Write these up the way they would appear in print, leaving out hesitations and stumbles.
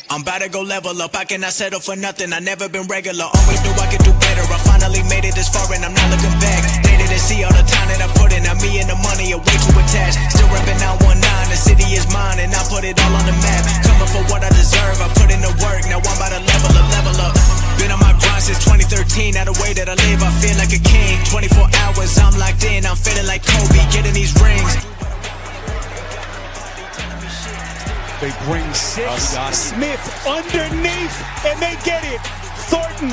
I'm about to go level up, I cannot settle for nothing, I never been regular, always knew I could do better, I finally made it this far and I'm not looking back. They didn't see all the time that I put in, now me and the money are way too attached. Still reppin' 919, the city is mine and I put it all on the map. Coming for what I deserve, I put in the work, now I'm about to level up. Been on my grind since 2013, now the way that I live, I feel like a king. 24 hours, I'm locked in, I'm feeling like Kobe, getting these rings. They bring six. Smith underneath, and they get it. Thornton.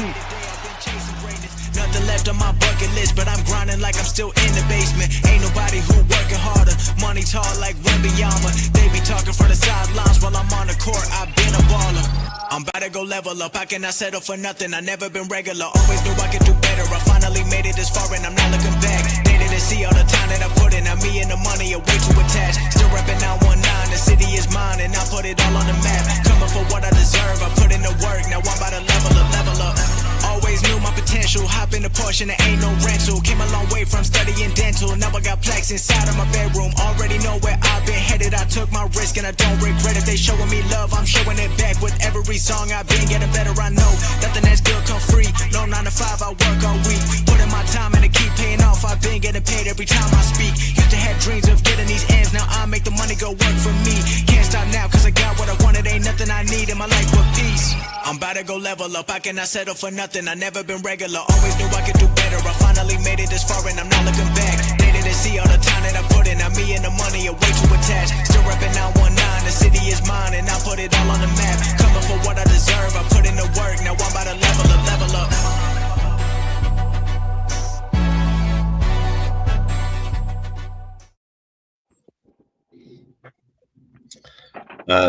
Nothing left on my bucket list, but I'm grinding like I'm still in the basement. Ain't nobody who working harder. Money tall like Wembanyama. They be talking for the sidelines while I'm on the court. I've been a baller. I'm about to go level up. I cannot settle for nothing. I never been regular. Always knew I could do better. I finally made it this far and I'm not looking back. They didn't see all the time that I put in. Now me and the money are way too attached. Still reppin' 919. The city is mine and I put it all on the map. Coming for what I deserve. I put in the work. Now I'm about to level up. Always knew my potential. Hop in the Porsche and there ain't no rental. Came a long way from studying dental. Now I got plaques inside of my bedroom. Already know where I've been headed. I took my risk and I don't regret it. They showing me love, I'm showing it back. With every song I've been getting better. I know nothing that's good come free. No 9 to 5, I work all week. Put in my time and it keep paying off. I've been getting paid every time I speak. Used to have dreams of getting these ends. Now I make the money go work for me. Can't stop now cause I got what I wanted. Ain't nothing I need in my life but peace. I'm about to go level up. I cannot settle for nothing. I never been regular. Always knew I could do better. I finally made it this far and I'm not looking back. They didn't see all the time that I put in. Now me and the money are way too attached. Still reppin' 919. The city is mine and I put it all on the map. Coming for what I deserve. I put in the work. Now I'm about to level up.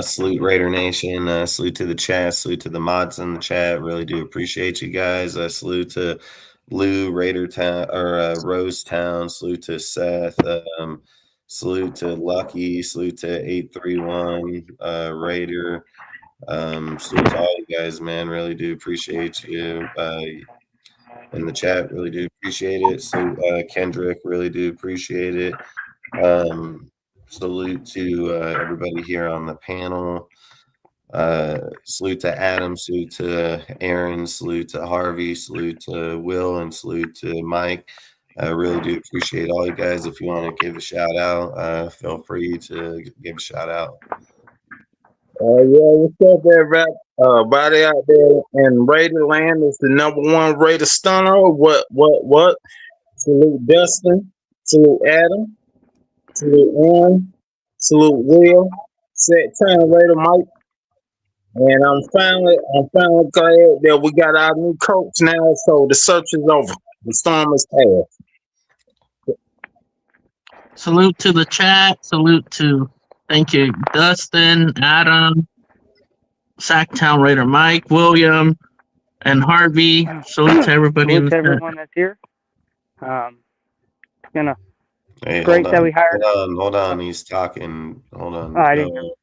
Salute Raider Nation. Salute to the chat. Salute to the mods in the chat. Really do appreciate you guys. Salute to Lou Raider Town or Rose Town. Salute to Seth. Salute to Lucky. Salute to 831 Raider. Salute to all you guys, man. Really do appreciate you. In the chat, really do appreciate it. So Kendrick, really do appreciate it. Salute to everybody here on the panel. Salute to Adam, salute to Aaron, salute to Harvey, salute to Will, and salute to Mike. I really do appreciate all you guys. If you want to give a shout out, feel free to give a shout out. What's up there, rap? Body out there in Raider land is the #1 Raider stunner. What? Salute Dustin. Salute Adam. Salute Aaron. Salute Will. Set time Raider Mike. And I'm finally glad that we got our new coach now. So the search is over. The storm is past. Salute to the chat. Salute to, thank you, Dustin, Adam, Sacktown Raider Mike, William, and Harvey. Salute to everybody in the chat. Everyone that's here. Hey, great that we hired. Hold on. He's talking. Hold on. I didn't hear you.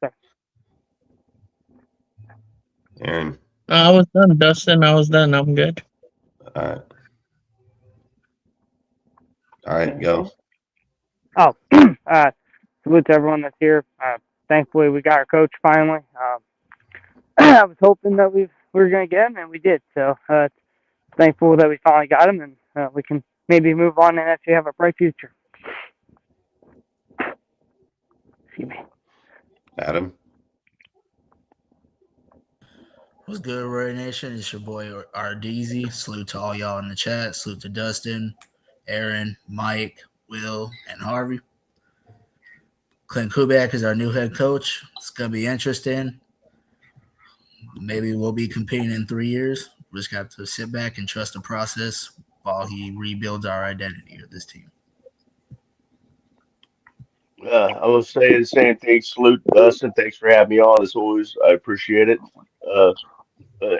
Aaron. I was done, Dustin. I was done. I'm good. All right, go. Oh, salute to everyone that's here. Thankfully, we got our coach finally. I was hoping that we were going to get him, and we did. So thankful that we finally got him, and we can maybe move on and actually have a bright future. Excuse me. Adam. What's good, Raider Nation? It's your boy RDZ. Salute to all y'all in the chat. Salute to Dustin, Aaron, Mike, Will, and Harvey. Klint Kubiak is our new head coach. It's going to be interesting. Maybe we'll be competing in 3 years. We just got to sit back and trust the process while he rebuilds our identity of this team. I will say the same thing. Salute Dustin. Thanks for having me on. As always, I appreciate it.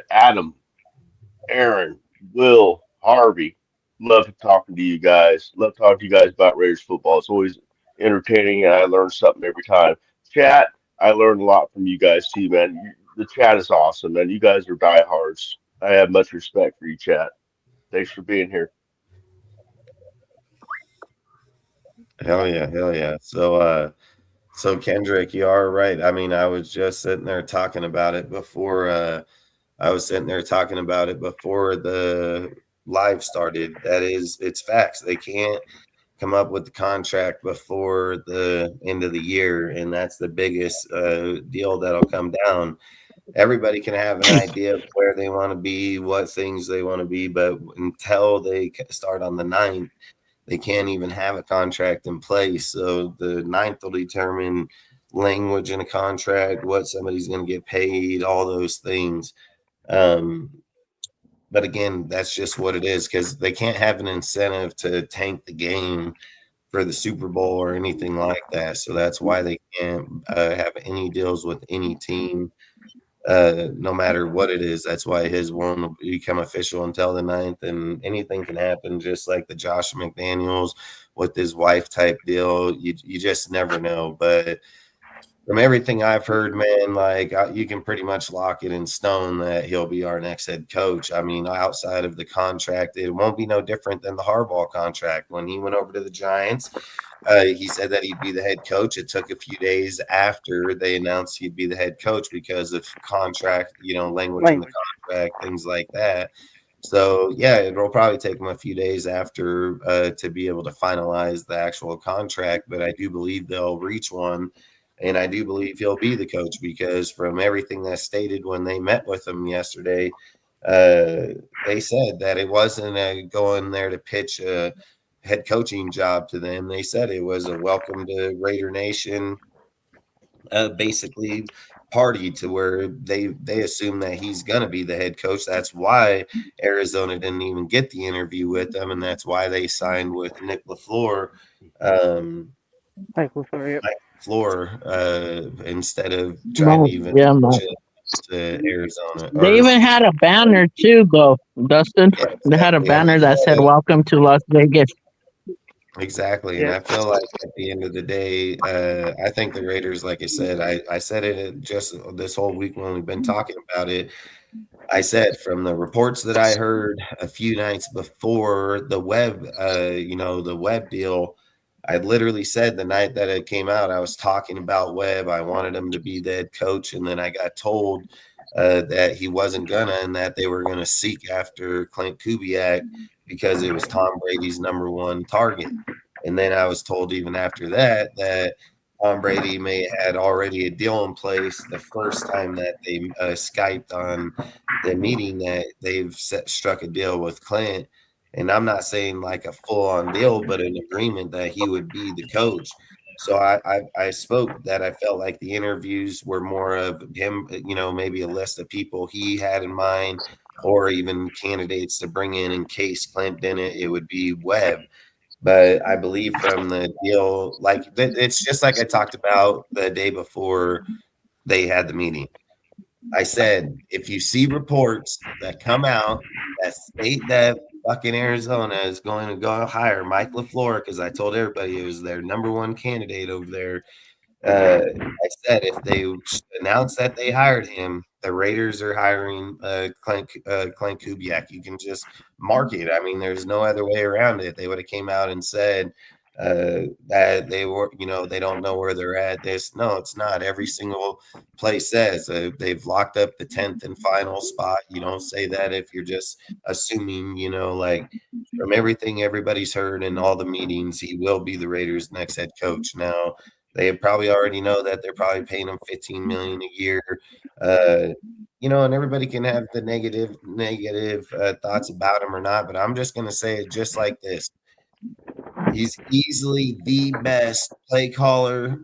Adam, Aaron, Will, Harvey, love talking to you guys. Love talking to you guys about Raiders football. It's always entertaining, and I learn something every time. Chat, I learned a lot from you guys too, man. The chat is awesome, man. You guys are diehards. I have much respect for you, chat. Thanks for being here. Hell yeah. So So Kendrick, you are right. I mean, I was just sitting there talking about it before. I was sitting there talking about it before the live started. That is, it's facts. They can't come up with the contract before the end of the year, and that's the biggest deal that'll come down. Everybody can have an idea of where they want to be, what things they want to be, but until they start on the 9th, they can't even have a contract in place. So the 9th will determine language in a contract, what somebody's going to get paid, all those things. But again, that's just what it is, because they can't have an incentive to tank the game for the Super Bowl or anything like that. So that's why they can't have any deals with any team, no matter what it is. That's why his won't become official until the 9th, and anything can happen, just like the Josh McDaniels with his wife type deal. You just never know. But from everything I've heard, man, like you can pretty much lock it in stone that he'll be our next head coach. I mean, outside of the contract, it won't be no different than the Harbaugh contract. When he went over to the Giants, he said that he'd be the head coach. It took a few days after they announced he'd be the head coach because of contract, language in the contract, things like that. So, yeah, it'll probably take him a few days after to be able to finalize the actual contract, but I do believe they'll reach one. And I do believe he'll be the coach, because from everything that's stated when they met with him yesterday, they said that it wasn't going there to pitch a head coaching job to them. They said it was a welcome to Raider Nation, basically party, to where they assume that he's going to be the head coach. That's why Arizona didn't even get the interview with them, and that's why they signed with Nick LaFleur. Mike LaFleur, yep. Instead of trying to even to Arizona. They even had a banner too, though, Dustin. Yeah, exactly. They had a banner that said "Welcome to Las Vegas." Exactly, and I feel like at the end of the day, I think the Raiders, like I said, I said it just this whole week when we've been talking about it. I said, from the reports that I heard a few nights before the Webb deal, I literally said the night that it came out, I was talking about Webb. I wanted him to be the head coach, and then I got told that he wasn't gonna, and that they were gonna seek after Klint Kubiak because it was Tom Brady's number one target. And then I was told even after that that Tom Brady may have had already a deal in place the first time that they Skyped on the meeting, that they've struck a deal with Klint. And I'm not saying like a full-on deal, but an agreement that he would be the coach. So I spoke that I felt like the interviews were more of him, maybe a list of people he had in mind, or even candidates to bring in case Klint didn't, it would be Webb. But I believe from the deal, like it's just like I talked about the day before they had the meeting. I said, if you see reports that come out that state that fucking Arizona is going to go hire Mike LaFleur, because I told everybody it was their number one candidate over there. I said if they announce that they hired him, the Raiders are hiring Klint Kubiak. You can just mark it. I mean, there's no other way around it. They would have came out and said that they were, they don't know where they're at. No, it's not. Every single place says they've locked up the 10th and final spot. You don't say that if you're just assuming, like from everything everybody's heard in all the meetings, he will be the Raiders' next head coach. Now, they probably already know that they're probably paying him $15 million a year. And everybody can have the negative thoughts about him or not, but I'm just going to say it just like this. He's easily the best play caller,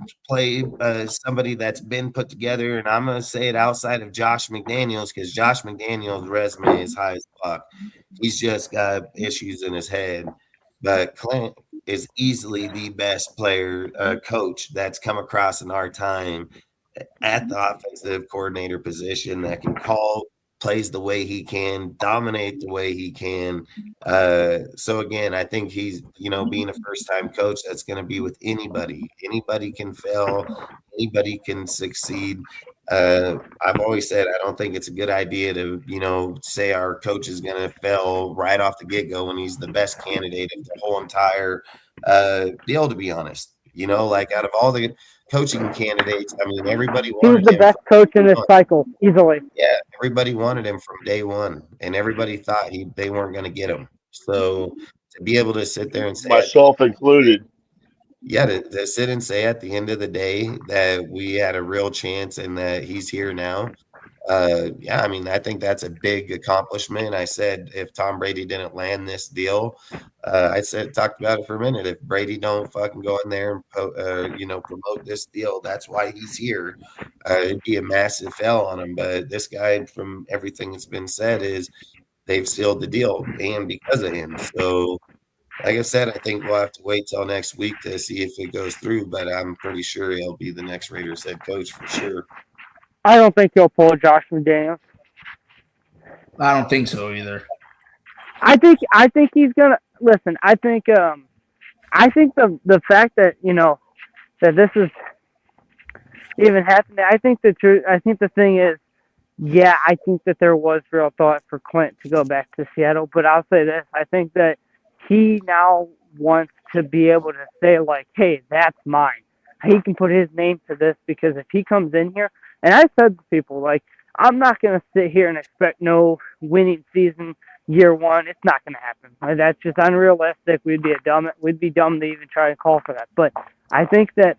somebody that's been put together. And I'm going to say it outside of Josh McDaniels, because Josh McDaniels' resume is high as fuck. He's just got issues in his head. But Klint is easily the best player, coach that's come across in our time at the offensive coordinator position, that can call plays the way he can, dominate the way he can. So again, I think he's, being a first-time coach, that's going to be with anybody. Anybody can fail. Anybody can succeed. I've always said I don't think it's a good idea to, say our coach is going to fail right off the get-go when he's the best candidate of the whole entire deal, to be honest. You know, like out of all the coaching candidates, I mean, everybody He's wanted the him best from coach in day this one. cycle, easily. Yeah, everybody wanted him from day one, and everybody thought they weren't going to get him. So to be able to sit there and say at the myself included. yeah, to sit and say at the end of the day that we had a real chance and that he's here now. Yeah, I mean, I think that's a big accomplishment. I said if Tom Brady didn't land this deal, I said talked about it for a minute. If Brady don't fucking go in there and promote this deal, that's why he's here. It'd be a massive fail on him. But this guy, from everything that's been said, is they've sealed the deal and because of him. So like I said, I think we'll have to wait till next week to see if it goes through, but I'm pretty sure he'll be the next Raiders head coach for sure. I don't think he'll pull Josh McDaniels. I don't think so either. I think he's gonna listen. I think the fact that that this is even happening. I think the truth. I think the thing is, yeah, I think that there was real thought for Clint to go back to Seattle, but I'll say this: I think that he now wants to be able to say like, "Hey, that's mine." He can put his name to this because if he comes in here, and I said to people like, I'm not gonna sit here and expect no winning season year one. It's not gonna happen. Like, that's just unrealistic. We'd be dumb to even try to call for that. But I think that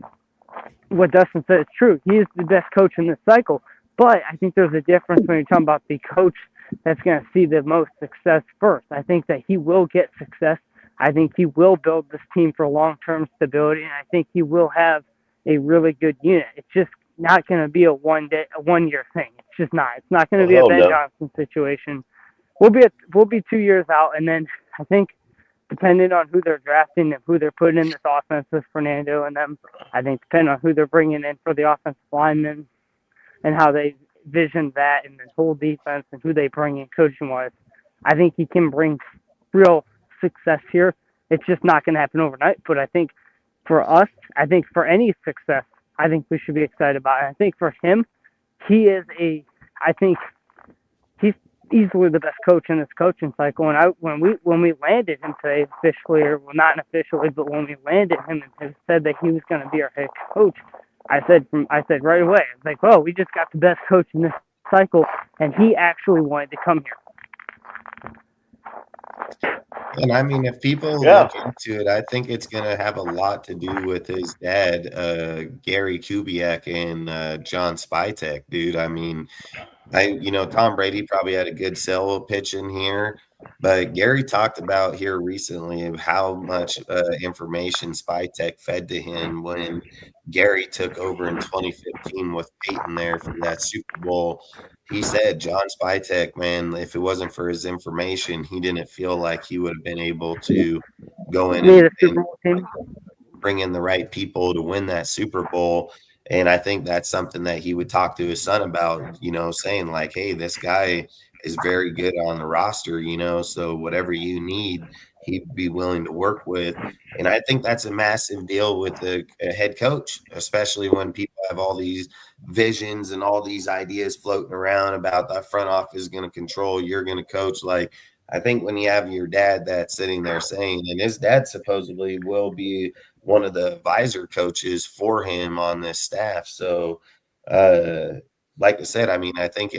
what Dustin said is true. He is the best coach in this cycle. But I think there's a difference when you're talking about the coach that's going to see the most success first. I think that he will get success. I think he will build this team for long-term stability, and I think he will have a really good unit. It's just not going to be a one-year thing. It's just not. It's not going to be a Ben Johnson situation. We'll be 2 years out, and then I think depending on who they're drafting and who they're putting in this offense with Fernando and them, I think depending on who they're bringing in for the offensive linemen and how they vision that and the whole defense and who they bring in coaching wise, I think he can bring real success here. It's just not going to happen overnight. But I think for us, I think for any success, I think we should be excited about it. I think for him, I think he's easily the best coach in this coaching cycle. And when we landed him today officially, or well, not officially, but when we landed him and said that he was going to be our head coach, I said right away, I was like, "Well, we just got the best coach in this cycle," and he actually wanted to come here. And I mean, if people look into it, I think it's going to have a lot to do with his dad, Gary Kubiak, and John Spytek, dude. I mean, Tom Brady probably had a good sell pitch in here, but Gary talked about here recently of how much information Spytek fed to him when Gary took over in 2015 with Peyton there for that Super Bowl. He said, John Spytek, man, if it wasn't for his information, he didn't feel like he would have been able to go in and bring in the right people to win that Super Bowl. And I think that's something that he would talk to his son about, saying like, hey, this guy is very good on the roster, so whatever you need, he'd be willing to work with. And I think that's a massive deal with a head coach, especially when people have all these visions and all these ideas floating around about the front office is going to control, you're going to coach. Like, I think when you have your dad that's sitting there saying, and his dad supposedly will be one of the advisor coaches for him on this staff. So, like I said, I mean, I think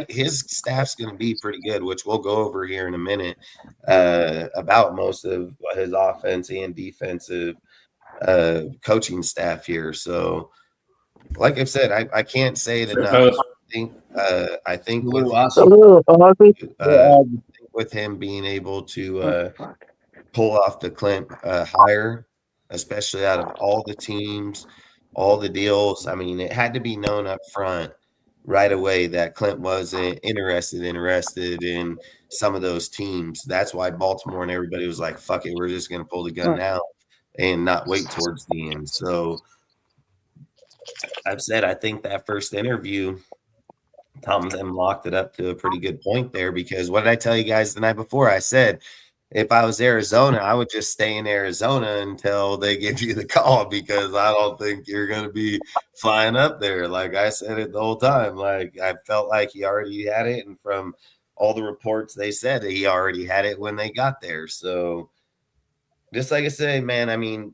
his staff's going to be pretty good, which we'll go over here in a minute about most of his offense and defensive coaching staff here. So, like I've said, I can't say it enough. I think with him being able to pull off the Klint hire, especially out of all the teams, all the deals. I mean, it had to be known up front right away that Klint wasn't interested in some of those teams. That's why Baltimore and everybody was like, fuck it, we're just going to pull the gun now and not wait towards the end. So I've said, I think that first interview, Tom's locked it up to a pretty good point there, because what did I tell you guys the night before? I said, if I was Arizona, I would just stay in Arizona until they give you the call, because I don't think you're going to be flying up there. Like I said it the whole time. Like, I felt like he already had it. And from all the reports, they said that he already had it when they got there. So just like I say, man, I mean,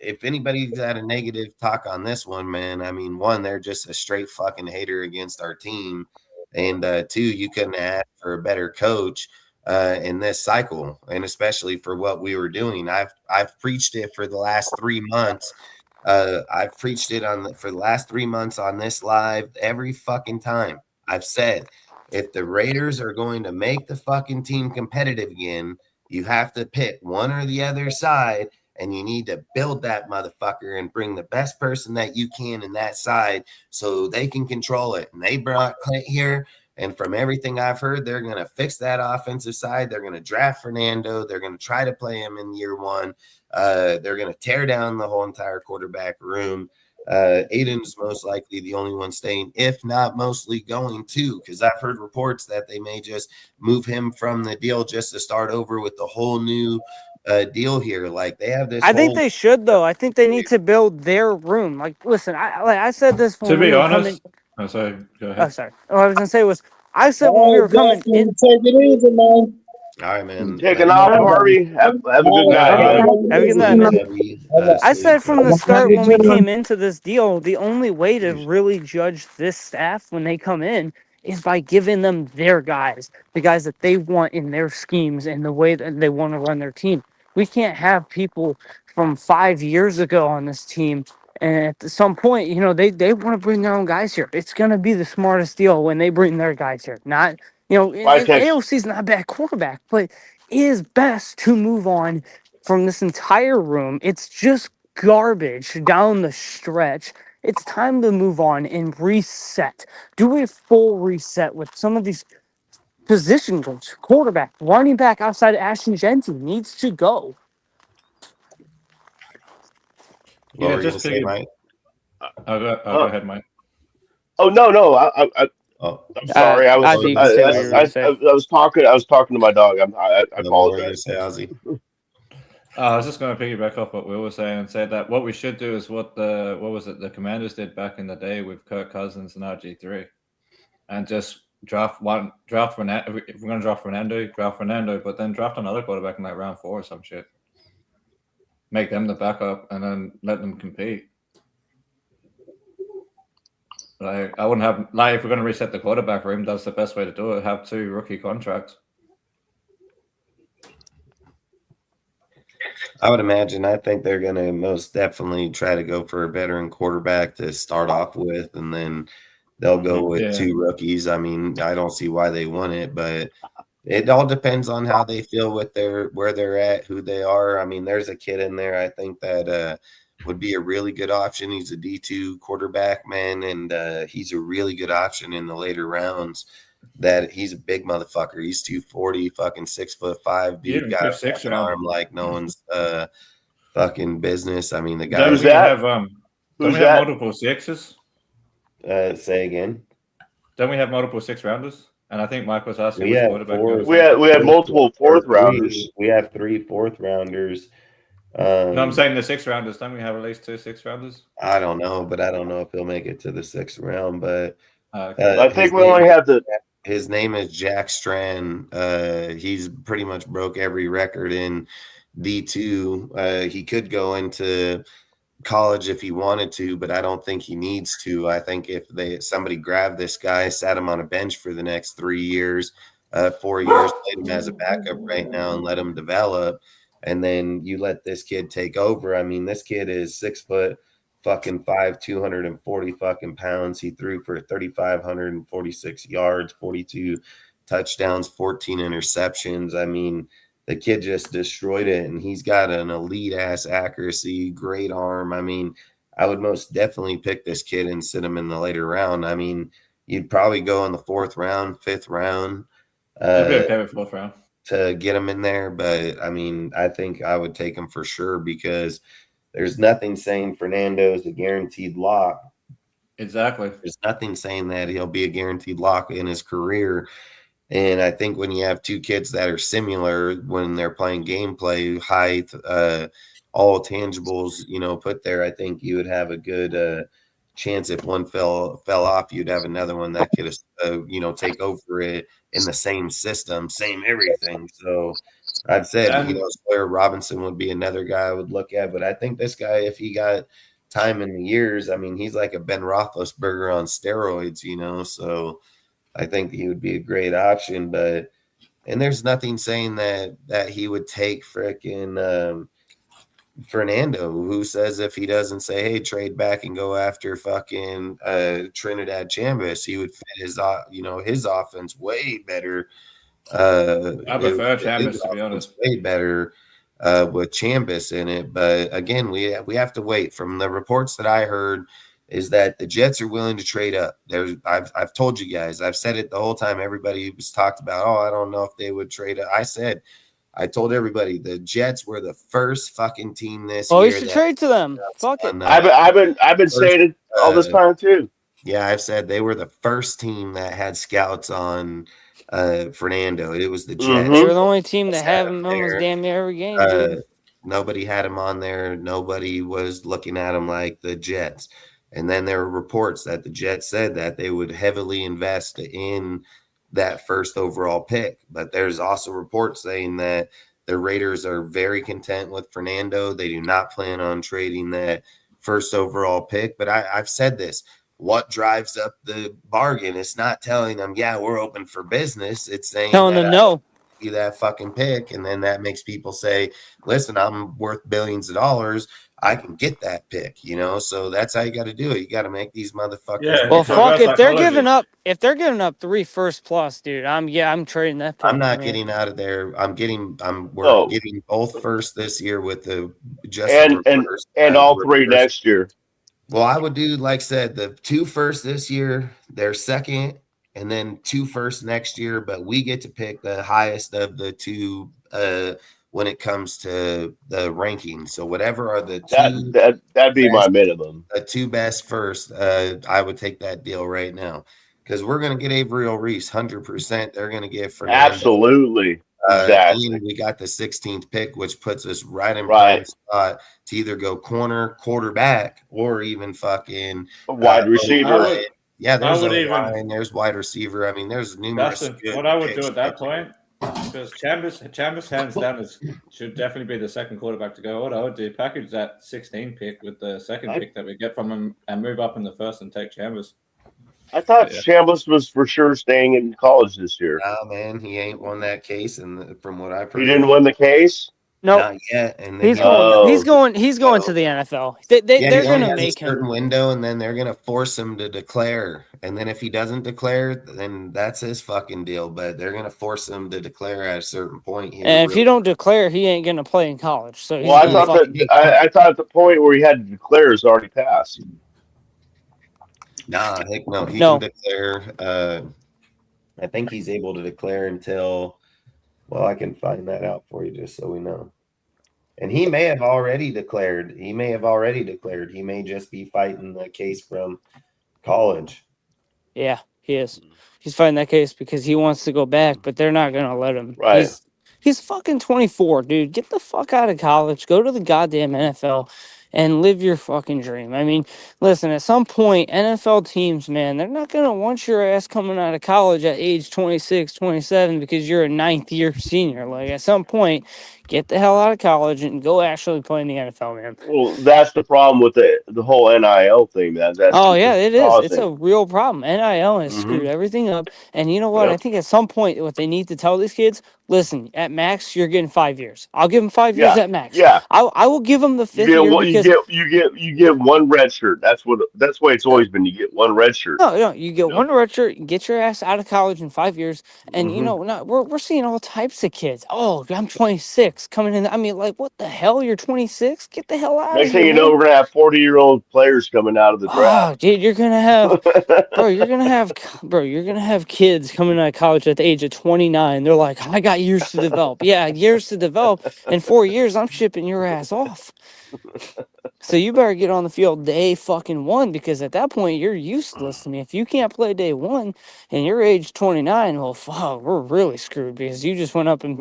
if anybody's got a negative talk on this one, man, I mean, one, they're just a straight fucking hater against our team. And two, you couldn't ask for a better coach in this cycle, and especially for what we were doing. I've preached it for the last 3 months. I've preached it for the last 3 months on this live every fucking time. I've said if the Raiders are going to make the fucking team competitive again, you have to pick one or the other side, and you need to build that motherfucker and bring the best person that you can in that side so they can control it. And they brought Klint here. And from everything I've heard, they're going to fix that offensive side. They're going to draft Fernando. They're going to try to play him in year one. They're going to tear down the whole entire quarterback room. Aiden's most likely the only one staying, if not mostly going to, because I've heard reports that they may just move him from the deal just to start over with the whole new deal here. Like they have this. I think they should, though. I think they need to build their room. Like, listen, I said this when To we be were honest, coming. sorry, go Oh, ahead. sorry. What I was gonna say was, I said when we were coming in. Take it easy, man. All right, man. Taking off, Harvey. Have a good night, brother. Have a good night, man. I said from the start when we came into this deal, the only way to really judge this staff when they come in is by giving them their guys, the guys that they want in their schemes and the way that they want to run their team. We can't have people from 5 years ago on this team. And at some point, they want to bring their own guys here. It's going to be the smartest deal when they bring their guys here. Not, AOC's not a bad quarterback, but it is best to move on from this entire room. It's just garbage down the stretch. It's time to move on and reset. Do a full reset with some of these position groups. Quarterback, running back outside of Ashton Genty needs to go. What were you going to say, Mike? Go ahead, Mike. Oh no! I'm sorry. I was talking to my dog. I apologize. I was just going to piggyback off what Will was saying and say that what we should do is what the Commanders did back in the day with Kirk Cousins and RG3, and just draft Fernando. If we're going to draft Fernando, but then draft another quarterback in like round 4 or some shit. Make them the backup and then let them compete. Like I wouldn't have if we're going to reset the quarterback room, that's the best way to do it. Have 2 rookie contracts. I would imagine. I think they're going to most definitely try to go for a veteran quarterback to start off with, and then they'll go with 2 rookies. I mean, I don't see why they want it, but it all depends on how they feel with where they're at, who they are. I mean, there's a kid in there I think that would be a really good option. He's a D2 quarterback, man, and he's a really good option in the later rounds. That he's a big motherfucker. He's 240, fucking 6'5", dude. Got a fucking arm like no one's fucking business. I mean, the guy. Who's that? Don't we have multiple 6s? Say again. Don't we have multiple 6 rounders? And I think Mike was asking. We had multiple 4th rounders. We have 3 4th rounders. No, I'm saying the 6 rounders. Don't we have at least 2 6 rounders? I don't know, but I don't know if he'll make it to the 6th round. But I think we only have the. His name is Jack Strand. He's pretty much broke every record in D2. He could go into college if he wanted to, but I don't think he needs to. I think if somebody grabbed this guy, sat him on a bench for the next 3 years, 4 years, played him as a backup right now and let him develop, and then you let this kid take over. I mean, this kid is 6 foot fucking 5, 240 fucking pounds. He threw for 3,546 yards, 42 touchdowns, 14 interceptions. I mean, the kid just destroyed it, and he's got an elite ass accuracy, great arm. I mean, I would most definitely pick this kid and sit him in the later round. I mean, you'd probably go in the 4th round, 5th round. I'd be okay with 4th round to get him in there, but I mean, I think I would take him for sure because there's nothing saying Fernando's a guaranteed lock. Exactly. There's nothing saying that he'll be a guaranteed lock in his career. And I think when you have 2 kids that are similar when they're playing gameplay, height, all tangibles, put there, I think you would have a good chance if one fell off, you'd have another one that could, take over it in the same system, same everything. So I've said, Sawyer Robinson would be another guy I would look at, but I think this guy, if he got time in the years, I mean, he's like a Ben Roethlisberger on steroids, so I think he would be a great option. And there's nothing saying that he would take frickin' Fernando, who says if he doesn't say, hey, trade back and go after fucking Trinidad Chambers, he would fit his offense way better. I prefer Chambers, to be honest. Way better with Chambers in it. But again, we have to wait. From the reports that I heard is that the Jets are willing to trade up. I've told you guys, I've said it the whole time. Everybody was talked about, I don't know if they would trade up. I told everybody the Jets were the first fucking team this year. Oh, you should trade to them. Fuck it. I've been saying it all this time too. Yeah, I've said they were the first team that had scouts on Fernando. It was the Jets. They were the only team that had him almost damn near every game. Dude. Nobody had him on there. Nobody was looking at him like the Jets. And then there were reports that the Jets said that they would heavily invest in that first overall pick. But there's also reports saying that the Raiders are very content with Fernando. They do not plan on trading that first overall pick. But I've said this. What drives up the bargain? It's not telling them, yeah, we're open for business. It's saying telling them no. That fucking pick. And then that makes people say, listen, I'm worth billions of dollars. I can get that pick, so that's how you got to do it. You got to make these motherfuckers. Yeah, well, fuck, if they're giving up 3 first plus, dude, I'm trading that pick. I'm not getting out of there. We're getting both first this year with the and all 3 next year. Well, I would do, like I said, the 2 first this year, their second, and then 2 first next year. But we get to pick the highest of the 2 when it comes to the ranking. So whatever are the 2 that'd be my minimum. The 2 best first, I would take that deal right now because we're going to get Avery Reese 100%. They're going to get Fernando. Absolutely. Exactly. And we got the 16th pick, which puts us right in prime spot to either go corner, quarterback, or even fucking wide receiver. Yeah, there's wide receiver. I mean, there's numerous. What I would do at that point, because Chambers hands down should definitely be the second quarterback to go. What I would do, package that 16 pick with the second pick that we get from him and move up in the first and take Chambers. I thought Chambers was for sure staying in college this year. Nah, man, he ain't won that case, and from what I've heard, he didn't win the case. No, not yet. And he's going to the NFL. They're going to make a certain window, and then they're going to force him to declare. And then if he doesn't declare, then that's his fucking deal. But they're going to force him to declare at a certain point. And if you don't declare, he ain't going to play in college. So I thought the point where he had to declare is already passed. Nah, heck no. He can declare. I think he's able to declare until. Well, I can find that out for you just so we know. And he may have already declared. He may just be fighting the case from college. Yeah, he is. He's fighting that case because he wants to go back, but they're not going to let him. Right. He's fucking 24, dude. Get the fuck out of college. Go to the goddamn NFL and live your fucking dream. I mean, listen, at some point, NFL teams, man, they're not going to want your ass coming out of college at age 26, 27 because you're a 9th-year senior. Like, at some point, get the hell out of college and go actually play in the NFL, man. Well, that's the problem with the whole NIL thing, man. It is. It's a real problem. NIL has screwed everything up. And you know what? Yep. I think at some point, what they need to tell these kids, listen, at max, you're getting 5 years. I'll give them 5 years at max. Yeah. I will give them the 5th year because you get one red shirt. That's the way it's always been. You get one red shirt. No, you get one red shirt. Get your ass out of college in 5 years, and we're seeing all types of kids. Oh, I'm 26 coming in. I mean, like, what the hell? You're 26? Get the hell out! Next thing you know, we're gonna have 40-year-old players coming out of the draft. Oh, dude, you're gonna have kids coming out of college at the age of 29. They're like, I got years to develop. Yeah, years to develop. In 4 years, I'm shipping your ass off. So you better get on the field day fucking 1 because at that point you're useless to me. If you can't play day 1 and you're age 29, well, fuck, we're really screwed because you just went up and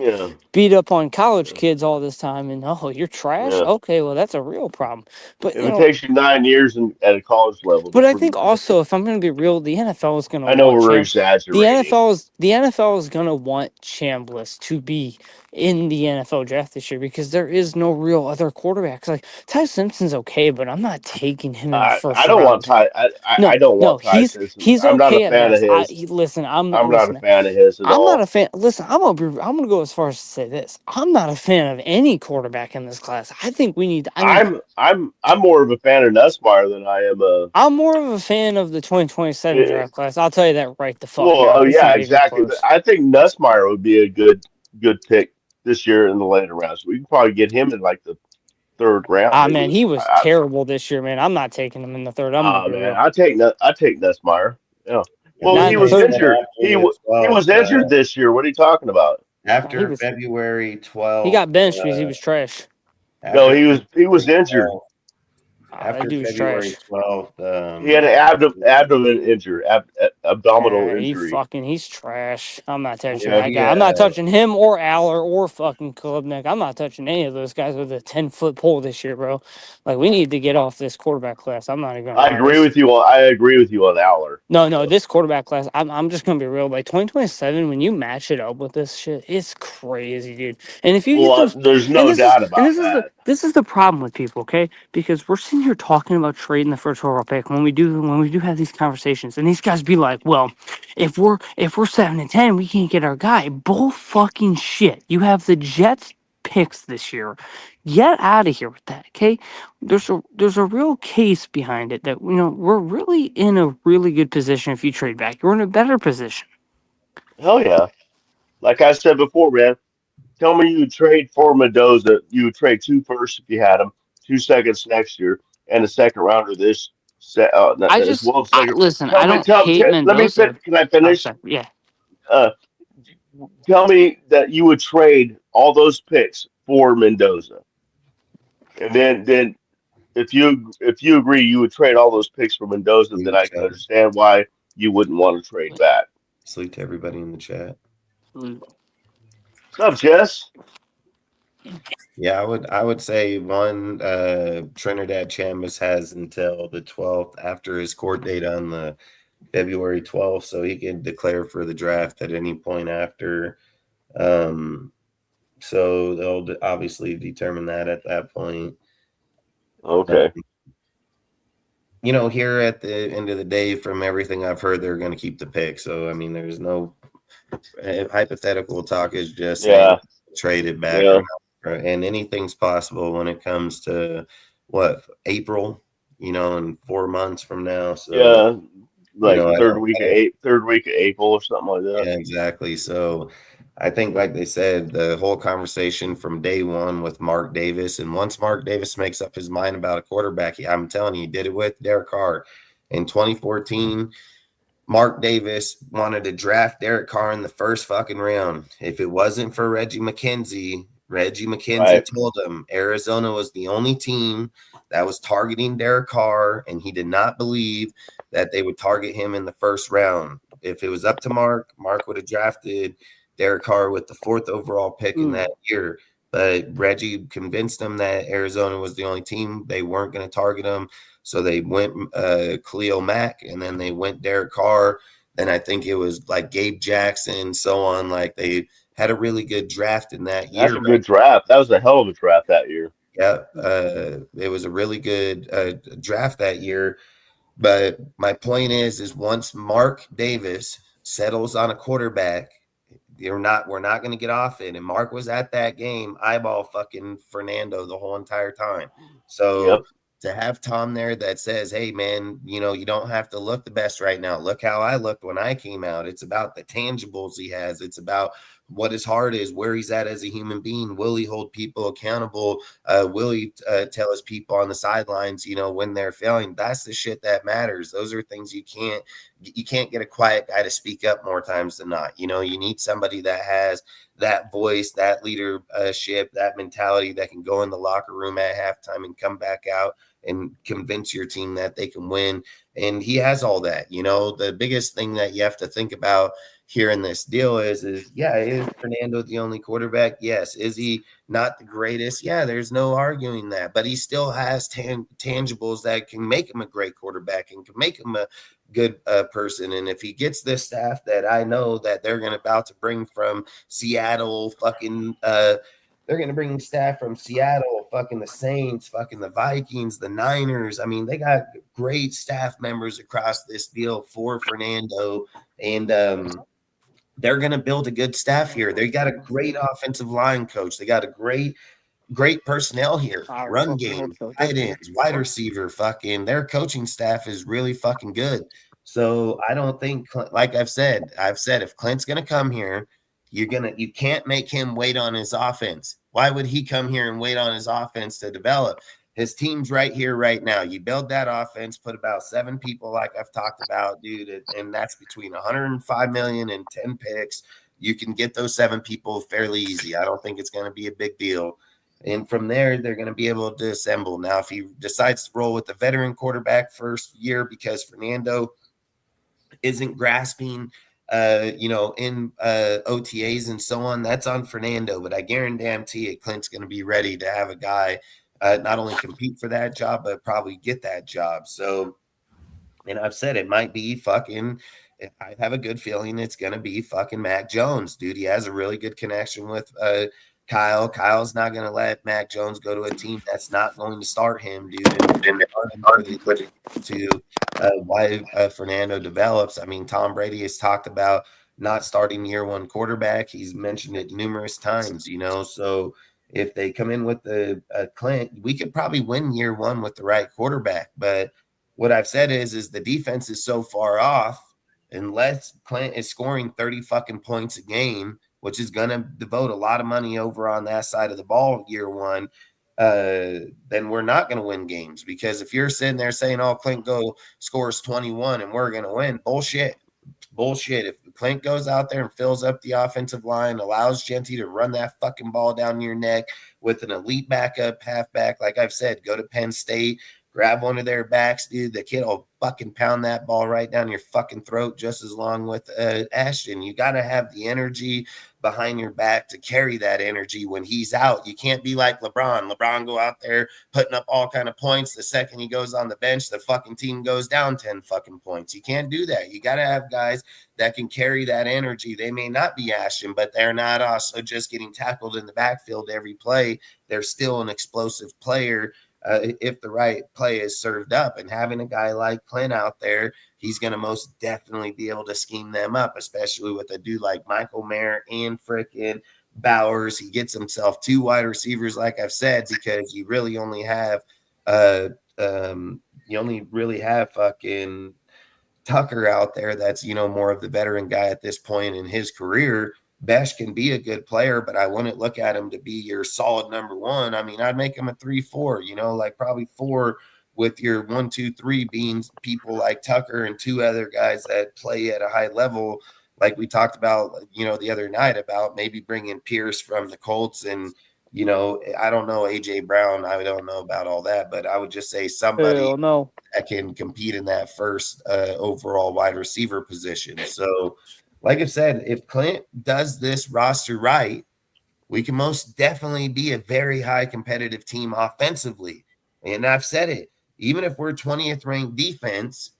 beat up on college kids all this time and you're trash. Yeah. Okay, well that's a real problem. But it takes you 9 years at a college level. But I think also, if I'm going to be real, the NFL is going to. I know we're exaggerating. The NFL is going to want Chambliss to be in the NFL draft this year because there is no real other quarterbacks. Like Ty Simpson's okay, but I'm not taking him in the first I don't want round. Ty. I don't No, want Ty Simpson. he's I'm not a okay at fan of best. his. Listen, I'm not a fan of his at I'm not all. a fan. Listen, I'm gonna go as far as to say this. I'm not a fan of any quarterback in this class. I think we need. I mean, I'm more of a fan of Nussmeyer than I am a. I'm more of a fan of the 2027 eh, draft class. I'll tell you that right the fuck well, now. oh It's yeah, not even exactly. close. I think Nussmeyer would be a good pick this year in the later rounds. We can probably get him in like the third round, Ah, man, maybe. he was terrible this year, man. I'm not taking him in the third. I'm gonna be Man, real. I take Nussmeyer. Yeah. And Well, like Not he in the they was third. said injured. after the He 12th, was injured this year. What are you talking about? He after was. February He 12th, got benched because he was trash. No, after he was February injured. 12th, That after dude was February trash. 12th, He had an abdomen injury, abdominal injury. He's trash. I'm not touching Yeah, that he guy. I'm not touching him or Aller or fucking Klubnik. I'm not touching any of those guys with a 10-foot pole this year, bro. Like, we need to get off this quarterback class. I'm not even gonna I lie. agree with you. I agree with you on Aller. No, this quarterback class, I'm just gonna be real. By 2027, when you match it up with this shit, it's crazy, dude. And if you get Well, those, there's and no doubt about that. this is the problem with people, okay? Because we're sitting here talking about trading the first overall pick when we do have these conversations, and these guys be like, well, if we're 7-10, we can't get our guy. Bull fucking shit. You have the Jets picks this year. Get out of here with that, okay? There's a real case behind it that we're really in a really good position. If you trade back, you're in a better position. Hell yeah. Like I said before, man. Tell me you would trade for Mendoza. You would trade 2 firsts if you had them, 2 seconds next year, and a second rounder this set. Not I as just well. Second. listen. Tell I me. don't hate Let me Mendoza. fit. Can I Oh, finish? sorry. Yeah, Uh, tell me that you would trade all those picks for Mendoza, and then if you agree you would trade all those picks for Mendoza, then I can understand why you wouldn't want to trade back. Salute to everybody in the chat. What's up, Jess? Yeah, I would say one Trinidad Chambers has until the 12th after his court date on the February 12th, so he can declare for the draft at any point after. So they'll obviously determine that at that point. Okay. Here at the end of the day, from everything I've heard, they're going to keep the pick. So, I mean, there's no hypothetical talk is just saying trade it back or not. And anything's possible when it comes to April, in 4 months from now. So, like third week of April or something like that. Yeah, exactly. So I think, like they said, the whole conversation from day one with Mark Davis, and once Mark Davis makes up his mind about a quarterback, I'm telling you, he did it with Derek Carr in 2014. Mark Davis wanted to draft Derek Carr in the first fucking round. If it wasn't for Reggie McKenzie told him Arizona was the only team that was targeting Derek Carr, and he did not believe that they would target him in the first round. If it was up to Mark would have drafted Derek Carr with the 4th overall pick in that year. But Reggie convinced him that Arizona was the only team. They weren't going to target him. So they went Khalil Mack, and then they went Derek Carr. Then I think it was like Gabe Jackson, so on. Like, they had a really good draft in that year. That's a good draft. That was a hell of a draft that year. Yeah, it was a really good draft that year. But my point is once Mark Davis settles on a quarterback, we're not going to get off it. And Mark was at that game, eyeball fucking Fernando the whole entire time. So to have Tom there that says, hey, man, you don't have to look the best right now. Look how I looked when I came out. It's about the tangibles he has. It's about what his heart is, where he's at as a human being. Will he hold people accountable? Will he tell his people on the sidelines, when they're failing? That's the shit that matters. Those are things you can't get a quiet guy to speak up more times than not. You need somebody that has that voice, that leadership, that mentality that can go in the locker room at halftime and come back out and convince your team that they can win. And he has all that. The biggest thing that you have to think about, here in this deal is Fernando the only quarterback? Yes. Is he not the greatest? Yeah, there's no arguing that, but he still has tangibles that can make him a great quarterback and can make him a good person. And if he gets this staff that I know that they're going to about to bring from Seattle, they're going to bring staff from Seattle, fucking the Saints, fucking the Vikings, the Niners. I mean, they got great staff members across this deal for Fernando. And they're going to build a good staff here. They got a great offensive line coach. They got a great personnel here. Run game, tight ends, wide receiver, fucking their coaching staff is really fucking good. So I don't think, like I've said if Clint's going to come here, you can't make him wait on his offense. Why would he come here and wait on his offense to develop? His team's right here, right now. You build that offense, put about 7 people, like I've talked about, dude, and that's between 105 million and 10 picks. You can get those 7 people fairly easy. I don't think it's going to be a big deal. And from there, they're going to be able to assemble. Now, if he decides to roll with the veteran quarterback first year because Fernando isn't grasping in OTAs and so on, that's on Fernando. But I guarantee it, Clint's going to be ready to have a guy not only compete for that job, but probably get that job. So, and I've said it might be fucking, I have a good feeling it's going to be fucking Mac Jones, dude. He has a really good connection with Kyle. Kyle's not going to let Mac Jones go to a team that's not going to start him, dude. And why Fernando develops. I mean, Tom Brady has talked about not starting year 1 quarterback. He's mentioned it numerous times, so if they come in with the Clint, we could probably win year 1 with the right quarterback. But what I've said is the defense is so far off, unless Clint is scoring 30 fucking points a game, which is going to devote a lot of money over on that side of the ball year 1, then we're not going to win games. Because if you're sitting there saying, oh, Clint scores 21 and we're going to win, bullshit. If Clint goes out there and fills up the offensive line, allows Genty to run that fucking ball down your neck with an elite backup halfback, like I've said, go to Penn State, grab one of their backs, dude. The kid will fucking pound that ball right down your fucking throat just as long with Ashton. You got to have the energy behind your back to carry that energy when he's out. You can't be like LeBron. LeBron go out there putting up all kind of points. The second he goes on the bench, the fucking team goes down 10 fucking points. You can't do that. You got to have guys that can carry that energy. They may not be Ashton, but they're not also just getting tackled in the backfield every play. They're still an explosive player. If the right play is served up, and having a guy like Clint out there, he's going to most definitely be able to scheme them up, especially with a dude like Michael Mayer and frickin' Bowers. He gets himself 2 wide receivers, like I've said, because you really only have fucking Tucker out there that's more of the veteran guy at this point in his career. Besh can be a good player, but I wouldn't look at him to be your solid number 1. I mean, I'd make him a 3-4, like probably 4 with your 1, 2, 3 being people like Tucker and 2 other guys that play at a high level, like we talked about, the other night about maybe bringing Pierce from the Colts. And, I don't know, AJ Brown. I don't know about all that, but I would just say somebody that can compete in that first overall wide receiver position. So, like I said, if Clint does this roster right, we can most definitely be a very high competitive team offensively. And I've said it, even if we're 20th ranked defense,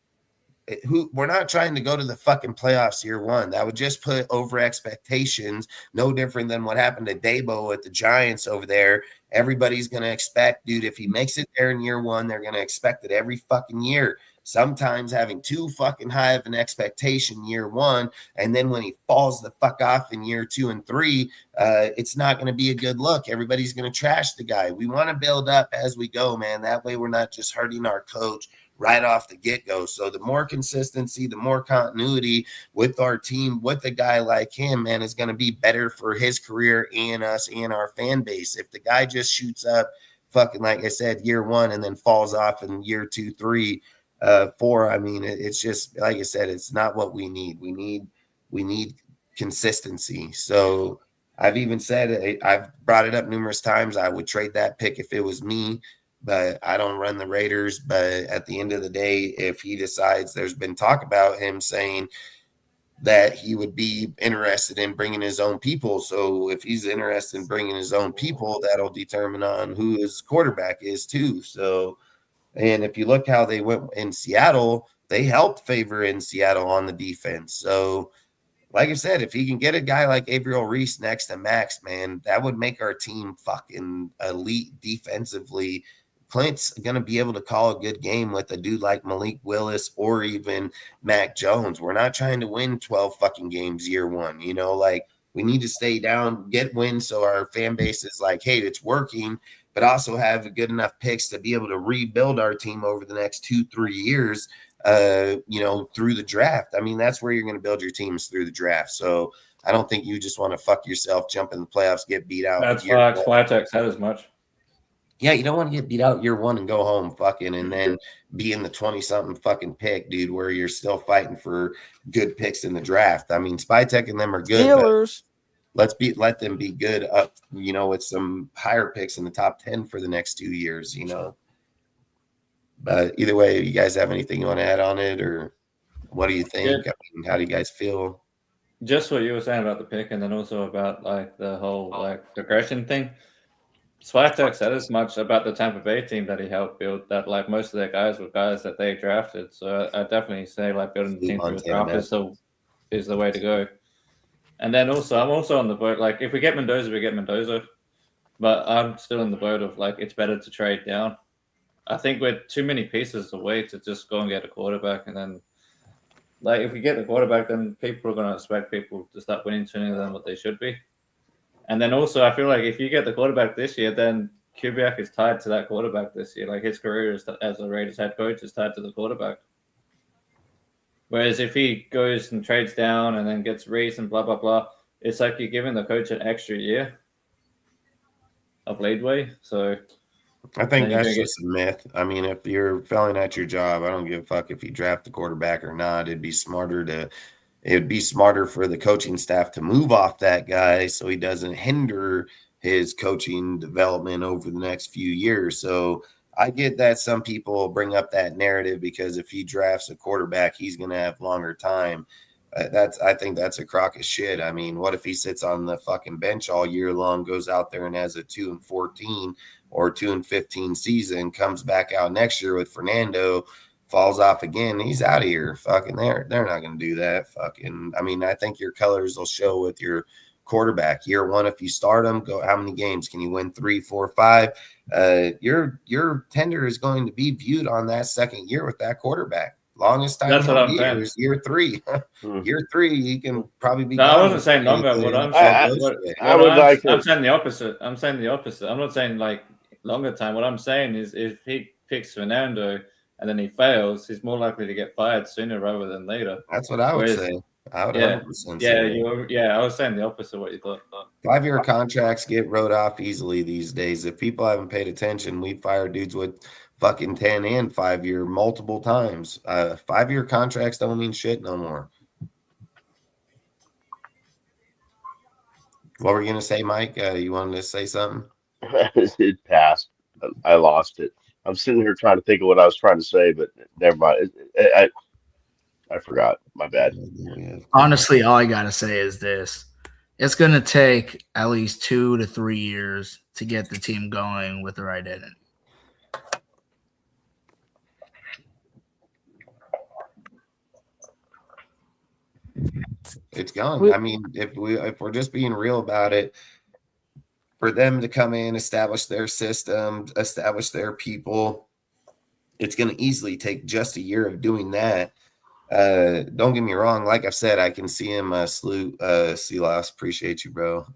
we're not trying to go to the fucking playoffs year 1. That would just put over expectations, no different than what happened to Dabo at the Giants over there. Everybody's going to expect, dude, if he makes it there in year 1, they're going to expect it every fucking year. Sometimes having too fucking high of an expectation year 1, and then when he falls the fuck off in year 2 and 3, it's not going to be a good look. Everybody's going to trash the guy. We want to build up as we go, man. That way we're not just hurting our coach right off the get-go. So the more consistency, the more continuity with our team, with a guy like him, man, is going to be better for his career and us and our fan base. If the guy just shoots up fucking, like I said, year 1 and then falls off in year 2, 3, 4, I mean, it's just, like I said, it's not what we need. We need consistency. So I've even said, I've brought it up numerous times, I would trade that pick if it was me. But I don't run the Raiders. But at the end of the day, if he decides, there's been talk about him saying that he would be interested in bringing his own people. So if he's interested in bringing his own people, that'll determine on who his quarterback is too. So, and if you look how they went in Seattle, they helped favor in Seattle on the defense. So, like I said, if he can get a guy like Averill Reese next to Max, man, that would make our team fucking elite defensively. Clint's going to be able to call a good game with a dude like Malik Willis or even Mac Jones. We're not trying to win 12 fucking games year one. You know, like we need to stay down, get wins so our fan base is like, hey, it's working, but also have good enough picks to be able to rebuild our team over the next 2-3 years, you know, through the draft. I mean, that's where you're going to build your teams, through the draft. So I don't think you just want to fuck yourself, jump in the playoffs, get beat out. That's facts. Flatek said as much. Yeah, you don't want to get beat out year one and go home fucking and then be in the 20-something fucking pick, dude, where you're still fighting for good picks in the draft. I mean, Spytek and them are good. Steelers. Let them be good up, you know, with some higher picks in the top 10 for the next 2 years, you know. But either way, you guys have anything you want to add on it, or what do you think? Yeah. I mean, how do you guys feel? Just what you were saying about the pick, and then also about like the whole like progression thing. Swiatek said as much about the Tampa Bay team that he helped build, that like most of their guys were guys that they drafted. So I definitely say like building the team through the draft is the way to go. And then also, I'm also on the boat. Like if we get Mendoza, we get Mendoza. But I'm still in the boat of like it's better to trade down. I think we're too many pieces away to just go and get a quarterback. And then like if we get the quarterback, then people are going to expect people to start winning sooner than what they should be. And then also, I feel like if you get the quarterback this year, then Kubiak is tied to that quarterback this year. Like his career as a Raiders head coach is tied to the quarterback. Whereas if he goes and trades down and then gets Reese and blah, blah, blah, it's like you're giving the coach an extra year of leadway. So I think that's just a myth. I mean, if you're failing at your job, I don't give a fuck if you draft the quarterback or not. It'd be smarter for the coaching staff to move off that guy so he doesn't hinder his coaching development over the next few years. So I get that some people bring up that narrative because if he drafts a quarterback, he's going to have longer time. I think that's a crock of shit. I mean, what if he sits on the fucking bench all year long, goes out there and has a 2-14 or 2-15 season, comes back out next year with Fernando, falls off again, he's out of here. Fucking they're not going to do that. Fucking, I mean, I think your colors will show with your quarterback. Year one, if you start him, go how many games can you win? 3, 4, 5. Your tender is going to be viewed on that second year with that quarterback. Longest time that's what I'm saying. is year 3. Year 3, he can probably be. No, I wasn't saying longer. What I'm saying, I'm saying the opposite. I'm saying the opposite. I'm not saying like longer time. What I'm saying is if he picks Fernando and then he fails, he's more likely to get fired sooner rather than later. That's what I would say. I would 100% say. I was saying the opposite of what you thought. 5-year contracts get wrote off easily these days. If people haven't paid attention, we fire dudes with fucking 10 and 5-year multiple times. 5-year contracts don't mean shit no more. What were you going to say, Mike? You wanted to say something? It passed. I lost it. I'm sitting here trying to think of what I was trying to say, but never mind. I forgot. My bad. Honestly, all I got to say is this. It's going to take at least 2 to 3 years to get the team going with their identity. It's gone. I mean, if we're just being real about it, for them to come in, establish their system, establish their people, it's going to easily take just a year of doing that. Don't get me wrong. Like I've said, I can see him Silas. Appreciate you, bro.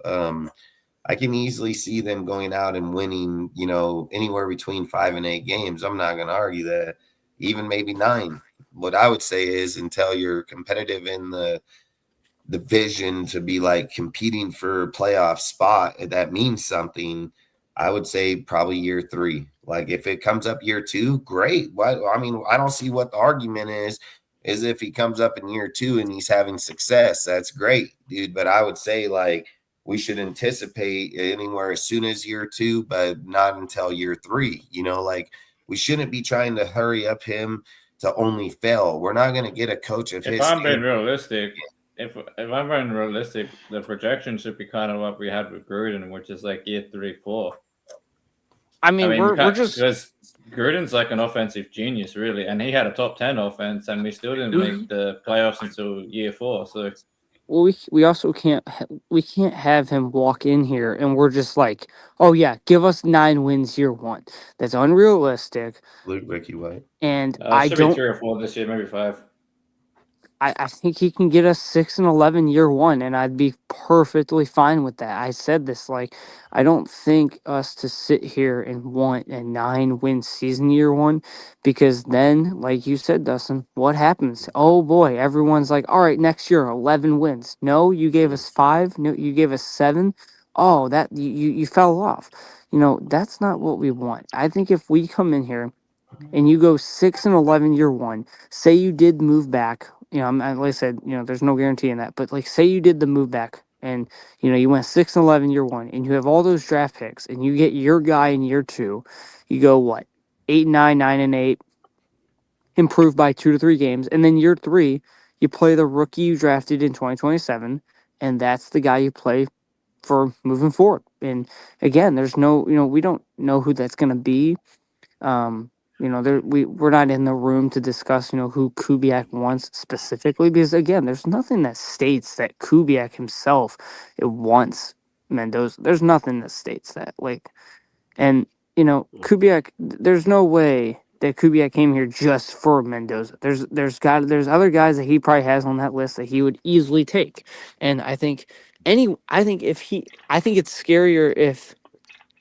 I can easily see them going out and winning, you know, anywhere between 5 and 8 games. I'm not going to argue that. Even maybe 9. What I would say is until you're competitive in the vision to be like competing for a playoff spot, that means something. I would say probably year 3. Like if it comes up year 2, great. I mean, I don't see what the argument is if he comes up in year 2 and he's having success, that's great, dude. But I would say like we should anticipate anywhere as soon as year 2, but not until year 3. You know, like we shouldn't be trying to hurry up him to only fail. We're not going to get a coach of his. If I'm being realistic, if I'm being realistic, the projection should be kind of what we had with Gruden, which is like year 3, 4. I mean, we're just because Gruden's like an offensive genius, really, and he had a top 10 offense, and we still didn't make the playoffs until year 4. So, well, we also can't have him walk in here and we're just like, oh yeah, give us 9 wins year one. That's unrealistic. Luke Ricky White. And it I should be don't. 3 or 4 this year, maybe 5. I think he can get us 6-11 year one, and I'd be perfectly fine with that. I said this, like, I don't think us to sit here and want a 9-win season year one, because then, like you said, Dustin, what happens? Oh boy, everyone's like, all right, next year 11 wins. No, you gave us 5. No, you gave us 7. Oh, that you fell off. That's not what we want. I think if we come in here and you go 6-11 year one, say you did move back, like I said, there's no guarantee in that, but like say you did the move back and you went 6-11 year one and you have all those draft picks and you get your guy in year two, you go what, 8-9, 9-8, improve by 2 to 3 games, and then year three you play the rookie you drafted in 2027, and that's the guy you play for moving forward. And again, there's no, we don't know who that's going to be. We're not in the room to discuss, who Kubiak wants specifically, because again, there's nothing that states that Kubiak himself wants Mendoza. There's nothing that states that. And Kubiak, there's no way that Kubiak came here just for Mendoza. There's other guys that he probably has on that list that he would easily take. And I think I think it's scarier if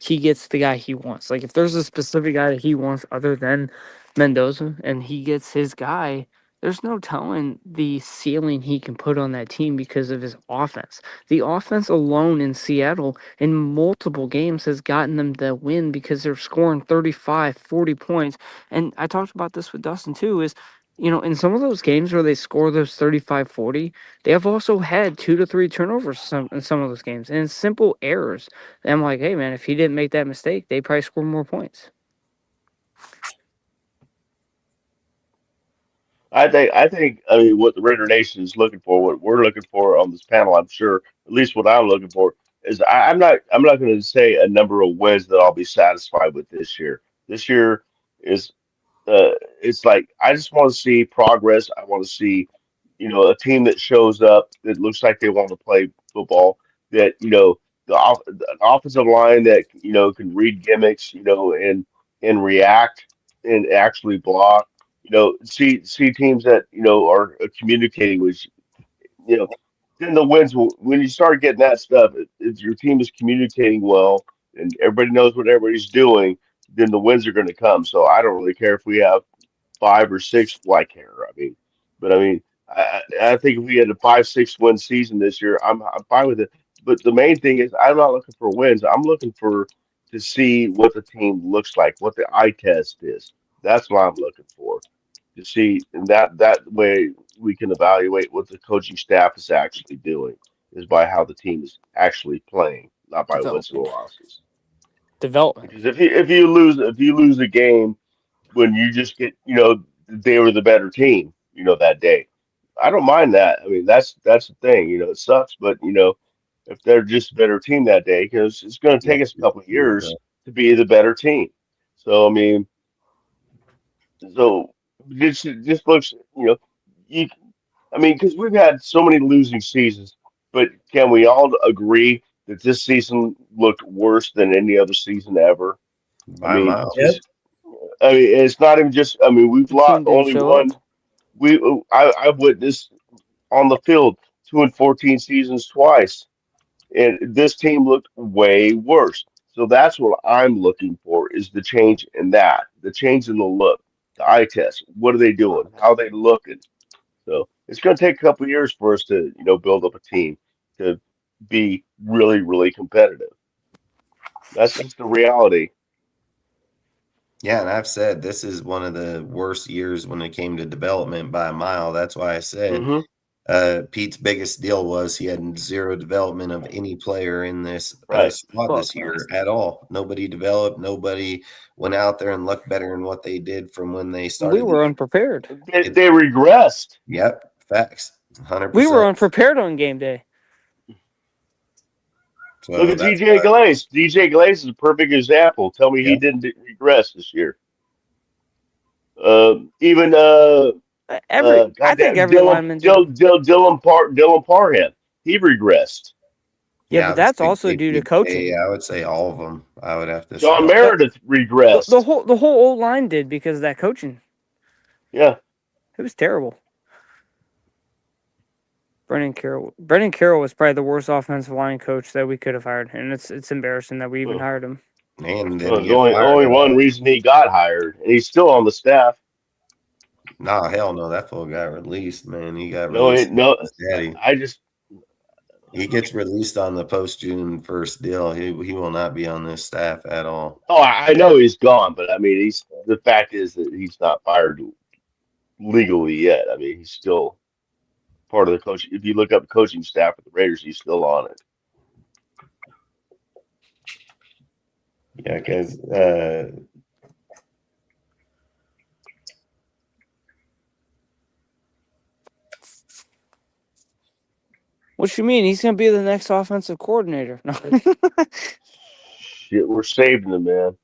he gets the guy he wants. Like if there's a specific guy that he wants other than Mendoza and he gets his guy, there's no telling the ceiling he can put on that team because of his offense. The offense alone in Seattle in multiple games has gotten them the win because they're scoring 35, 40 points. And I talked about this with Dustin too, is in some of those games where they score those 35, 40, they have also had 2 to 3 turnovers in some of those games and simple errors. And I'm like, hey man, if he didn't make that mistake, they probably score more points. I mean, what the Raider Nation is looking for, what we're looking for on this panel, I'm sure, at least what I'm looking for, is I'm not going to say a number of wins that I'll be satisfied with this year. This year is it's like I just want to see progress. I want to see, a team that shows up that looks like they want to play football. That the offensive line that can read gimmicks, and react and actually block. See teams that are communicating with then the wins will when you start getting that stuff. If your team is communicating well and everybody knows what everybody's doing, then the wins are going to come. So I don't really care if we have 5 or 6. Well, I care. I mean, but I mean, I think if we had a 5, 6 win season this year, I'm fine with it. But the main thing is, I'm not looking for wins. I'm looking for to see what the team looks like, what the eye test is. That's what I'm looking for to see, and that way we can evaluate what the coaching staff is actually doing is by how the team is actually playing, not by wins or losses. Development. Because if you lose a game when you just get, they were the better team, that day. I don't mind that. I mean, that's the thing. It sucks, but if they're just a better team that day, because it's going to Yeah, take us a couple of years to be the better team. So I mean, so this looks, you. I mean, because we've had so many losing seasons, but can we all agree that this season looked worse than any other season ever? I by a mean, mile. just I mean, it's not even just. I mean, we've The lost team didn't only show up. one. I've witnessed on the field 2 and 14 seasons twice, and this team looked way worse. So that's what I'm looking for is the change in that, the change in the look, the eye test. What are they doing? How are they looking? So it's going to take a couple of years for us to build up a team to be really really competitive. That's just the reality. Yeah, and I've said this is one of the worst years when it came to development by a mile. That's why I said Hmm. Pete's biggest deal was he had zero development of any player in this Right. squad this year at all. Nobody developed. Nobody went out there and looked better than what they did from when they We started. were unprepared. They regressed. Yep, facts. 100%. We were unprepared on game day. So Look at that's DJ Glaze. DJ Glaze is a perfect example. Tell me he Yep. didn't regress this year. Even I think every lineman did. Dylan Parham, he regressed. Yeah, but that's big, also big, due to big coaching. day. I would say all of them. I would have to say. John Meredith regressed. The whole old line did because of that coaching. Yeah. It was terrible. Brendan Carroll was probably the worst offensive line coach that we could have hired, and it's embarrassing that we even hired him. And Well, then there's only one reason he got hired, and he's still on the staff. Nah, hell no, that fool got released, man. He got No, released. no. Daddy. He gets released on the post-June 1st deal. He will not be on this staff at all. Oh, I know he's gone, but I mean, the fact is that he's not fired legally yet. I mean, he's still part of the coach. If you look up the coaching staff of the Raiders, he's still on it. Yeah, because What you mean? He's gonna be the next offensive coordinator? No. Shit, we're saving him, man.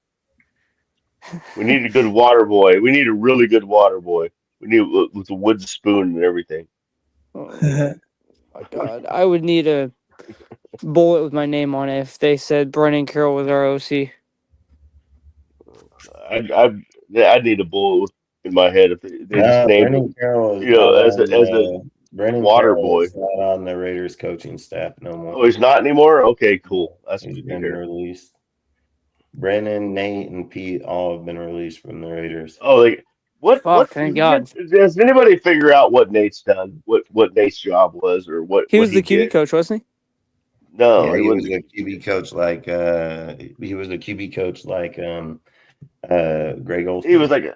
We need a good water boy. We need a really good water boy. We need with a wooden spoon and everything. Oh my God, I would need a bullet with my name on it if they said Brendan Carroll was our OC. I need a bullet in my head if they just named Brendan him, Carroll is as a Brendan water Carroll boy. is not on the Raiders coaching staff no more. Oh, he's not anymore? Okay, cool. That's He's good to been hear. released. Brandon, Nate, and Pete all have been released from the Raiders. Oh, what? Thank God. Does anybody figure out what Nate's done? What Nate's job was, or what He was the did? QB coach, wasn't he? No, Yeah, he he was wasn't. a QB coach like Greg Olsen. He was like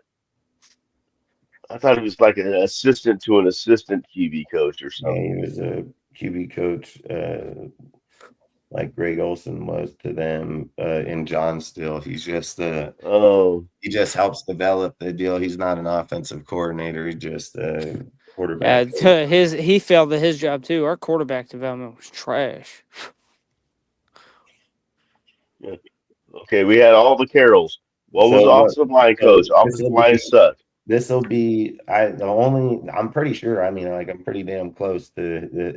I thought he was like an assistant to an assistant QB coach or Yeah, something. he was a QB coach like Greg Olsen was to them in John still. He's just he just helps develop the deal. He's not an offensive coordinator. He's just a quarterback. Yeah, he failed at his job too. Our quarterback development was trash. Yeah. Okay, we had all the Carrolls. What was offensive line coach? Offensive line sucked. This will be I'm pretty sure. I mean, like I'm pretty damn close to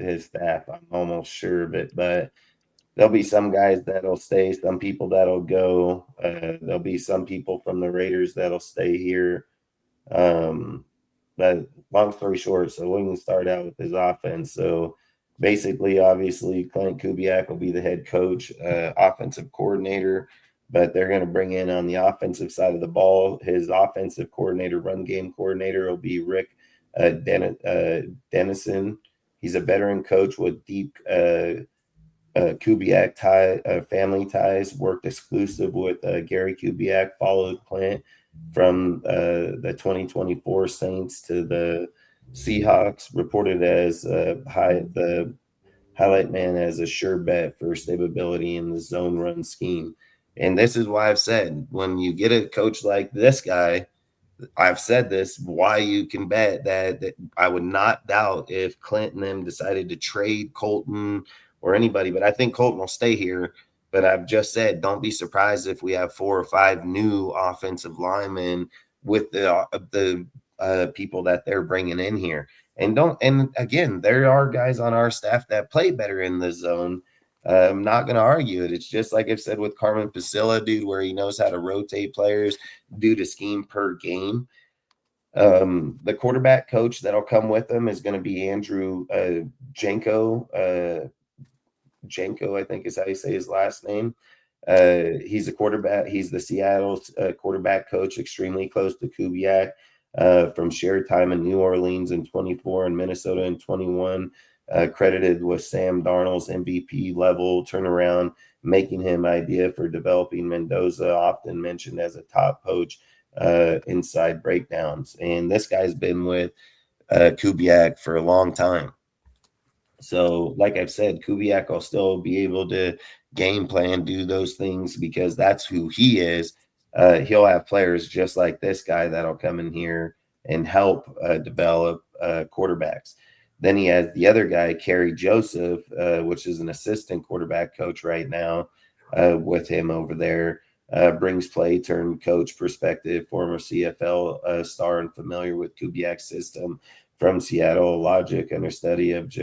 his staff. I'm almost sure, but there'll be some guys that'll stay, some people that'll go. There'll be some people from the Raiders that'll stay here. But long story short, so we can start out with his offense. So basically, obviously, Klint Kubiak will be the head coach, offensive coordinator, but they're going to bring in on the offensive side of the ball. His offensive coordinator, run game coordinator, will be Rick Dennison. He's a veteran coach with deep Kubiak family ties, worked exclusive with Gary Kubiak, followed Klint from the 2024 Saints to the Seahawks, reported as the highlight man as a sure bet for stability in the zone run scheme. And this is why I've said, when you get a coach like this guy, I've said this, why you can bet that I would not doubt if Klint and them decided to trade Colton or anybody, but I think Colton will stay here. But I've just said, don't be surprised if we have 4 or 5 new offensive linemen with the people that they're bringing in here. And again, there are guys on our staff that play better in the zone. I'm not going to argue it. It's just like I've said with Carmen Pasilla, dude, where he knows how to rotate players due to scheme per game. The quarterback coach that'll come with him is going to be Andrew Janko. Janko, I think is how you say his last name. He's a quarterback. He's the Seattle quarterback coach, extremely close to Kubiak, from shared time in New Orleans in 24 and Minnesota in 21. Credited with Sam Darnold's MVP level turnaround, making him idea for developing Mendoza, often mentioned as a top coach inside breakdowns. And this guy's been with Kubiak for a long time. So, like I've said, Kubiak will still be able to game plan, do those things because that's who he is. He'll have players just like this guy that'll come in here and help develop quarterbacks. Then he has the other guy, Kerry Joseph, which is an assistant quarterback coach right now with him over there. Brings play turn coach perspective, former CFL star and familiar with Kubiak's system from Seattle, logic understudy of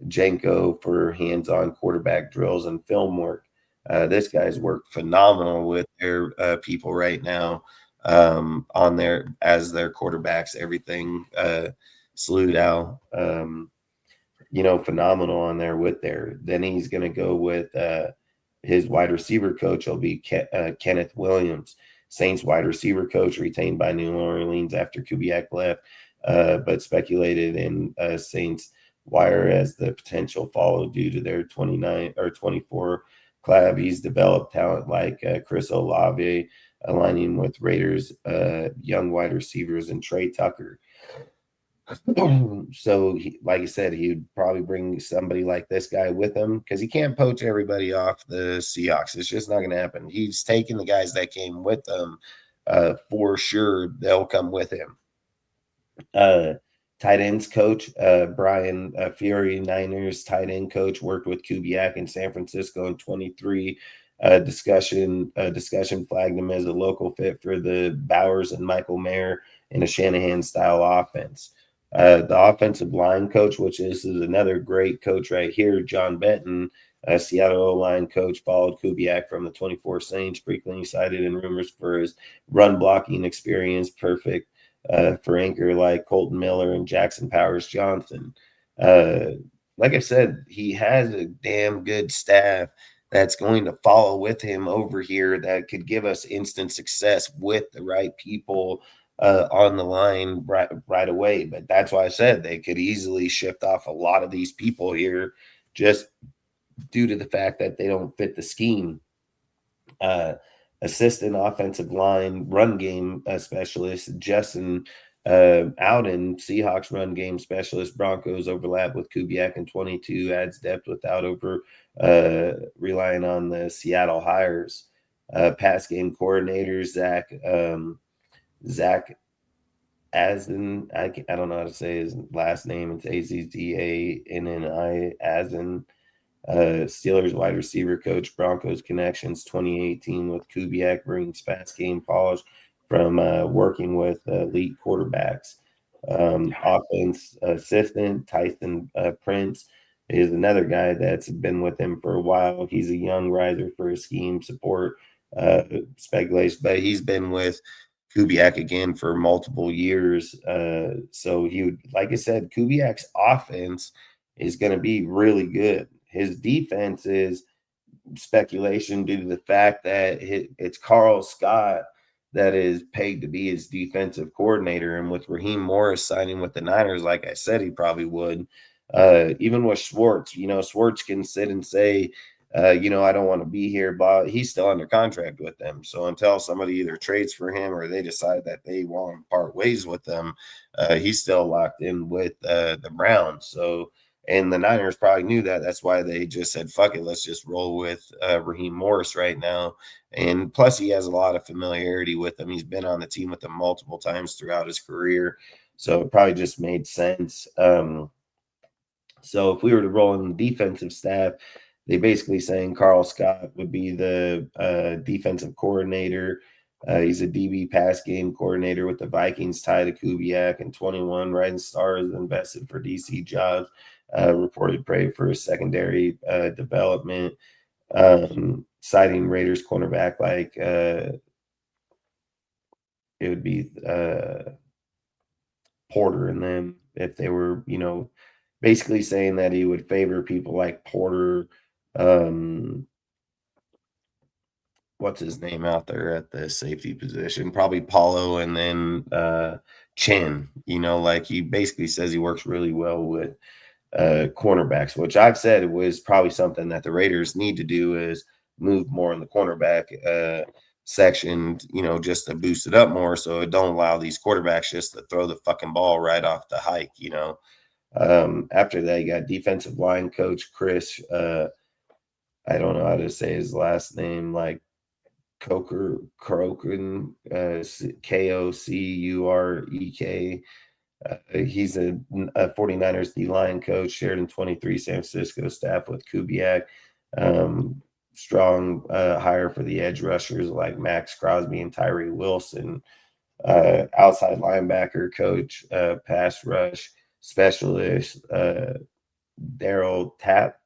Janko for hands-on quarterback drills and film work. This guy's worked phenomenal with their people right now on their as their quarterbacks. Everything salute Al. Phenomenal on there with there. Then he's going to go with his wide receiver coach will be Kenneth Williams, Saints wide receiver coach, retained by New Orleans after Kubiak left, but speculated in Saints wire as the potential follow due to their 29 or 24 class. He's developed talent like Chris Olave, aligning with Raiders young wide receivers and Trey Tucker. So, like I said, he'd probably bring somebody like this guy with him because he can't poach everybody off the Seahawks. It's just not going to happen. He's taking the guys that came with them for sure. They'll come with him. Tight ends coach Brian Fury, Niners tight end coach, worked with Kubiak in San Francisco in 23. Discussion flagged him as a local fit for the Bowers and Michael Mayer in a Shanahan style offense. The offensive line coach, which is another great coach right here, John Benton, Seattle O-line coach, followed Kubiak from the 24 Saints, frequently cited in rumors for his run blocking experience, perfect for anchor like Colton Miller and Jackson Powers Johnson. Like I said, he has a damn good staff that's going to follow with him over here that could give us instant success with the right people on the line right away. But that's why I said they could easily shift off a lot of these people here just due to the fact that they don't fit the scheme. Assistant offensive line run game specialist Justin Alden, Seahawks run game specialist. Broncos overlap with Kubiak in 22, adds depth without relying on the Seattle hires. Pass game coordinator Zach Azen. I don't know how to say his last name. It's Azzanni Azen. Steelers wide receiver coach, Broncos connections 2018 with Kubiak, brings pass game polish from working with elite quarterbacks. Offense assistant Tyson Prince is another guy that's been with him for a while. He's a young riser for his scheme support speculation, but he's been with Kubiak again for multiple years. So he would, like I said, Kubiak's offense is going to be really good. His defense is speculation due to the fact that it's Carl Scott that is paid to be his defensive coordinator. And with Raheem Morris signing with the Niners, like I said, he probably would. Even with Schwartz, Schwartz can sit and say, I don't want to be here, but he's still under contract with them. So until somebody either trades for him or they decide that they want to part ways with them, he's still locked in with the Browns. So, and the Niners probably knew that. That's why they just said, fuck it, let's just roll with Raheem Morris right now. And plus, he has a lot of familiarity with him. He's been on the team with them multiple times throughout his career. So it probably just made sense. So if we were to roll in the defensive staff, they basically saying Carl Scott would be the defensive coordinator. He's a DB pass game coordinator with the Vikings, tied to Kubiak, and 21 Rising Stars invested for DC jobs. Reported pray for his secondary development. Citing Raiders cornerback like it would be Porter and them if they were, basically saying that he would favor people like Porter. What's his name out there at the safety position? Probably Paulo and then Chen. Like he basically says he works really well with cornerbacks, which I've said was probably something that the Raiders need to do is move more in the cornerback section, just to boost it up more so it don't allow these quarterbacks just to throw the fucking ball right off the hike, After that, you got defensive line coach Chris, I don't know how to say his last name, like Croken, Kokurek. He's a 49ers D-line coach, shared in 23 San Francisco staff with Kubiak. Strong hire for the edge rushers like Max Crosby and Tyree Wilson. Outside linebacker coach, pass rush specialist, Daryl Tapp.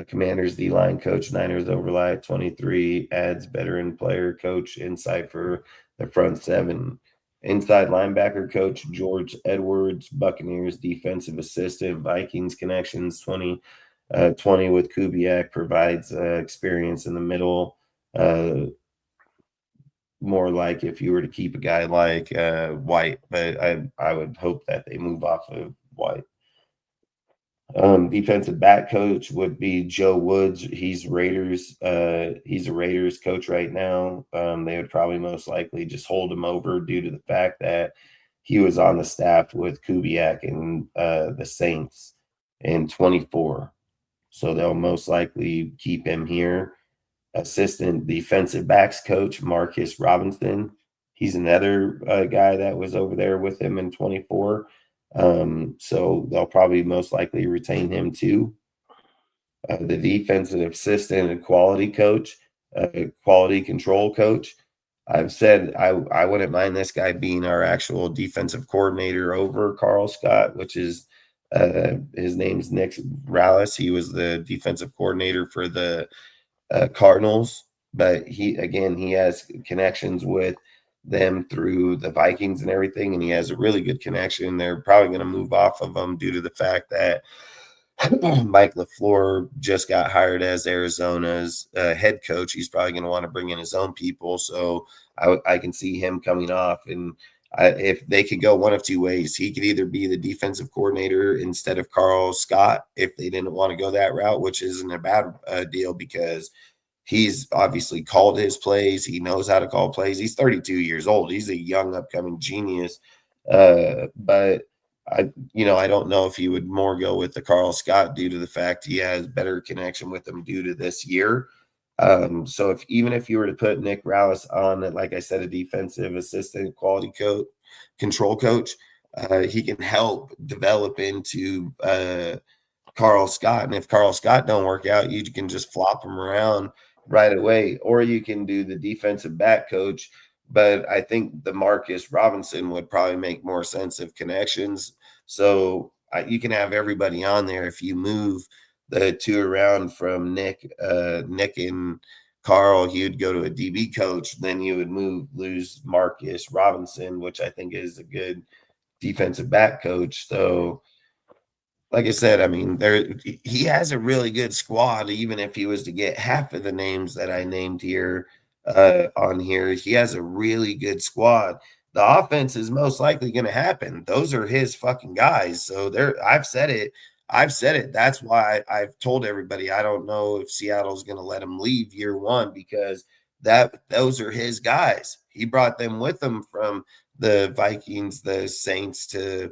Commanders D-line coach, Niners overlap 23, adds veteran player coach insight for the front seven. Inside linebacker coach, George Edwards, Buccaneers defensive assistant, Vikings connections 20 with Kubiak, provides experience in the middle. More like if you were to keep a guy like White, but I would hope that they move off of White. Defensive back coach would be Joe Woods. He's Raiders. He's a Raiders coach right now. They would probably most likely just hold him over due to the fact that he was on the staff with Kubiak and the Saints in 24. So they'll most likely keep him here. Assistant defensive backs coach Marcus Robinson. He's another guy that was over there with him in 24. So they'll probably most likely retain him too. The defensive assistant and quality coach, quality control coach. I've said I wouldn't mind this guy being our actual defensive coordinator over Carl Scott, which is his name's Nick Rallis. He was the defensive coordinator for the Cardinals, but he has connections with them through the Vikings and everything, and he has a really good connection. They're probably going to move off of him due to the fact that Mike LaFleur just got hired as Arizona's head coach. He's probably going to want to bring in his own people, so I can see him coming off. And if they could go one of two ways, he could either be the defensive coordinator instead of Carl Scott if they didn't want to go that route, which isn't a bad deal because he's obviously called his plays. He knows how to call plays. He's 32 years old. He's a young upcoming genius. But I don't know if he would more go with the Carl Scott due to the fact he has better connection with them due to this year. So even if you were to put Nick Rallis on, like I said, a defensive assistant, quality coach, control coach, he can help develop into Carl Scott. And if Carl Scott don't work out, you can just flop him around right away, or you can do the defensive back coach. But I think the Marcus Robinson would probably make more sense of connections. So you can have everybody on there. If you move the two around from Nick and Carl, he would go to a DB coach. Then you would lose Marcus Robinson, which I think is a good defensive back coach. So like I said, I mean, he has a really good squad. Even if he was to get half of the names that I named here on here, he has a really good squad. The offense is most likely going to happen. Those are his fucking guys. So I've said it. That's why I've told everybody I don't know if Seattle's going to let him leave year one because those are his guys. He brought them with him from the Vikings, the Saints to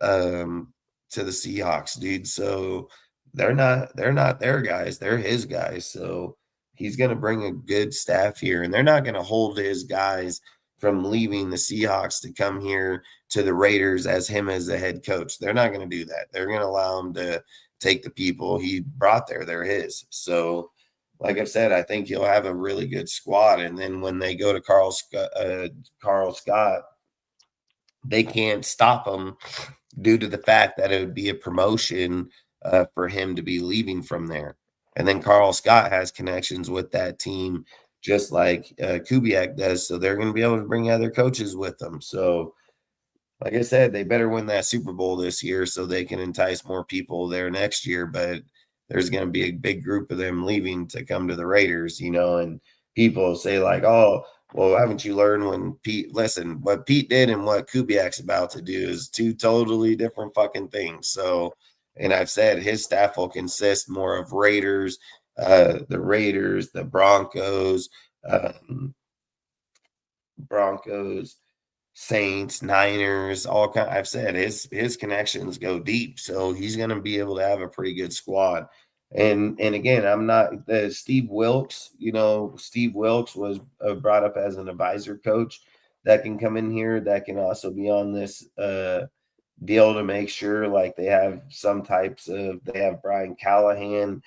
the Seahawks, dude. So they're not their guys. They're his guys. So he's going to bring a good staff here, and they're not going to hold his guys from leaving the Seahawks to come here to the Raiders as him as the head coach. They're not going to do that. They're going to allow him to take the people he brought there. They're his. So like I said, I think he'll have a really good squad. And then when they go to Carl Scott, they can't stop him due to the fact that it would be a promotion for him to be leaving from there. And then Carl Scott has connections with that team, just like Kubiak does. So they're going to be able to bring other coaches with them. So like I said, they better win that Super Bowl this year so they can entice more people there next year. But there's going to be a big group of them leaving to come to the Raiders, and people say like, oh, well, haven't you learned what Pete did and what Kubiak's about to do is two totally different fucking things. So, and I've said his staff will consist more of Raiders, the Broncos, Saints, Niners, all kind. I've said his connections go deep, so he's going to be able to have a pretty good squad. And again, I'm not Steve Wilks. Steve Wilks was brought up as an advisor coach that can come in here that can also be on this deal to make sure like they have they have Brian Callahan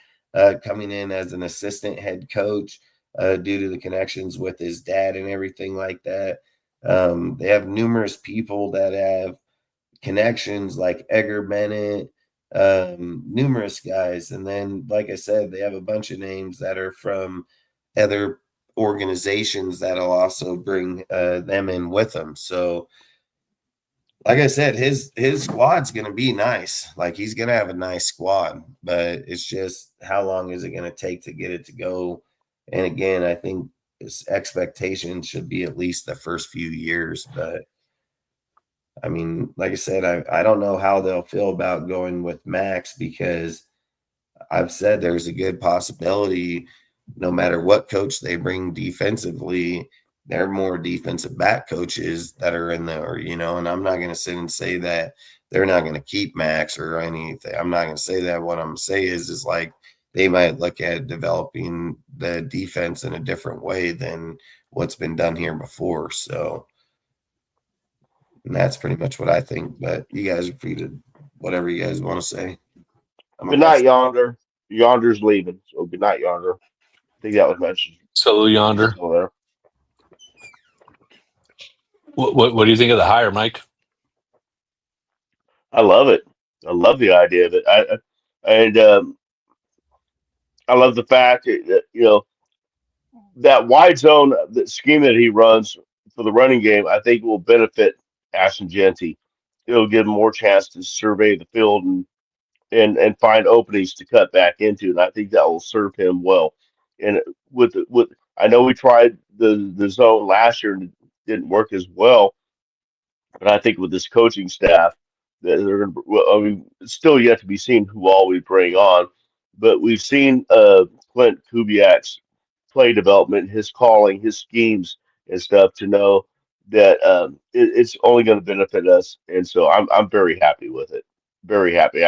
coming in as an assistant head coach due to the connections with his dad and everything like that. They have numerous people that have connections like Edgar Bennett, numerous guys. And then, like I said, they have a bunch of names that are from other organizations that'll also bring them in with them. So, like I said, his squad's going to be nice. Like he's going to have a nice squad, but it's just how long is it going to take to get it to go? And again, I think his expectation should be at least the first few years. But I mean, like I said, I don't know how they'll feel about going with Max because I've said there's a good possibility no matter what coach they bring defensively, there are more defensive back coaches that are in there, and I'm not going to sit and say that they're not going to keep Max or anything. I'm not going to say that. What I'm going to say is like they might look at developing the defense in a different way than what's been done here before. So, and that's pretty much what I think. But you guys are free to whatever you guys want to say. Good night, Yonder. Yonder's leaving, so good night, Yonder. I think that was mentioned. So Yonder. Still there. What do you think of the hire, Mike? I love it. I love the idea of it. I love the fact that that wide zone, the scheme that he runs for the running game. I think will benefit Ashton Genty. It'll give him more chance to survey the field and find openings to cut back into, and I think that will serve him well. And with I know we tried the zone last year and it didn't work as well, but I think with this coaching staff, that they're going to. Well, I mean, it's still yet to be seen who all we bring on, but we've seen Klint Kubiak's play development, his calling, his schemes and stuff to know that it's only going to benefit us, and so I'm very happy with it. Very happy.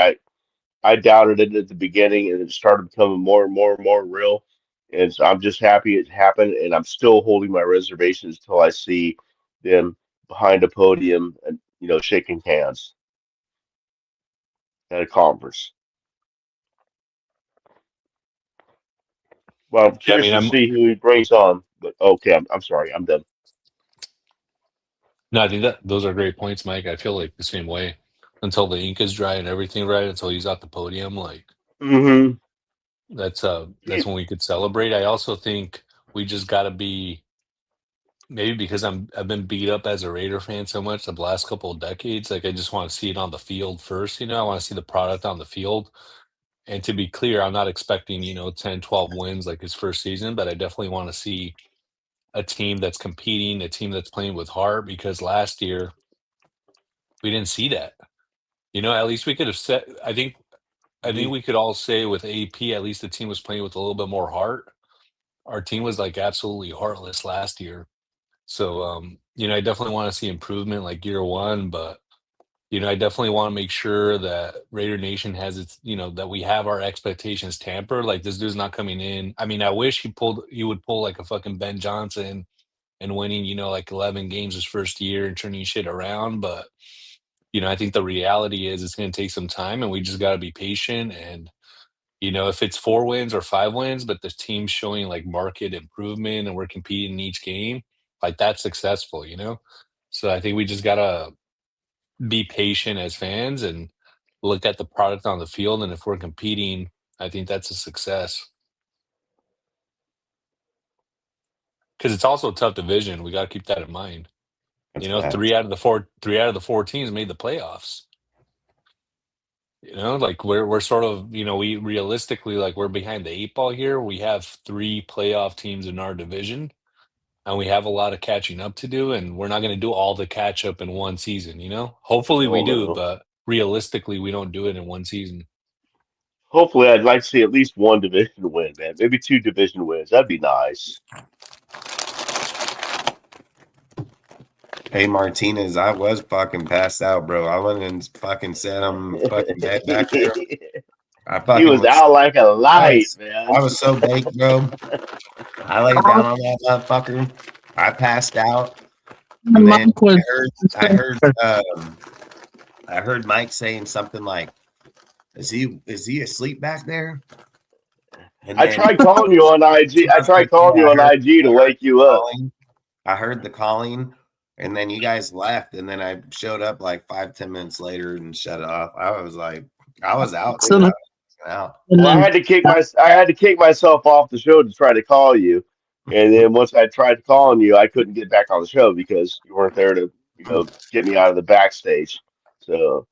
I doubted it at the beginning, and it started becoming more and more and more real. And so I'm just happy it happened, and I'm still holding my reservations till I see them behind a podium and shaking hands at a conference. Well, I'm Yeah, I curious mean, to see who he brings on. But okay, I'm sorry, I'm done. I think that those are great points, Mike. I feel like the same way until the ink is dry and everything right, until he's at the podium. Like Mm-hmm. that's when we could celebrate. I also think we just got to be maybe because I've been beat up as a Raider fan so much the last couple of decades. Like I just want to see it on the field first. I want to see the product on the field. And to be clear, I'm not expecting 10, 12 wins like his first season, but I definitely want to see a team that's competing, a team that's playing with heart. Because last year we didn't see that. At least we could have said. I think we could all say with AP, at least the team was playing with a little bit more heart. Our team was like absolutely heartless last year. So, I definitely want to see improvement like year one, but, I definitely want to make sure that Raider Nation has its, that we have our expectations tampered. Like this dude's not coming in. I mean, I wish he would pull like a fucking Ben Johnson and winning, like 11 games his first year and turning shit around. But, I think the reality is it's going to take some time and we just got to be patient. And, if it's 4 wins or 5 wins, but the team's showing like market improvement and we're competing in each game, like that's successful, So I think we just gotta be patient as fans and look at the product on the field. And if we're competing, I think that's a success. Because it's also a tough division. We got to keep that in mind. Three out of the four teams made the playoffs. Like we're sort of, we realistically, like we're behind the 8 ball here. We have 3 playoff teams in our division, and we have a lot of catching up to do, and we're not going to do all the catch up in one season. Hopefully we Oh do, no. but realistically, we don't do it in one season. Hopefully, I'd like to see at least one division win, man. Maybe 2 division wins. That'd be nice. Hey Martinez, I was fucking passed out, bro. I went and fucking sat on fucking bed back there. He was out like a light, man. I was so baked, bro. I laid down on that motherfucker. I passed out. And then Mike was I heard Mike saying something like, "Is he asleep back there?" And I then tried calling you on IG. I tried calling you on IG to wake you up. I heard the calling, and then you guys left, and then I showed up like 5-10 minutes later and shut it off. I was like, I was out. So Dude. the- I was out. and Well, I then had to kick myself off the show to try to call you, and then once I tried calling you, I couldn't get back on the show because you weren't there to get me out of the backstage. So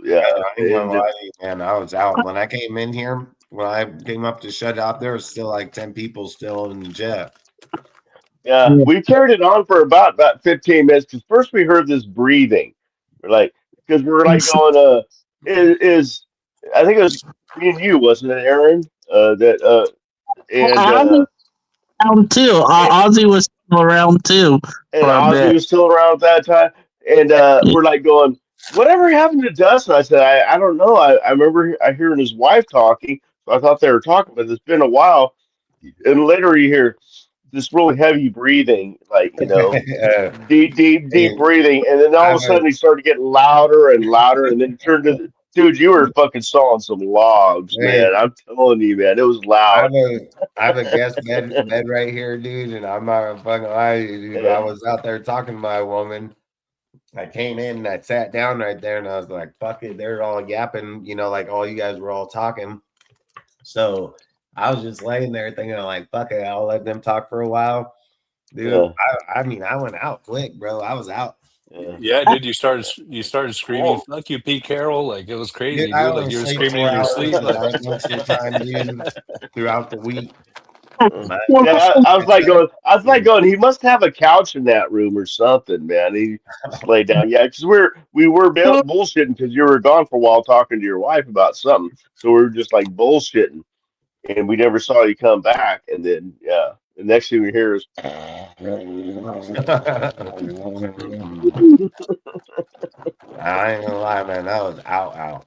yeah, I ain't it gonna ended lie up. to you, man. I was out when I came in here. When I came up to shut it off, there was still like 10 people still in the chat. Yeah, we carried it on for about 15 minutes because first we heard this breathing. We're like, because we were like going, is I think it was me and you, wasn't it, Aaron? That and Ozzy around too. Ozzy was still around too and for a Ozzy bit. was still around at that time, and we're like going, whatever happened to Dustin? I said, I don't know. I remember hearing his wife talking, so I thought they were talking, but it's been a while. And later you hear this really heavy breathing, like deep Hey, breathing, and then all of I'm a a sudden he started getting louder and louder, and then it turned to dude, you were fucking sawing some logs, hey, man. I'm telling you, man, it was loud. I have a guest bed right here, dude, and I'm not gonna fucking lie to you, dude. I Yeah, was out there talking to my woman. I came in and I sat down right there, and I was like, "Fuck it," they're all yapping, like all you guys were all talking. So I was just laying there thinking, like, "Fuck it, I'll let them talk for a while." Dude, yeah, I mean, I went out quick, bro. I was out. yeah. Yeah, dude, you started screaming, "Fuck you, Pete Carroll!" Like it was Dude, crazy, I dude. Like only you were sleep screaming 4 in your hours sleep. a Like, night most of the time, dude, throughout the week. But Yeah, I was it's like going, dude. he must have a couch in that room or something, man. He just laid down. Yeah, because we were bullshitting because you were gone for a while talking to your wife about something. So we were just like bullshitting, and we never saw you come back. And then yeah, the next thing we hear is I ain't gonna lie, man. That was out.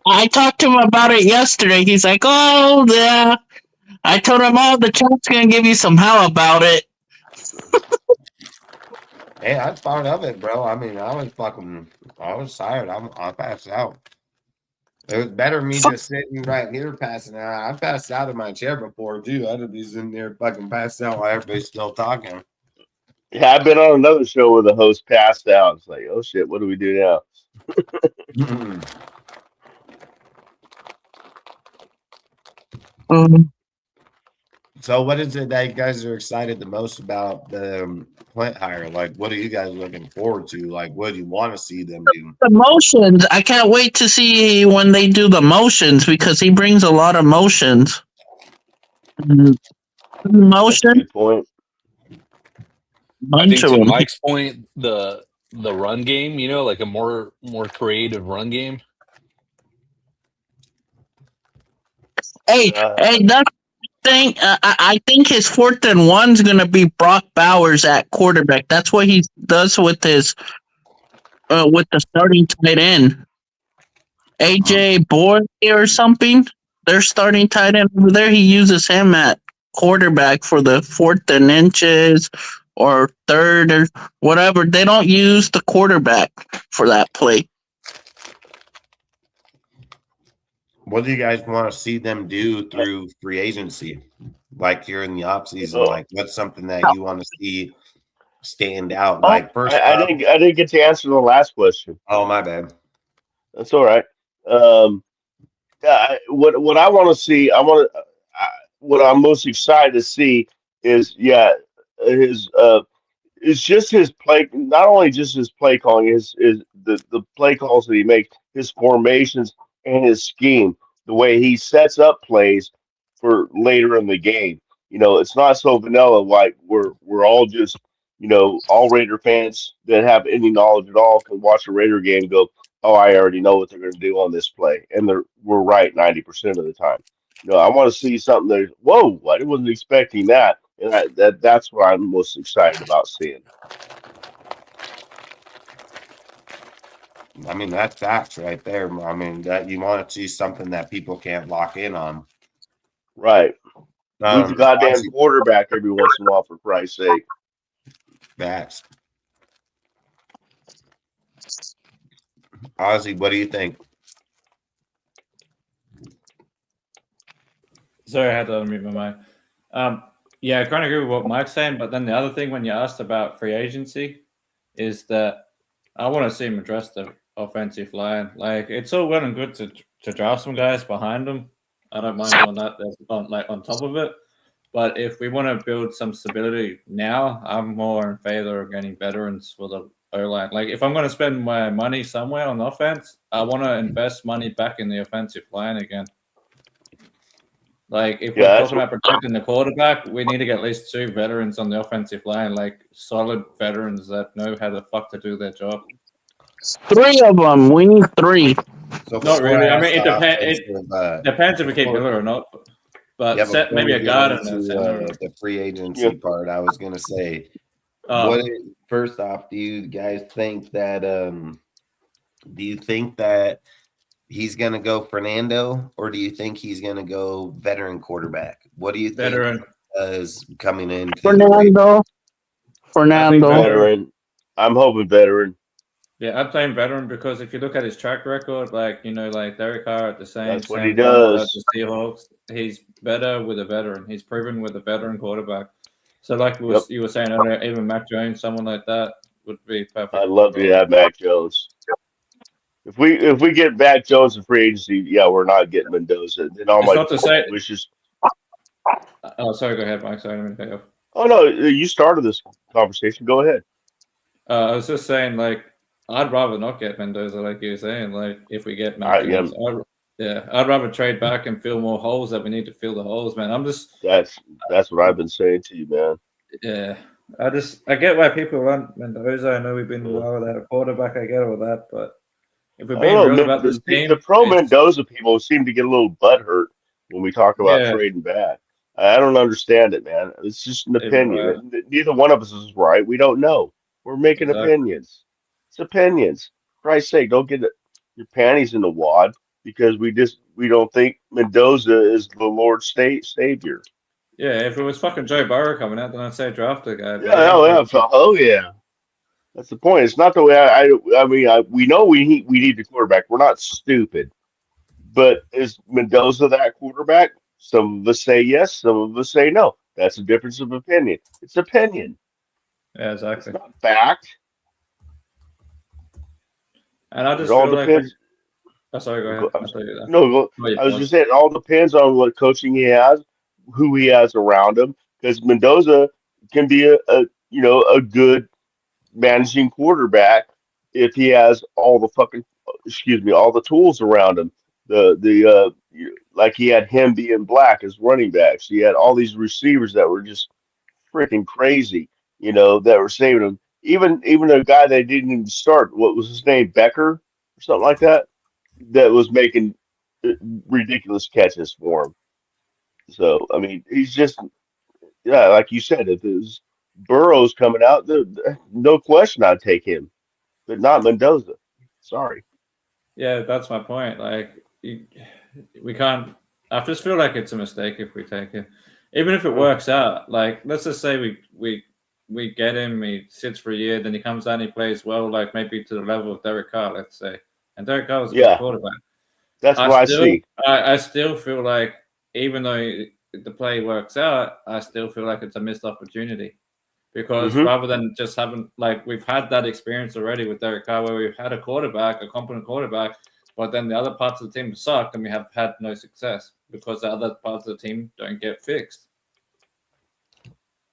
I talked to him about it yesterday. He's like, "Oh yeah." I told him, "Oh, the chat's gonna give you some hell about it." Hey, that's part of it, bro. I mean, I was tired. I passed out. It was better me just sitting right here passing out. I passed out in my chair before too. I'd be sitting there fucking passed out while everybody's still talking. yeah. I've been on another show where the host passed out. It's like, oh shit, what do we do now? Um, So, what is it that you guys are excited the most about the Klint hire? Like, what are you guys looking forward to? Like, what do you want to see them do? the motions. I can't wait to see when they do the motions because he brings a lot of motions. That's a Motion, good point. I bunch think of to them. Mike's point, the run game, like a more creative run game. Hey, Uh, hey, that thing. I think his 4th and 1's gonna be Brock Bowers at quarterback. That's what he does with his with the starting tight end, AJ Boy or something. Their starting tight end over there. He uses him at quarterback for the 4th and inches or third or whatever. They don't use the quarterback for that play. What do you guys want to see them do through free agency? Like here in the offseason, oh, like what's something that you want to see stand out? Oh, Like first I up, didn't get to answer the last question. oh my bad. That's all right. Um, what I want to see, what I'm most excited to see is his it's just his play. Not only just his play calling, is the play calls that he makes, his formations and his scheme, the way he sets up plays for later in the game. It's not so vanilla like we're all just all Raider fans that have any knowledge at all can watch a Raider game and go, oh, I already know what they're going to do on this play, and we're right 90% of the time. I want to see something that whoa, I wasn't expecting that, and that's what I'm most excited about seeing. I mean, that's facts right there. I mean, that you want to see something that people can't lock in on. Right, who's the goddamn Obviously, quarterback every once in a while, for Christ's sake? facts. Ozzy, what do you think? Sorry, I had to unmute my mic. Yeah, I kind of agree with what Mike's saying, but then the other thing when you asked about free agency is that I want to see him address the offensive line. Like, it's all well and good to draft some guys behind him. I don't mind doing that on top of it. But if we want to build some stability now, I'm more in favor of getting veterans for the O-line. Like, if I'm going to spend my money somewhere on offense, I want to invest money back in the offensive line again. Like, if we're talking about protecting the quarterback, we need to get at least 2 veterans on the offensive line, like solid veterans that know how the fuck to do their job. 3 of them. We need 3. So not really. I mean, it depends if we keep Miller or not. But set maybe a guard in the free agency part. I was going to say, first off, do you guys think that he's going to go Fernando, or do you think he's going to go veteran quarterback? What do you think veteran is coming in? Fernando. Veteran. I'm hoping veteran. Yeah, I'm saying veteran because if you look at his track record, like Derek Carr at the Saints, that's what he does. At the Seahawks, he's better with a veteran. He's proven with a veteran quarterback. So, like you were saying earlier, even Mac Jones, someone like that would be perfect. I'd love to have Mac Jones. If we get Mac Jones in free agency, yeah, we're not getting Mendoza. Then all my wishes. Oh, sorry. Go ahead, Mike. Sorry, I didn't cut you off. Oh no, you started this conversation. Go ahead. I was just saying, like, I'd rather not get Mendoza, like you were saying. Like, if we get Mac Jones, I'd rather trade back and fill more holes that we need to fill the holes, man. I'm just that's what I've been saying to you, man. Yeah, I get why people want Mendoza. I know we've been well without a quarterback. I get all that, but if we're being real about this team, the pro Mendoza people seem to get a little butthurt when we talk about trading back. I don't understand it, man. It's just an opinion. Neither one of us is right. We don't know. We're making opinions. It's opinions. For Christ's sake, don't get your panties in the wad because we don't think Mendoza is the Lord's savior. Yeah, if it was fucking Joe Burrow coming out, then I'd say draft the guy. Yeah. That's the point. It's not the way I mean, we know we need the quarterback. We're not stupid. But is Mendoza that quarterback? Some of us say yes, some of us say no. That's a difference of opinion. It's opinion. Yeah, exactly. It's not fact. And I just all feel depends. Sorry, go ahead. I was just saying it all depends on what coaching he has, who he has around him. Because Mendoza can be a good managing quarterback if he has all the tools around him. Like he had him being black as running backs. He had all these receivers that were just freaking crazy, that were saving him. Even a guy that didn't even start, what was his name, Becker or something like that, that was making ridiculous catches for him. So I mean, he's just like you said, if there's Burrow's coming out, no question I'd take him, but not Mendoza. Sorry. Yeah, that's my point. Like, we can't. I just feel like it's a mistake if we take him, even if it works out. Like, let's just say we get him, he sits for a year, then he comes down, he plays well, like maybe to the level of Derek Carr, let's say. And Derek Carr was a good quarterback. That's what I see. I still feel like, even though the play works out, I still feel like it's a missed opportunity. Because rather than just having, like, we've had that experience already with Derek Carr where we've had a competent quarterback, but then the other parts of the team suck and we have had no success because the other parts of the team don't get fixed.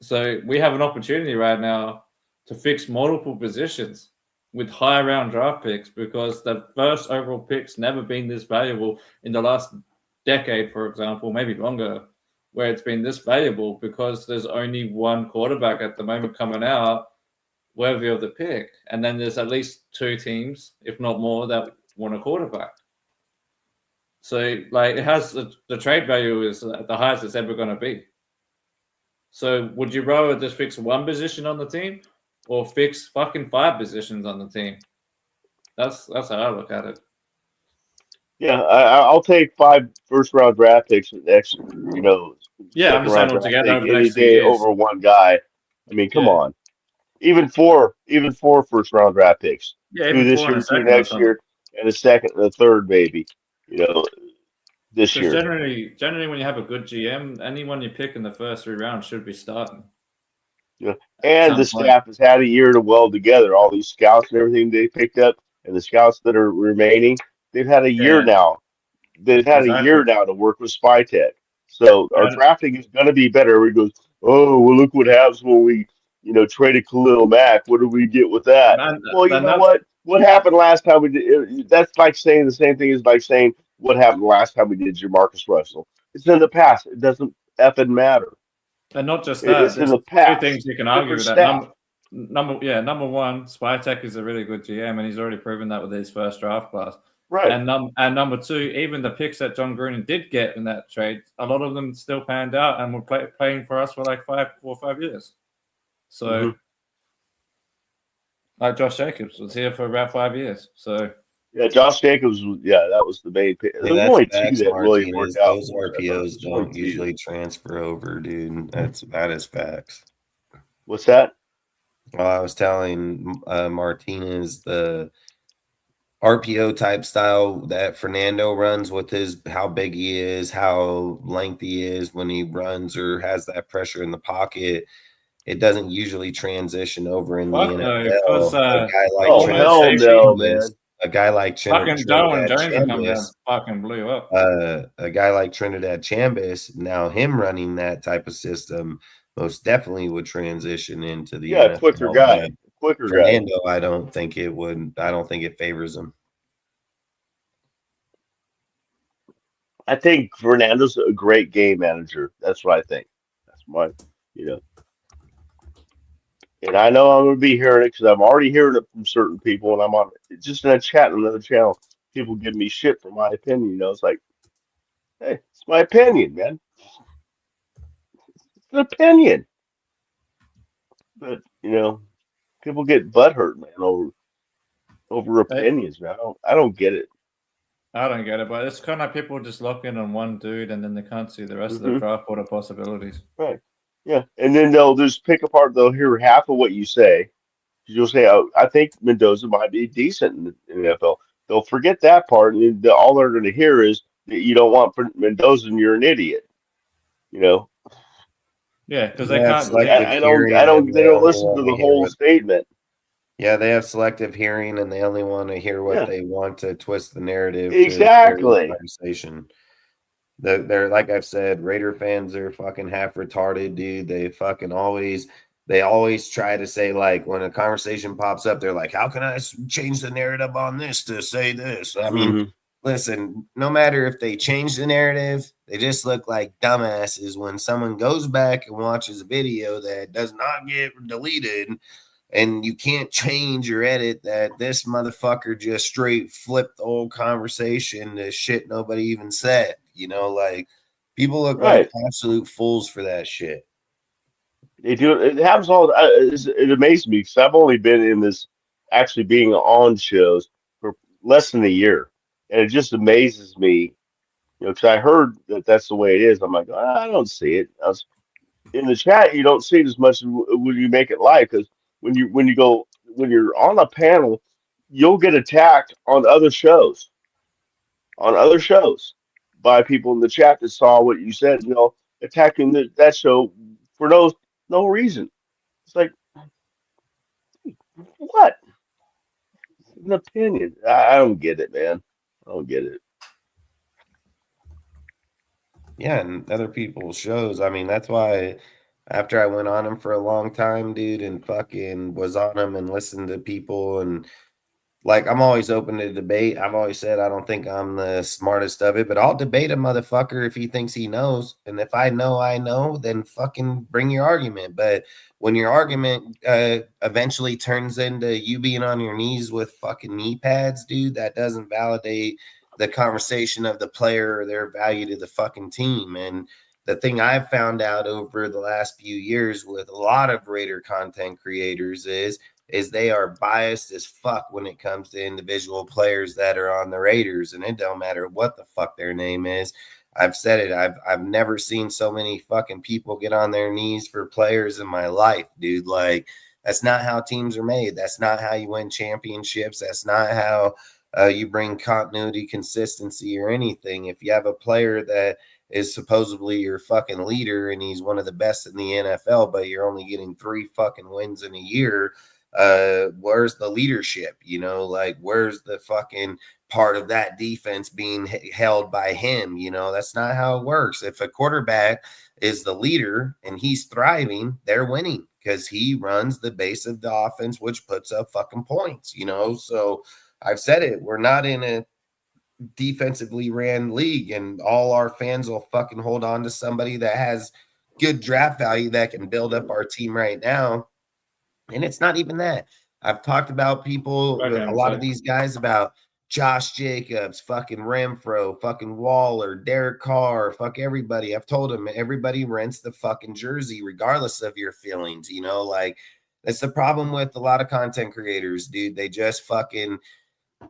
So we have an opportunity right now to fix multiple positions with high round draft picks because the first overall pick's never been this valuable in the last decade, for example, maybe longer, where it's been this valuable because there's only one quarterback at the moment coming out worthy of the pick. And then there's at least 2 teams, if not more, that want a quarterback. So, like, it has the trade value is at the highest it's ever going to be. So would you rather just fix one position on the team or fix fucking 5 positions on the team? That's how I look at it. Yeah, I'll take 5 first-round draft picks next. Yeah, I'm just saying altogether over the any next day years. over one guy. I mean, come on. Even 4 first-round draft picks. Yeah, 2 even this 4 year, in a 2 second next year, and a second and a third, maybe. This Because year. generally, when you have a good GM, anyone you pick in the first 3 rounds should be starting. And the staff has had a year to weld together. All these scouts and everything they picked up, and the scouts that are remaining, they've had a year now. They've had a Exactly. year now to work with SpyTech. So our drafting is going to be better. Everybody goes, oh, well, look what happens when we, traded Khalil Mack. What did we get with that? Well, you know what? What happened last time we did? That's like saying the same thing as like saying what happened last time we did Jamarcus Russell. It's in the past. It doesn't effing matter. And not just that. It's in There's the past. two things you can argue with that. Staff. Number one, Spytek is a really good GM, and he's already proven that with his first draft class. Right. And number two, even the picks that John Gruden did get in that trade, a lot of them still panned out and were playing for us for like 4 or 5 years. So, like Josh Jacobs was here for about 5 years. So. Yeah, Josh Jacobs. That was the main pick. There's only two that really worked out. Those RPOs don't usually transfer over, dude. That is facts. What's that? Well, I was telling Martinez the RPO type style that Fernando runs with how big he is, how lengthy he is when he runs or has that pressure in the pocket. It doesn't usually transition over in the NFL. A guy like hell no, man. A guy like Fucking Darwin Jones come down, fucking blew up. A guy like Trinidad Chambers, now him running that type of system most definitely would transition into the NFL. Quicker guy. Fernando, I don't think it would. I don't think it favors him. I think Fernando's a great game manager. That's what I think. That's my, And I know I'm going to be hearing it because I'm already hearing it from certain people, and I'm on just in a chat on another channel. People give me shit for my opinion. It's like, hey, it's my opinion, man. It's an opinion. But people get butthurt, man, over opinions, man. I don't get it. I don't get it, but it's kind of people just lock in on one dude and then they can't see the rest of the draft board of possibilities. Right. Yeah, and then they'll just pick apart. They'll hear half of what you say. You'll say, "Oh, I think Mendoza might be decent in the NFL." They'll forget that part, and all they're going to hear is that you don't want Mendoza, and you're an idiot. Yeah, because they can't. I don't. They don't listen to the whole statement. Yeah, they have selective hearing, and they only want to hear what they want to twist the narrative. Exactly. Conversation. They're like I've said, Raider fans are fucking half retarded, dude. They always try to say, like, when a conversation pops up, they're like, how can I change the narrative on this to say this? I mean, listen, no matter if they change the narrative, they just look like dumbasses when someone goes back and watches a video that does not get deleted and you can't change or edit that this motherfucker just straight flipped the whole conversation to shit nobody even said. Like people look like absolute fools for that shit. They do. It happens all. It amazes me because I've only been in this, actually being on shows for less than a year, and it just amazes me, because I heard that that's the way it is. I'm like, I don't see it. In the chat, you don't see it as much when you make it live, because when you're on a panel, you'll get attacked on other shows. By people in the chat that saw what you said, attacking that show for no reason. It's like, what? It's an opinion. I don't get it, man. I don't get it. Yeah, and other people's shows. I mean, that's why after I went on them for a long time, dude, and fucking was on them and listened to people and like, I'm always open to debate. I've always said I don't think I'm the smartest of it, but I'll debate a motherfucker if he thinks he knows. And if I know, then fucking bring your argument. But when your argument eventually turns into you being on your knees with fucking knee pads, dude, that doesn't validate the conversation of the player or their value to the fucking team. And the thing I've found out over the last few years with a lot of Raider content creators is they are biased as fuck when it comes to individual players that are on the Raiders, and it don't matter what the fuck their name is. I've said it. I've never seen so many fucking people get on their knees for players in my life, dude. Like, that's not how teams are made. That's not how you win championships. That's not how you bring continuity, consistency, or anything. If you have a player that is supposedly your fucking leader and he's one of the best in the NFL, but you're only getting 3 fucking wins in a year, where's the leadership? You know, like where's the fucking part of that defense being held by him? You know, that's not how it works. If a quarterback is the leader and he's thriving, they're winning because he runs the base of the offense, which puts up fucking points, you know? So I've said it, we're not in a defensively ran league, and all our fans will fucking hold on to somebody that has good draft value that can build up our team right now. And it's not even that. I've talked about people, a lot of these guys, about Josh Jacobs, fucking Renfro, fucking Waller, Derek Carr, fuck everybody. I've told them everybody rents the fucking jersey regardless of your feelings, you know, like that's the problem with a lot of content creators, dude. They just fucking,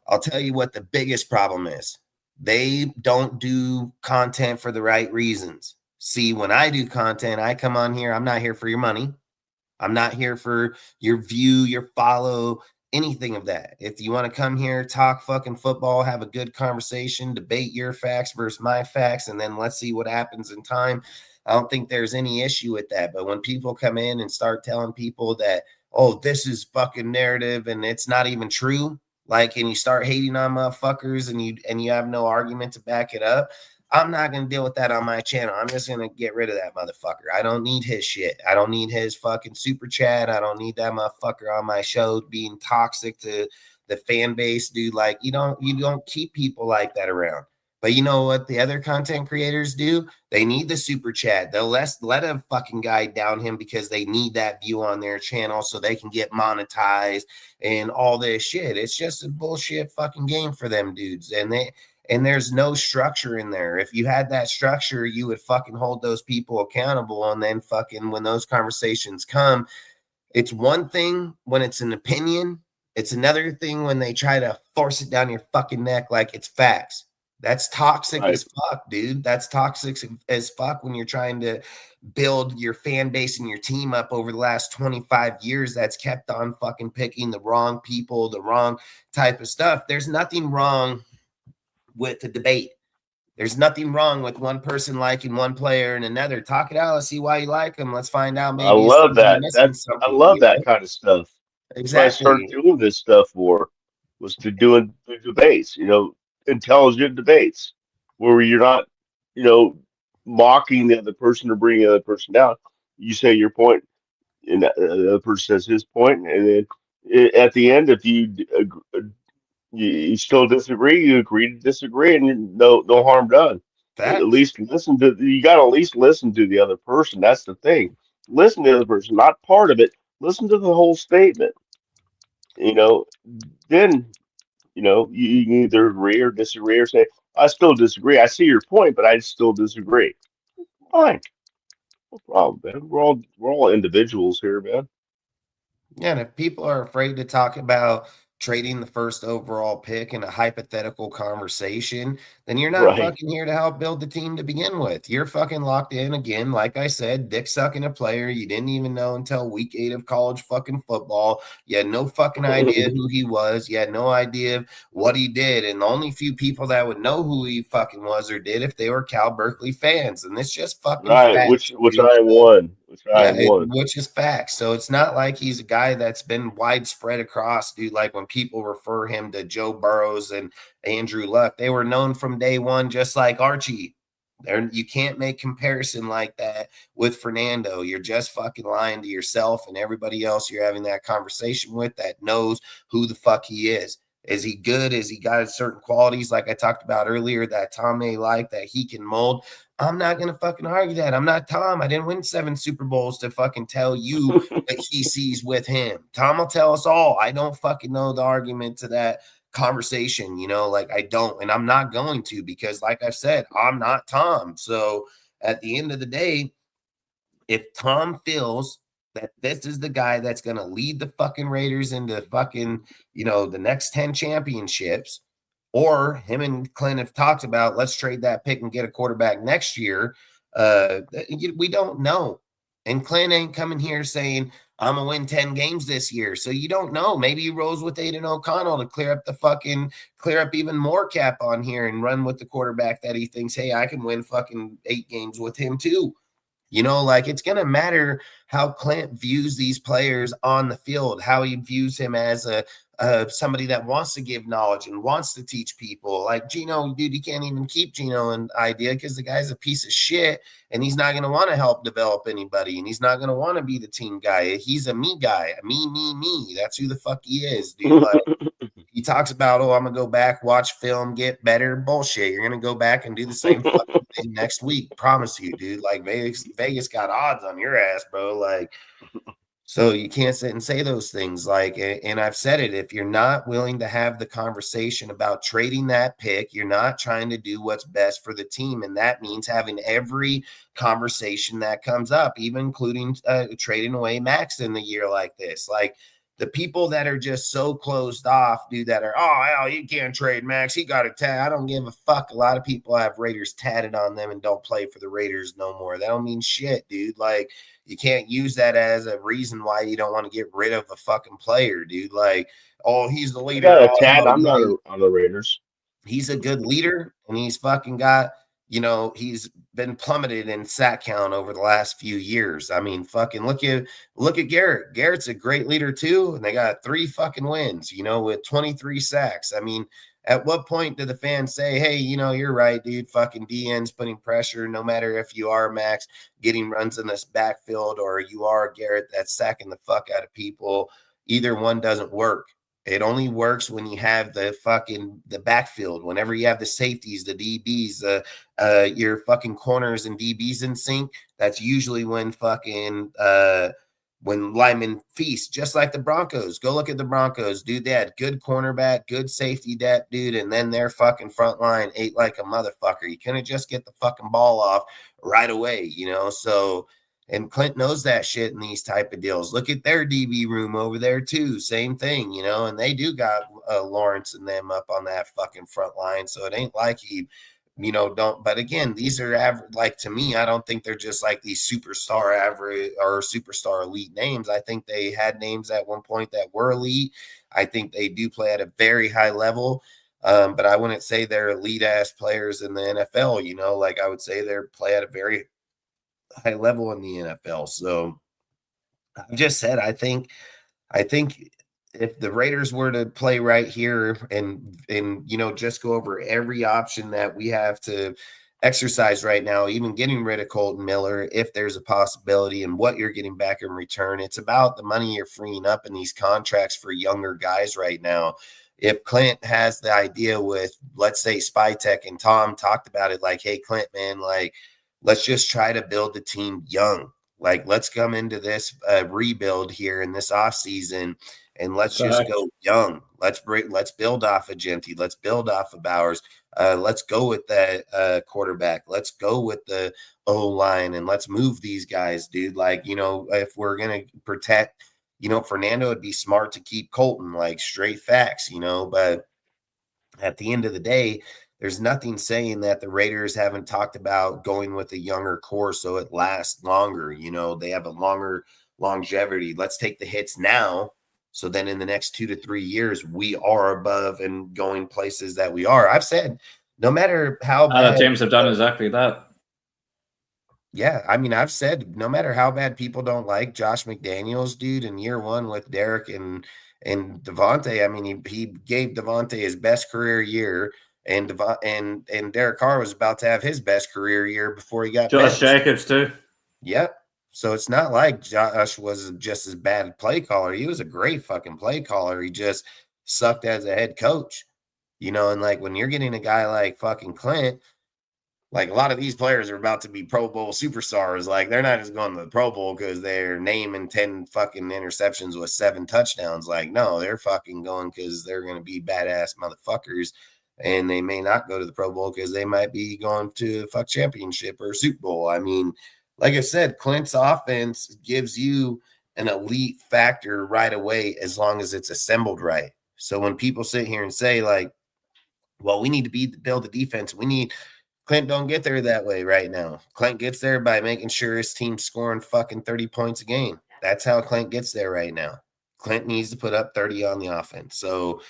I'll tell you what the biggest problem is. They don't do content for the right reasons. See, when I do content, I come on here, I'm not here for your money. I'm not here for your view, your follow, anything of that. If you want to come here, talk fucking football, have a good conversation, debate your facts versus my facts, and then let's see what happens in time. I don't think there's any issue with that. But when people come in and start telling people that, oh, this is fucking narrative and it's not even true, like, and you start hating on motherfuckers and you have no argument to back it up, I'm not going to deal with that on my channel. I'm just going to get rid of that motherfucker. I don't need his shit. I don't need his fucking super chat. I don't need that motherfucker on my show being toxic to the fan base, dude. Like, you don't keep people like that around. But you know what the other content creators do? They need the super chat. They'll let a fucking guy down him because they need that view on their channel so they can get monetized and all this shit. It's just a bullshit fucking game for them dudes. And there's no structure in there. If you had that structure, you would fucking hold those people accountable. And then fucking when those conversations come, it's one thing when it's an opinion. It's another thing when they try to force it down your fucking neck like it's facts. That's toxic as fuck, dude. That's toxic as fuck when you're trying to build your fan base and your team up over the last 25 years that's kept on fucking picking the wrong people, the wrong type of stuff. There's nothing wrong with the debate. There's nothing wrong with one person liking one player and another. Talk it out. Let's see why you like them. Let's find out. Maybe I love that. I love that know? kind of stuff. That's what I Exactly. started doing this stuff for, was to doing the debates, intelligent debates where you're not, mocking the other person or bringing the other person down. You say your point, and the other person says his point, and then at the end, if you still disagree, you agree to disagree, and no harm done. At Facts. least you got to at least listen to the other person. That's the thing. Listen to the other person, not part of it. Listen to the whole statement. You know, then you can either agree or disagree or say, I still disagree. I see your point, but I still disagree. Fine, no problem, man. We're all individuals here, man. Yeah, and if people are afraid to talk about trading the first overall pick in a hypothetical conversation, then you're not Right. fucking here to help build the team to begin with. You're fucking locked in again. Like I said, dick sucking a player you didn't even know until week 8 of college fucking football. You had no fucking idea who he was. You had no idea what he did. And the only few people that would know who he fucking was or did if they were Cal Berkeley fans. And it's just fucking Right. facts, Which dude. I won. Which I Yeah, won. which is facts. So it's not like he's a guy that's been widespread across, dude. Like when people refer him to Joe Burrows and Andrew Luck, they were known from day one, just like Archie. You can't make comparison like that with Fernando. You're just fucking lying to yourself and everybody else you're having that conversation with that knows who the fuck he is. Is he good? Is he got certain qualities like I talked about earlier that Tom may like that he can mold? I'm not going to fucking argue that. I'm not Tom. I didn't win 7 Super Bowls to fucking tell you that he sees with him. Tom will tell us all. I don't fucking know the argument to that conversation, like I don't, and I'm not going to, because like I said, I'm not Tom. So at the end of the day, if Tom feels that this is the guy that's going to lead the fucking Raiders into fucking, the next 10 championships, or him and Klint have talked about, let's trade that pick and get a quarterback next year. We don't know. And Klint ain't coming here saying, I'm gonna win 10 games this year. So you don't know. Maybe he rolls with Aiden O'Connell to clear up even more cap on here and run with the quarterback that he thinks, hey, I can win fucking 8 games with him too. Like it's going to matter how Klint views these players on the field, how he views him as somebody that wants to give knowledge and wants to teach people. Like Gino, dude, you can't even keep Gino an idea because the guy's a piece of shit and he's not going to want to help develop anybody and he's not going to want to be the team guy. He's a me guy, me. That's who the fuck he is, dude. Like, he talks about, I'm going to go back, watch film, get better. Bullshit. You're going to go back and do the same fucking thing next week. Promise you, dude. Like, Vegas got odds on your ass, bro. Like, so you can't sit and say those things. Like, and I've said it, if you're not willing to have the conversation about trading that pick, you're not trying to do what's best for the team. And that means having every conversation that comes up, even including trading away Max in the year like this. Like, the people that are just so closed off, dude, that are, you can't trade Max. He got a tag. I don't give a fuck. A lot of people have Raiders tatted on them and don't play for the Raiders no more. That don't mean shit, dude. Like, you can't use that as a reason why you don't want to get rid of a fucking player, dude. Like, he's the leader. I got a tad. I'm not on the Raiders. He's a good leader, and he's fucking got, he's been plummeted in sack count over the last few years. I mean, fucking look at Garrett. Garrett's a great leader too, and they got 3 fucking wins, with 23 sacks. I mean, at what point do the fans say, hey, you're right, dude, fucking DN's putting pressure, no matter if you are Max getting runs in this backfield or you are Garrett that's sacking the fuck out of people, either one doesn't work. It only works when you have the backfield, whenever you have the safeties, the DBs, your fucking corners and DBs in sync. That's usually when when linemen feast, just like the Broncos. Go look at the Broncos, dude. They had good cornerback, good safety depth, dude, and then their fucking front line ate like a motherfucker. You couldn't just get the fucking ball off right away, So, and Klint knows that shit in these type of deals. Look at their DB room over there too. Same thing, and they do got Lawrence and them up on that fucking front line. So it ain't like he, don't. But again, these are average. Like, to me, I don't think they're just like these superstar average or superstar elite names. I think they had names at one point that were elite. I think they do play at a very high level. But I wouldn't say they're elite ass players in the NFL. Like, I would say they're play at a very high level in the NFL. So I've just said, I think if the Raiders were to play right here and just go over every option that we have to exercise right now, even getting rid of Colton Miller, if there's a possibility, and what you're getting back in return, it's about the money you're freeing up in these contracts for younger guys right now. If Klint has the idea with, let's say, Spytek and Tom talked about it, like, hey, Klint, man, like, let's just try to build the team young. Like, let's come into this rebuild here in this offseason, and let's just go young. Let's build off of Genty. Let's build off of Bowers. Let's go with that quarterback. Let's go with the O-line, and let's move these guys, dude. Like, if we're going to protect, Fernando, it'd be smart to keep Colton, like, straight facts, but at the end of the day, there's nothing saying that the Raiders haven't talked about going with a younger core so it lasts longer. They have a longer longevity. Let's take the hits now, so then in the next 2 to 3 years, we are above and going places that we are. I've said, no matter how bad teams have done exactly that. Yeah, I mean, I've said, no matter how bad people don't like Josh McDaniels, dude, in year one with Derek and Devontae, I mean, he gave Devontae his best career year, and Derek Carr was about to have his best career year before he got Josh Jacobs too. Yep. So it's not like Josh was just as bad a play caller. He was a great fucking play caller. He just sucked as a head coach, and like, when you're getting a guy like fucking Klint, like, a lot of these players are about to be Pro Bowl superstars. Like, they're not just going to the Pro Bowl because they're naming 10 fucking interceptions with 7 touchdowns. Like, no, they're fucking going because they're going to be badass motherfuckers. And they may not go to the Pro Bowl because they might be going to a championship or Super Bowl. I mean, like I said, Klint's offense gives you an elite factor right away as long as it's assembled right. So when people sit here and say, like, well, we need to build the defense, Klint don't get there that way right now. Klint gets there by making sure his team's scoring fucking 30 points a game. That's how Klint gets there right now. Klint needs to put up 30 on the offense. So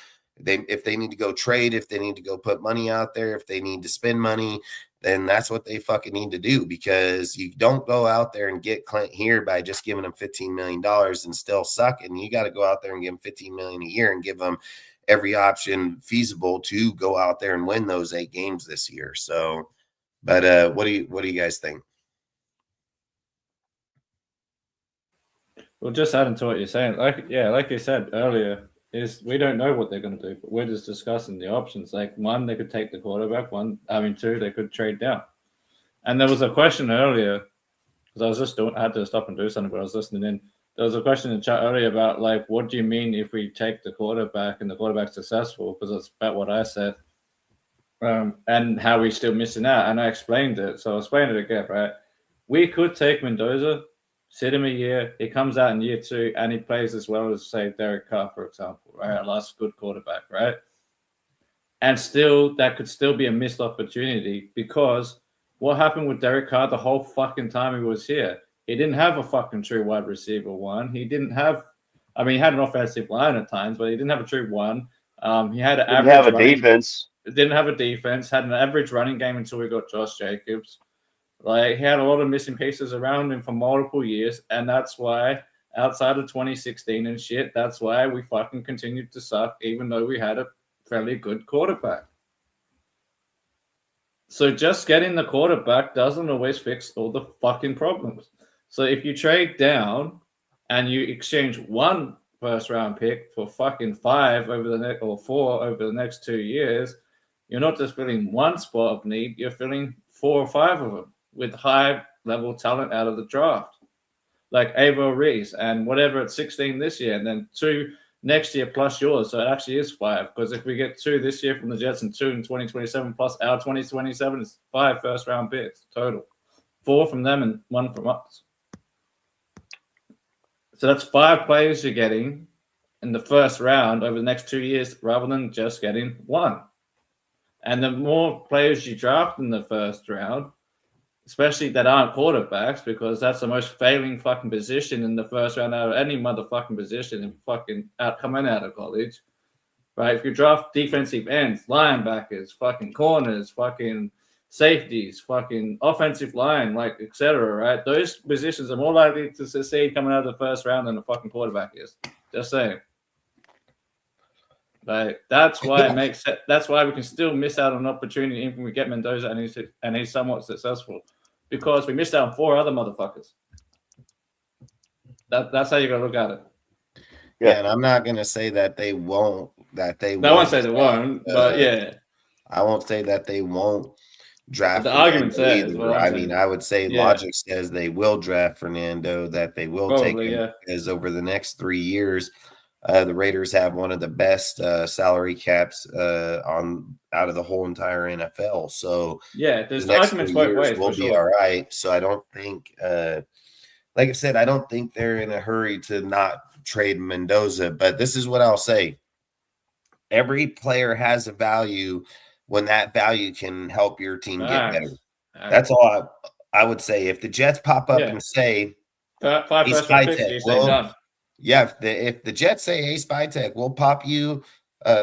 if they need to go trade, if they need to go put money out there, if they need to spend money, then that's what they fucking need to do, because you don't go out there and get Klint here by just giving him $15 million and still suck. And you got to go out there and give him $15 million a year and give him every option feasible to go out there and win those 8 games this year. So, but what do you guys think? Well, just adding to what you're saying, like you said earlier, is we don't know what they're going to do, but we're just discussing the options. Like, one, they could take the quarterback. Two, they could trade down. And there was a question earlier, because I had to stop and do something, but I was listening in. There was a question in chat earlier about, like, what do you mean if we take the quarterback and the quarterback's successful? Because that's about what I said. And how we're still missing out. And I explained it. So I'll explain it again, right? We could take Mendoza, sit him a year, he comes out in year 2, and he plays as well as, say, Derek Carr, for example, right? Our last good quarterback, right? And still, that could still be a missed opportunity, because what happened with Derek Carr the whole fucking time he was here? He didn't have a fucking true wide receiver one. He didn't have, he had an offensive line at times, but he didn't have a true one. He had an average. Didn't have a defense. Didn't have a defense. Had an average running game until we got Josh Jacobs. Like, he had a lot of missing pieces around him for multiple years, and that's why, outside of 2016 and shit, that's why we fucking continued to suck, even though we had a fairly good quarterback. So just getting the quarterback doesn't always fix all the fucking problems. So if you trade down and you exchange 1 first-round pick for fucking 5 over the next, or 4 over the next 2 years, you're not just filling 1 spot of need, you're filling 4 or 5 of them with high-level talent out of the draft, like Avo Reese and whatever at 16 this year, and then 2 next year plus yours. So it actually is 5, because if we get 2 this year from the Jets and 2 in 2027 plus our 2027, it's 5 first-round picks total. 4 from them and 1 from us. So that's 5 players you're getting in the first round over the next 2 years, rather than just getting 1. And the more players you draft in the first round, especially that aren't quarterbacks, because that's the most failing fucking position in the first round out of any motherfucking position in fucking coming out of college, right? If you draft defensive ends, linebackers, fucking corners, fucking safeties, fucking offensive line, like, etc., right? Those positions are more likely to succeed coming out of the first round than the fucking quarterback is. Just saying. Like, that's why it makes sense. That's why we can still miss out on an opportunity even if we get Mendoza and he's somewhat successful, because we missed out on 4 other motherfuckers. That's how you gotta look at it. Yeah, and I'm not gonna say that they won't. No one say they won't, but yeah, I won't say that they won't draft. The argument says. I mean, I would say logic says they will draft Fernando. That they will take him, because over the next 3 years, the Raiders have one of the best salary caps out of the whole entire NFL. So yeah, there's arguments both ways. We'll be all right. So I don't think, like I said, I don't think they're in a hurry to not trade Mendoza. But this is what I'll say: every player has a value when that value can help your team get better. That's all I would say. If the Jets pop up and say, 5 first round picks, done. Yeah, if the Jets say, hey, Spytech, we'll pop you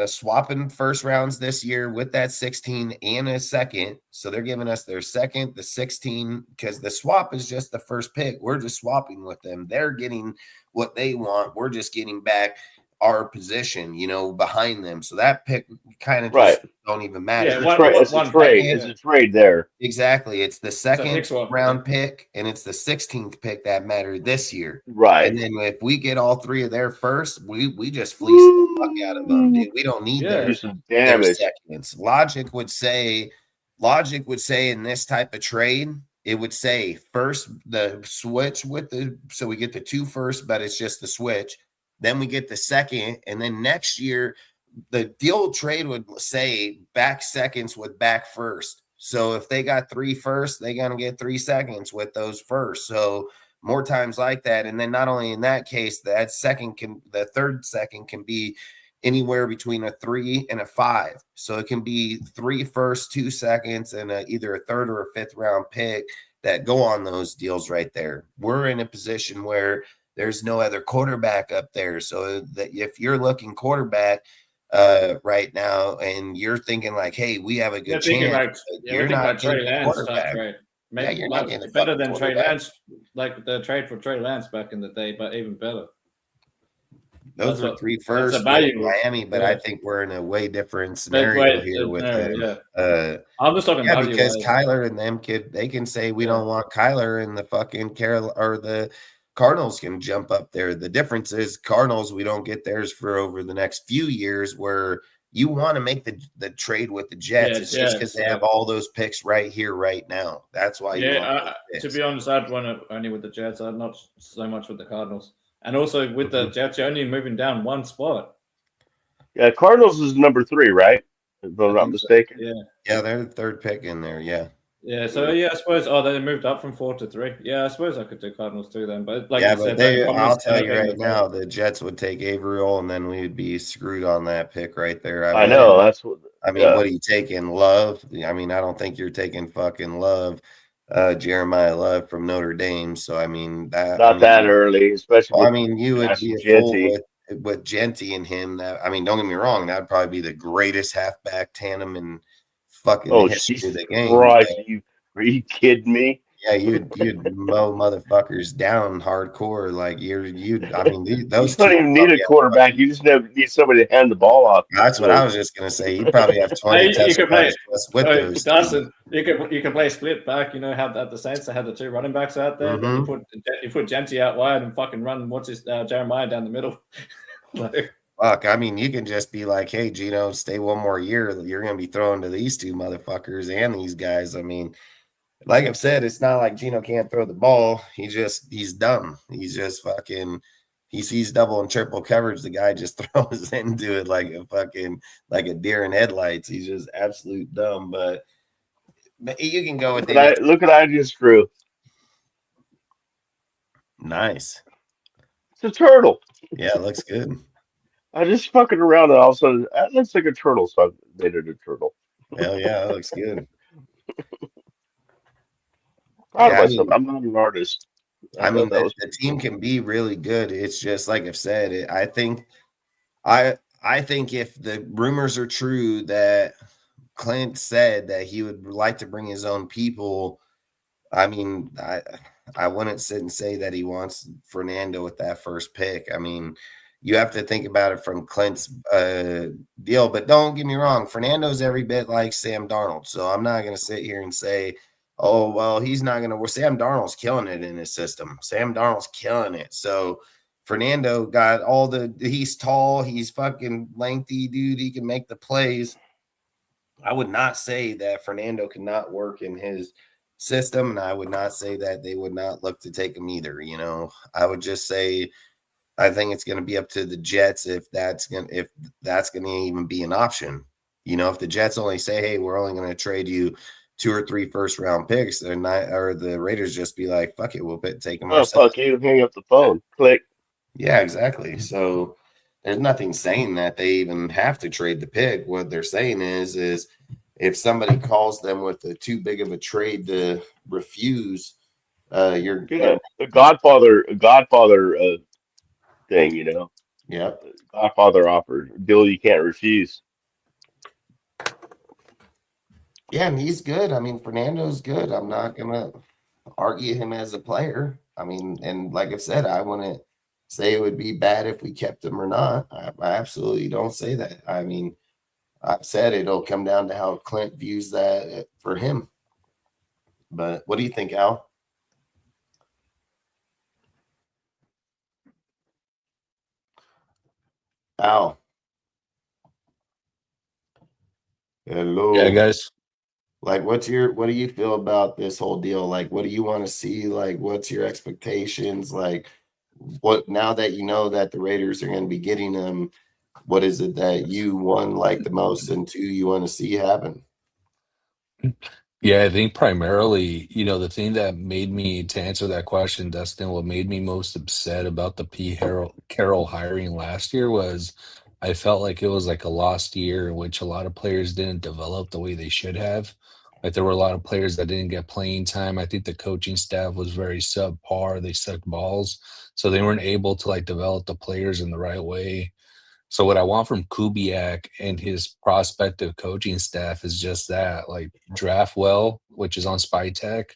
swapping first rounds this year with that 16 and a second. So they're giving us their second, the 16, because the swap is just the first pick. We're just swapping with them. They're getting what they want. We're just getting back our position, behind them. So that pick kind of just don't even matter. Yeah, it's a trade. It's a trade there. Exactly. It's the second round pick and it's the 16th pick that matter this year. Right. And then if we get all 3 of their first, we just fleece the fuck out of them, dude. We don't need their seconds. Logic would say in this type of trade, it would say first the switch so we get the 2 first, but it's just the switch. Then we get the second, and then next year, the deal trade would say back seconds with back first. So if they got 3 first, they're going to get 3 seconds with those first. So more times like that. And then not only in that case, the third second can be anywhere between a 3 and a 5. So it can be 3 first, 2 seconds, and either a 3rd or a 5th round pick that go on those deals right there. We're in a position where there's no other quarterback up there. So that if you're looking quarterback right now and you're thinking like, hey, we have a good chance, you're not Trey getting a Lance type quarterback. trade. Yeah, you're not getting a better than Trey quarterback. Lance, like the trade for Trey Lance back in the day, but even better. Those were 3 firsts with Miami, but I think we're in a way different scenario here with him. Yeah. I'm just talking value because Kyler and them they can say we don't want Kyler, and the fucking the Cardinals can jump up there. The difference is Cardinals, we don't get theirs for over the next few years, where you want to make the trade with the Jets. It's just because they have all those picks right here, right now. That's why. To be honest, I'd want it only with the Jets. I'm not so much with the Cardinals. And also with the Jets, you're only moving down one spot. Yeah, Cardinals is number 3, right? If I'm not mistaken. So. Yeah, they're the 3rd pick in there. Yeah. Yeah. So I suppose. Oh, they moved up from 4 to 3. Yeah, I suppose I could do Cardinals too then. But like you said, I'll tell you right now, the Jets would take Averill, and then we'd be screwed on that pick right there. I know that's what. I mean, what are you taking? Love? I mean, I don't think you're taking fucking Love. Jeremiah Love from Notre Dame. So I mean that early, especially. I mean, you would be a fool with Genty and him. That I mean, don't get me wrong, that'd probably be the greatest halfback tandem in fucking history of the game. Right? Are you kidding me? Yeah, you'd mow motherfuckers down hardcore. Like I mean, those you don't even need a quarterback. You just need somebody to hand the ball off. That's what I was just gonna say. You probably have 20 touchdowns with those. Dawson, you can play split back. You know, have the Saints. They had the 2 running backs out there. Mm-hmm. You put Genty out wide and fucking run. Jeremiah down the middle. Fuck, I mean, you can just be like, hey, Gino, stay one more year. You're gonna be throwing to these 2 motherfuckers and these guys. I mean, like I've said, it's not like Gino can't throw the ball. He's dumb. He's just fucking. He sees double and triple coverage. The guy just throws into it like a deer in headlights. He's just absolute dumb. But you can go with it. Look what I just drew. Nice. It's a turtle. Yeah, it looks good. I just fucking around and all of a sudden that looks like a turtle, so I made it a turtle. Hell yeah, that looks good. I'm not an artist. I mean, the team can be really good. It's just like I've said. I think if the rumors are true that Klint said that he would like to bring his own people, I mean, I wouldn't sit and say that he wants Fernando with that first pick. I mean, you have to think about it from Klint's deal. But don't get me wrong, Fernando's every bit like Sam Darnold. So I'm not going to sit here and say, oh, well, he's not going to. Well, Sam Darnold's killing it in his system. Sam Darnold's killing it. So Fernando got he's tall, he's fucking lengthy, dude. He can make the plays. I would not say that Fernando cannot work in his system, and I would not say that they would not look to take him either. You know, I would just say I think it's going to be up to the Jets if that's going to even be an option. You know, if the Jets only say, hey, we're only going to trade you 2 or 3 first-round picks, or the Raiders just be like, fuck it, we'll take them ourselves. Fuck you, hang up the phone. Click. Yeah, exactly. So there's nothing saying that they even have to trade the pick. What they're saying is if somebody calls them with too big of a trade to refuse, you're a Godfather thing, you know. Yeah. Godfather offer deal you can't refuse. Yeah, and he's good. I mean, Fernando's good. I'm not gonna argue him as a player. I mean, and like I said, I wouldn't say it would be bad if we kept him or not. I absolutely don't say that. I mean, I've said it'll come down to how Klint views that for him. But what do you think, Al? Al. Hello. Yeah, guys. Like, what do you feel about this whole deal? Like, what do you want to see? Like, what's your expectations? Like, what, now that you know that the Raiders are going to be getting them, what is it that you, one, like the most, and 2, you want to see happen? Yeah, I think primarily, the thing that made me, to answer that question, Dustin, what made me most upset about the P. Carroll hiring last year was I felt like it was like a lost year in which a lot of players didn't develop the way they should have. Like there were a lot of players that didn't get playing time. I think the coaching staff was very subpar. They sucked balls, so they weren't able to like develop the players in the right way. So what I want from Kubiak and his prospective coaching staff is just that, like draft well, which is on Spy Tech,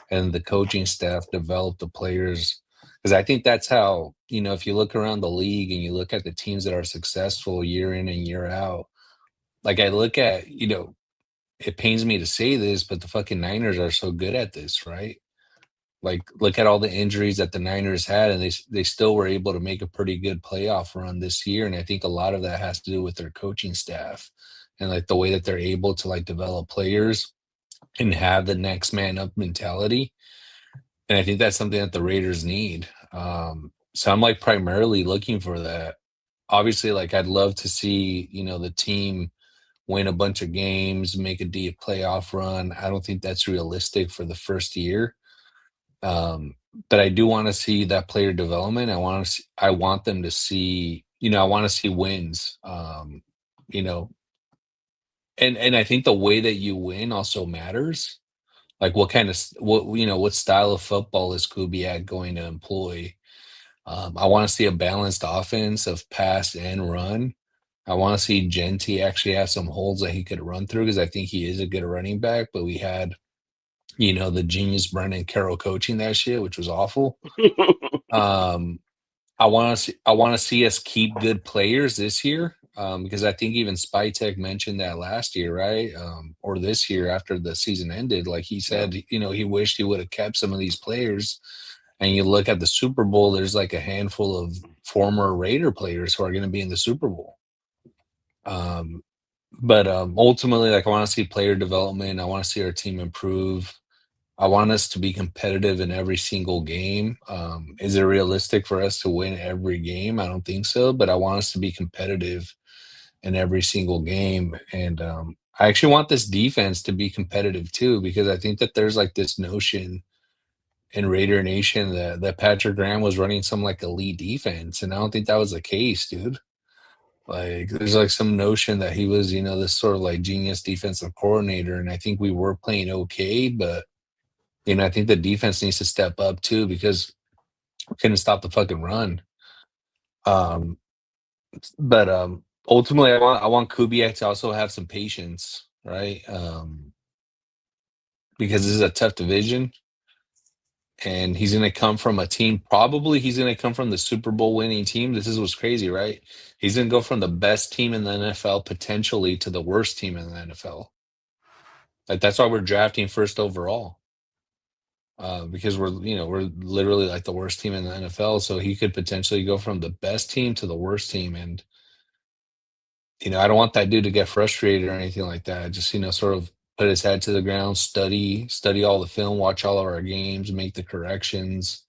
and the coaching staff develop the players. Because I think that's how, if you look around the league and you look at the teams that are successful year in and year out, like I look at, it pains me to say this, but the fucking Niners are so good at this, right? Like, look at all the injuries that the Niners had, and they still were able to make a pretty good playoff run this year. And I think a lot of that has to do with their coaching staff and like the way that they're able to like develop players and have the next man up mentality. And I think that's something that the Raiders need. So I'm like primarily looking for that. Obviously, like I'd love to see, the team win a bunch of games, make a deep playoff run. I don't think that's realistic for the first year. But I do want to see that player development. I want them to see, I want to see wins. You know, and I think the way that you win also matters. Like what style of football is Kubiak going to employ? I want to see a balanced offense of pass and run. I want to see Genty actually have some holes that he could run through because I think he is a good running back, but we had the genius Brendan Carroll coaching that shit, which was awful. I want to see us keep good players this year because I think even Spytek mentioned that last year, right? Or this year after the season ended, like he said, he wished he would have kept some of these players. And you look at the Super Bowl, there's like a handful of former Raider players who are going to be in the Super Bowl. But ultimately, like I want to see player development. I want to see our team improve. I want us to be competitive in every single game. Is it realistic for us to win every game? I don't think so, but I want us to be competitive in every single game. And I actually want this defense to be competitive too, because I think that there's like this notion in Raider Nation that Patrick Graham was running some like elite defense. And I don't think that was the case, dude. Like there's like some notion that he was, this sort of like genius defensive coordinator. And I think we were playing okay, but I think the defense needs to step up too because we couldn't stop the fucking run. But ultimately, I want Kubiak to also have some patience, right? Because this is a tough division, and he's going to come from a team. Probably he's going to come from the Super Bowl winning team. This is what's crazy, right? He's going to go from the best team in the NFL potentially to the worst team in the NFL. Like that's why we're drafting first overall. Because we're literally like the worst team in the NFL. So he could potentially go from the best team to the worst team. And, I don't want that dude to get frustrated or anything like that. Just, sort of put his head to the ground, study all the film, watch all of our games, make the corrections.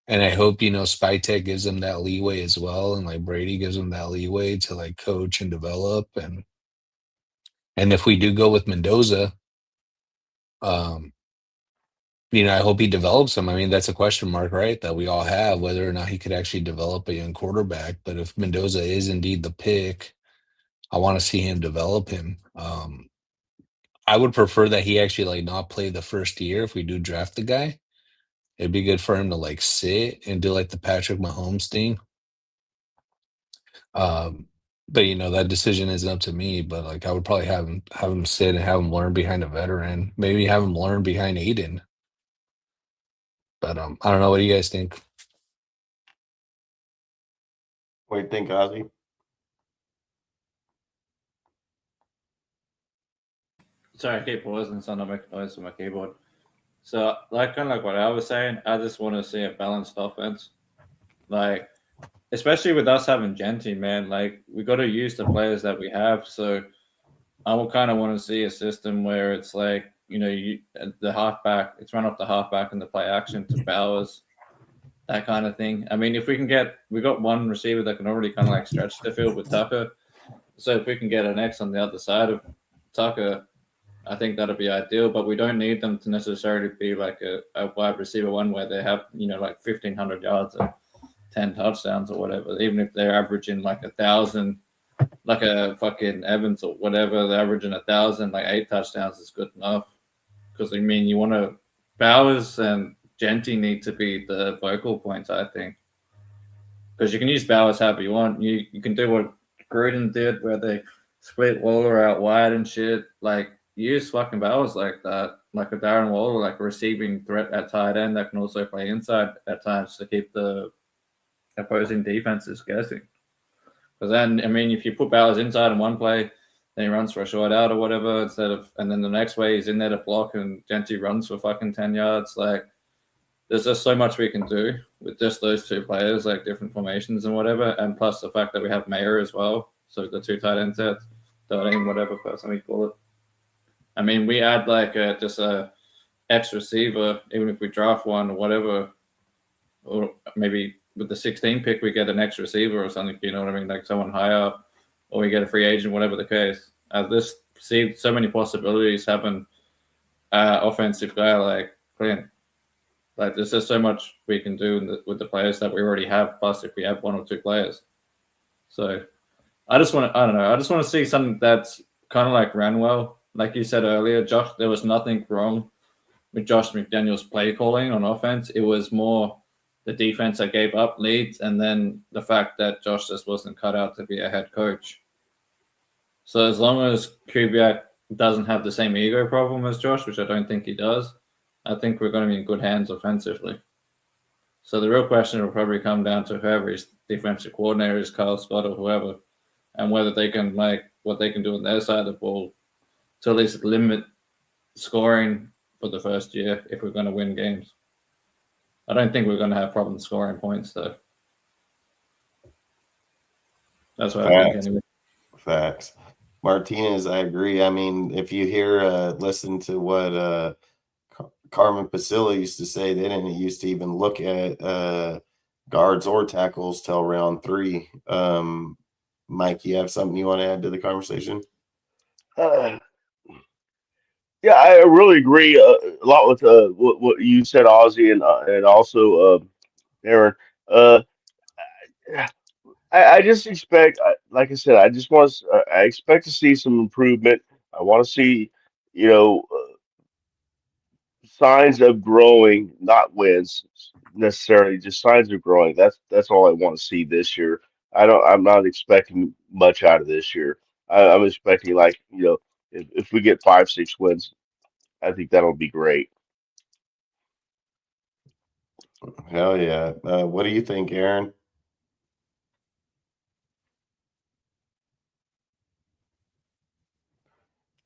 And I hope, Spytek gives him that leeway as well. And like Brady gives him that leeway to like coach and develop. And if we do go with Mendoza, I hope he develops him. I mean, that's a question mark, right? That we all have, whether or not he could actually develop a young quarterback. But if Mendoza is indeed the pick, I want to see him develop him. I would prefer that he actually like not play the first year if we do draft the guy. It'd be good for him to like sit and do like the Patrick Mahomes thing. But that decision isn't up to me. But like I would probably have him sit and have him learn behind a veteran. Maybe have him learn behind Aiden. But I don't know. What do you guys think? What do you think, Ozzy? Sorry, I keep pausing so I don't make noise with my keyboard. So, like, kind of like what I was saying, I just want to see a balanced offense. Like, especially with us having Genty, man, like, we got to use the players that we have. So, I will kind of want to see a system where it's like, the halfback, it's run off the halfback and the play action to Bowers, that kind of thing. I mean, if we got one receiver that can already kind of like stretch the field with Tucker. So, if we can get an X on the other side of Tucker, I think that'd be ideal, but we don't need them to necessarily be like a wide receiver one where they have, like 1,500 yards or 10 touchdowns or whatever, even if they're averaging like 1,000 like a fucking Evans or whatever, they're averaging 1,000, like 8 touchdowns is good enough. Because I mean, you want to Bowers and Genty need to be the focal points, I think. Because you can use Bowers however you want. You can do what Gruden did, where they split Waller out wide and shit. Like use fucking Bowers like that, like a Darren Waller, like a receiving threat at tight end that can also play inside at times to keep the opposing defenses guessing. Because then, I mean, if you put Bowers inside in one play, then he runs for a short out or whatever and then the next way he's in there to block and Genty runs for fucking 10 yards. Like, there's just so much we can do with just those two players, like different formations and whatever. And plus the fact that we have Mayer as well. So the 2 tight end sets, 13, whatever person we call it. I mean, we add like just a X receiver, even if we draft one or whatever, or maybe with the 16 pick, we get an X receiver or something, you know what I mean? Like someone high up, or we get a free agent, whatever the case. This see so many possibilities having offensive guy like Klint. Like there's just so much we can do with the players that we already have. Plus, if we have 1 or 2 players, so I just want to see something that's kind of like ran well. Like you said earlier, Josh, there was nothing wrong with Josh McDaniel's play calling on offense. It was more the defense that gave up leads, and then the fact that Josh just wasn't cut out to be a head coach. So as long as Kubiak doesn't have the same ego problem as Josh, which I don't think he does, I think we're going to be in good hands offensively. So the real question will probably come down to whoever his defensive coordinator is, Kyle Scott or whoever, and whether they can what they can do on their side of the ball to at least limit scoring for the first year if we're going to win games. I don't think we're going to have problems scoring points, though. That's what I think anyway. Facts. Martinez, I agree. I mean, if you listen to what Carmen Pasilla used to say, they didn't used to even look at guards or tackles till round 3. Mike, you have something you want to add to the conversation? Yeah, I really agree a lot with what you said, Ozzy, and also Aaron. Uh, I just expect, like I said, I expect to see some improvement. I want to see, you know, signs of growing, not wins necessarily, just signs of growing. That's all I want to see this year. I'm not expecting much out of this year. I'm expecting like, if we get 5, 6 wins, I think that'll be great. Hell yeah. What do you think, Aaron?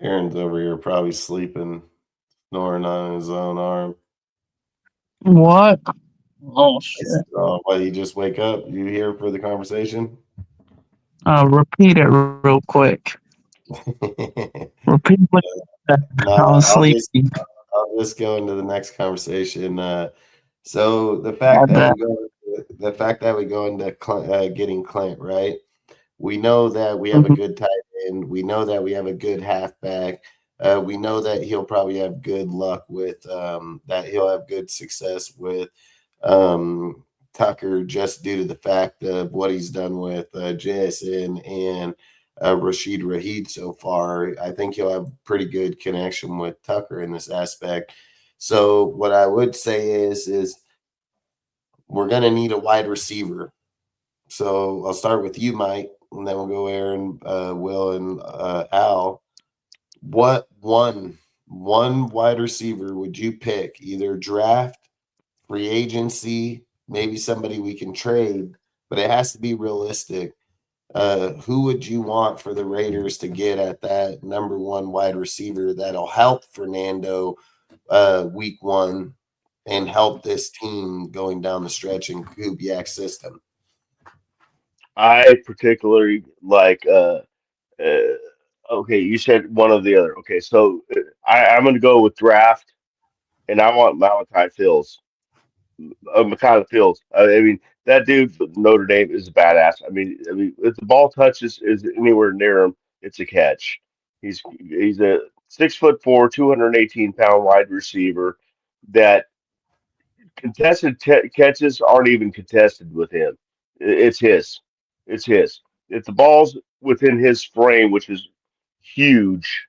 Aaron's over here probably sleeping, snoring on his own arm. What? Oh, shit. Why you just wake up? You here for the conversation? Repeat it real quick. Repeat what I was sleeping. I'll just go into the next conversation. So the fact that we go into getting Klint, right? We know that we have a good tight end. We know that we have a good halfback. We know that he'll probably have good luck with that. He'll have good success with Tucker just due to the fact of what he's done with JSN and Rashid Rahid so far. I think he'll have pretty good connection with Tucker in this aspect. So what I would say is we're going to need a wide receiver. So I'll start with you, Mike, and then we'll go Aaron, Will, and Al. What one wide receiver would you pick? Either draft, free agency, maybe somebody we can trade, but it has to be realistic. Who would you want for the Raiders to get at that number 1 wide receiver that'll help Fernando week 1 and help this team going down the stretch in Kubiak's system? I particularly like okay, you said one or the other. Okay, so I'm going to go with draft, and I want Malachi Fields. I mean, that dude from Notre Dame is a badass. I mean, if the ball touches is anywhere near him, it's a catch. He's a 6'4", 218-pound wide receiver that contested catches aren't even contested with him. It's his. It's his. If the ball's within his frame, which is huge,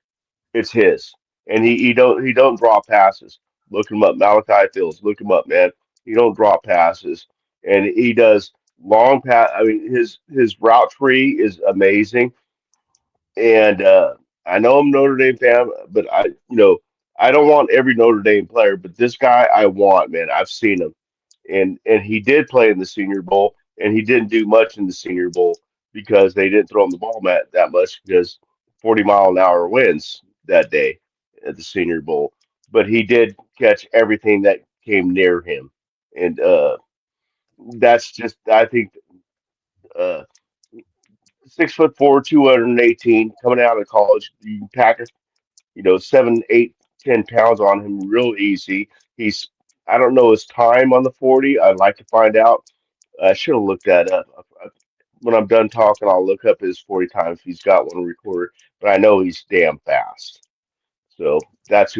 it's his. And he don't draw passes. Look him up, Malachi Fields. Look him up, man. He don't draw passes, and he does long pass. I mean, his route tree is amazing. And I know I'm a Notre Dame fan, but I don't want every Notre Dame player, but this guy I want, man. I've seen him, and he did play in the Senior Bowl, and he didn't do much in the Senior Bowl because they didn't throw him the ball that much because 40-mile-an-hour winds that day at the Senior Bowl. But he did catch everything that came near him, and that's just I think. Uh, 6'4", 218, coming out of college. You can pack 7, 8, 10 pounds on him real easy. He's I don't know his time on the 40. I'd like to find out. I should have looked that up. When I'm done talking, I'll look up his 40 times if he's got one recorded. But I know he's damn fast. So that's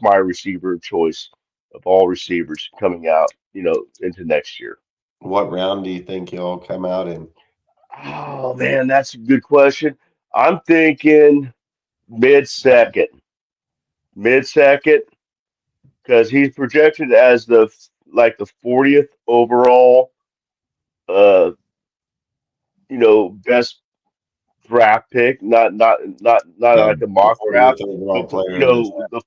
my receiver of choice of all receivers coming out, into next year. What round do you think he'll come out in? Oh man, that's a good question. I'm thinking mid-second, mid-second, because he's projected as the 40th overall, uh, best draft pick. Not like a The mock 40th draft, overall but player in this.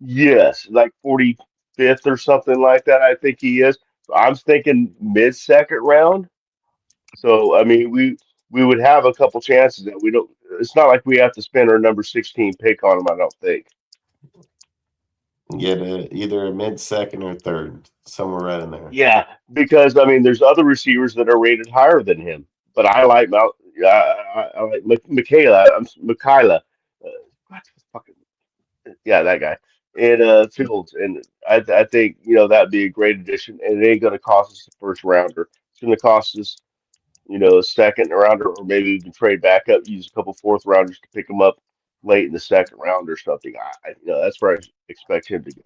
yes, like 45th or something like that. I think he is. So I'm thinking mid-second round. So I mean, we would have a couple chances that we don't. It's not like we have to spend our number 16 pick on him. I don't think. Get either a mid second or third, somewhere right in there. Yeah, because I mean, there's other receivers that are rated higher than him. But I like I like Michaela. Michaela. What the fucking yeah, that guy. And Fields, and I think that'd be a great addition, and it ain't gonna cost us a first rounder. It's gonna cost us a second rounder, or maybe we can trade back up, use a couple fourth rounders to pick him up late in the second round or something. That's where I expect him to go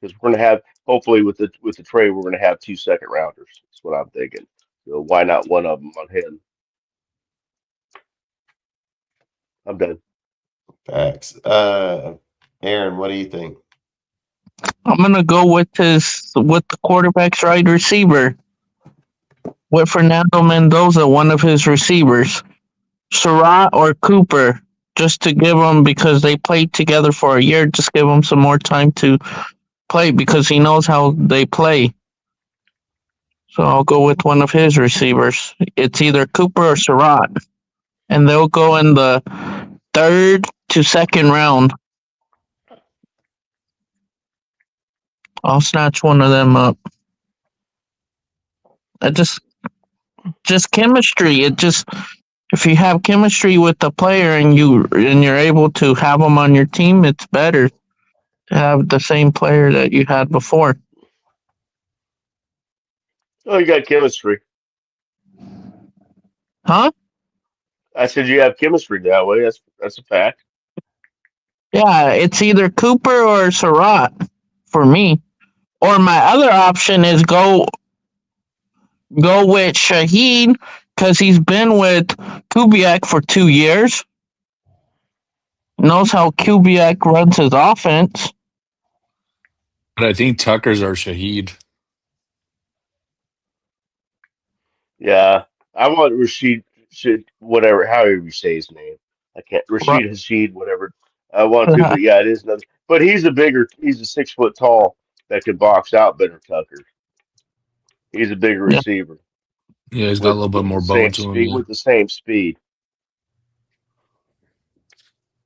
because we're going to have hopefully with the trade we're going to have 2 second rounders. That's what I'm thinking. So why not one of them on him? I'm done. Facts. Aaron, what do you think? I'm gonna go with the quarterback's right receiver, with Fernando Mendoza, one of his receivers, Surratt or Cooper, just to give him, because they played together for a year. Just give him some more time to play because he knows how they play. So I'll go with one of his receivers. It's either Cooper or Surratt, and they'll go in the third to second round. I'll snatch one of them up. I just chemistry. If you have chemistry with the player and you're able to have them on your team, it's better to have the same player that you had before. Oh, you got chemistry. Huh? I said you have chemistry that way. That's a fact. Yeah, it's either Cooper or Surratt for me. Or my other option is go with Shaheen because he's been with Kubiak for 2 years. Knows how Kubiak runs his offense. But I think Tucker's our Shaheed. Yeah, I want Rashid, whatever, however you say his name. I can't Rashid Hashid, whatever. I want to, but yeah, it is another. But he's a 6 foot tall that can box out better Tucker. He's a bigger receiver Yeah, he's got a little bit more bone to him. Yeah. With the same speed.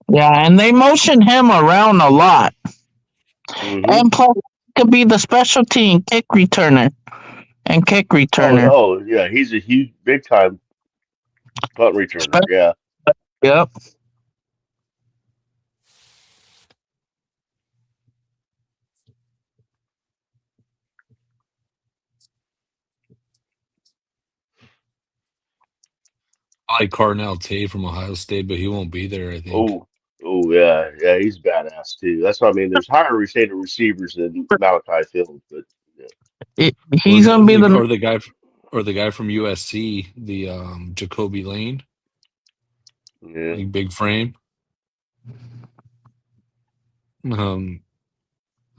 Yeah, and they motion him around a lot. Mm-hmm. And plus, he could be the special team kick returner. Oh, yeah, he's a huge, big time punt returner. Yeah. Yep. I like Cardinal Tate from Ohio State, but he won't be there, I think. Oh, yeah, he's badass too. That's what I mean. There's higher receivers than Malachi Fields, but He's gonna be the guy. or the guy from USC, the Jacoby Lane, Yeah. like big frame. I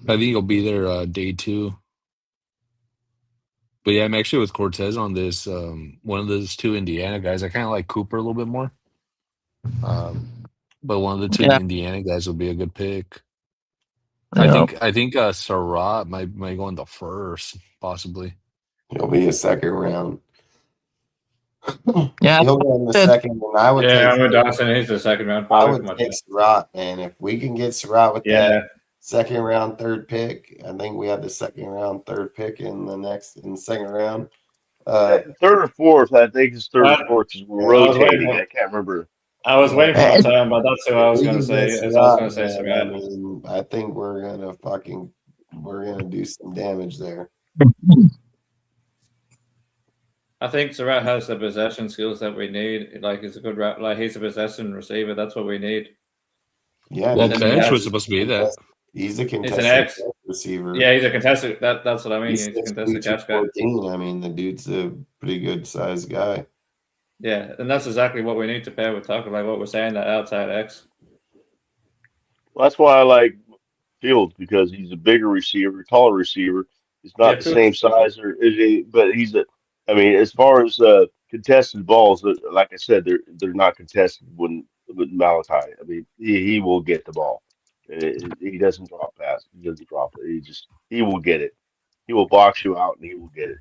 think he'll be there day 2. But yeah, I'm actually with Cortez on this. One of those 2 Indiana guys. I kind of like Cooper a little bit more. But one of the 2 Yeah. Indiana guys will be a good pick. Yeah. I think Surratt might go in the first, possibly. He'll be a second round. Yeah. He'll go in the Good. second, and I would Yeah, take. I'm with Dawson. He's the second round. I Probably would for my take team. Surratt, man. If we can get Surratt with Yeah. that second round, 3rd pick, I think we have the second round, 3rd pick in the second round. 3rd or 4th, I think it's 3rd or 4th because we're rotating. I can't remember. I was waiting for my turn, but that's who I was We going can to say. get As I was going Surratt, to say man. Surratt. I mean, I think we're gonna do some damage there. I think Surratt has the possession skills that we need. Like he's a good he's a possession receiver. That's what we need. Yeah, Well, he's Bench was supposed to be that. He's a He's an contested X receiver. Yeah, he's a contested. That's what I mean. He's He's a contested 6'3", catch guy. 214. I mean, the dude's a pretty good sized guy. Yeah, and that's exactly what we need to pair with Tucker. Like what we're saying, that outside X. Well, that's why I like Fields because he's a bigger receiver, taller receiver. He's not the same size, but he's a. I mean, as far as contested balls, like I said, they're not contested with Malachi. I mean, he will get the ball. He doesn't drop pass. He doesn't drop it. He will get it. He will box you out and he will get it.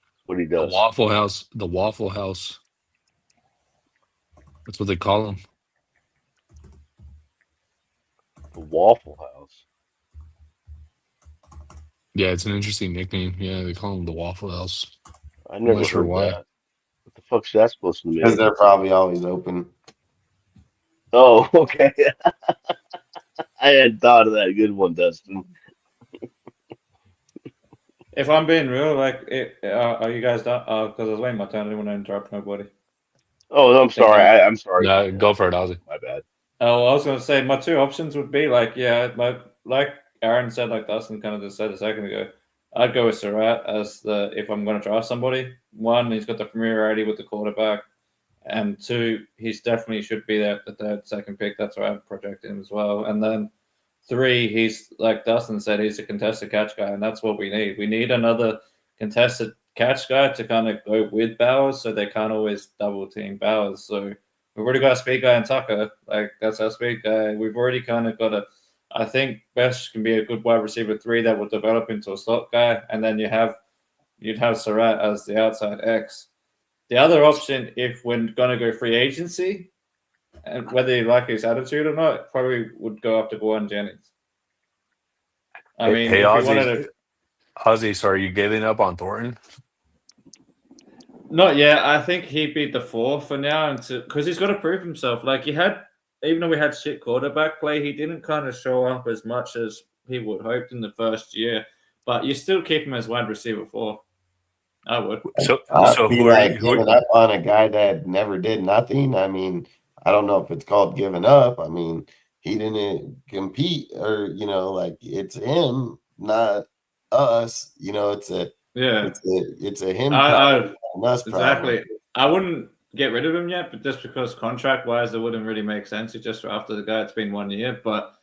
That's what he The does. Waffle House. The Waffle House. That's what they call him. The Waffle House. Yeah, it's an interesting nickname. Yeah, they call him the Waffle House. I never not sure heard why. that. What the fuck's that supposed to mean? Because they're probably always open. Oh, okay. I hadn't thought of that. Good one, Dustin. If I'm being real, like, are you guys done? Because I was waiting my turn. I didn't want to interrupt nobody. Oh, I'm sorry. I'm sorry. No, go for it, Ozzy. My bad. Oh, I was going to say my 2 options would be like, like Aaron said, like Dustin kind of just said a second ago. I'd go with Surratt as if I'm going to draft somebody. 1, he's got the familiarity with the quarterback, and 2, he's definitely should be there at the 3rd, 2nd pick. That's why I'd project him as well. And then 3, he's like Dustin said, he's a contested catch guy, and that's what we need. We need another contested catch guy to kind of go with Bowers, so they can't always double team Bowers. So we've already got a speed guy in Tucker, like that's our speed guy. We've already kind of got I think Best can be a good wide receiver 3 that will develop into a slot guy, and then you'd have Surratt as the outside X. The other option, if we're going to go free agency, and whether you like his attitude or not, probably would go after Gwan Jennings. I mean, hey, if Ozzy, we wanted to, Ozzy, so are you giving up on Thornton? not yet. I think he'd be the 4 for now, because he's got to prove himself. Like even though we had shit quarterback play, he didn't kind of show up as much as he would hoped in the first year. But you still keep him as wide receiver 4. I would. So who are giving up on a guy that never did nothing? I mean, I don't know if it's called giving up. I mean, he didn't compete, or like it's him, not us. It's a him problem, not us exactly. problem. I wouldn't get rid of him yet, but just because contract wise, it wouldn't really make sense. You just after the guy, it's been 1 year, but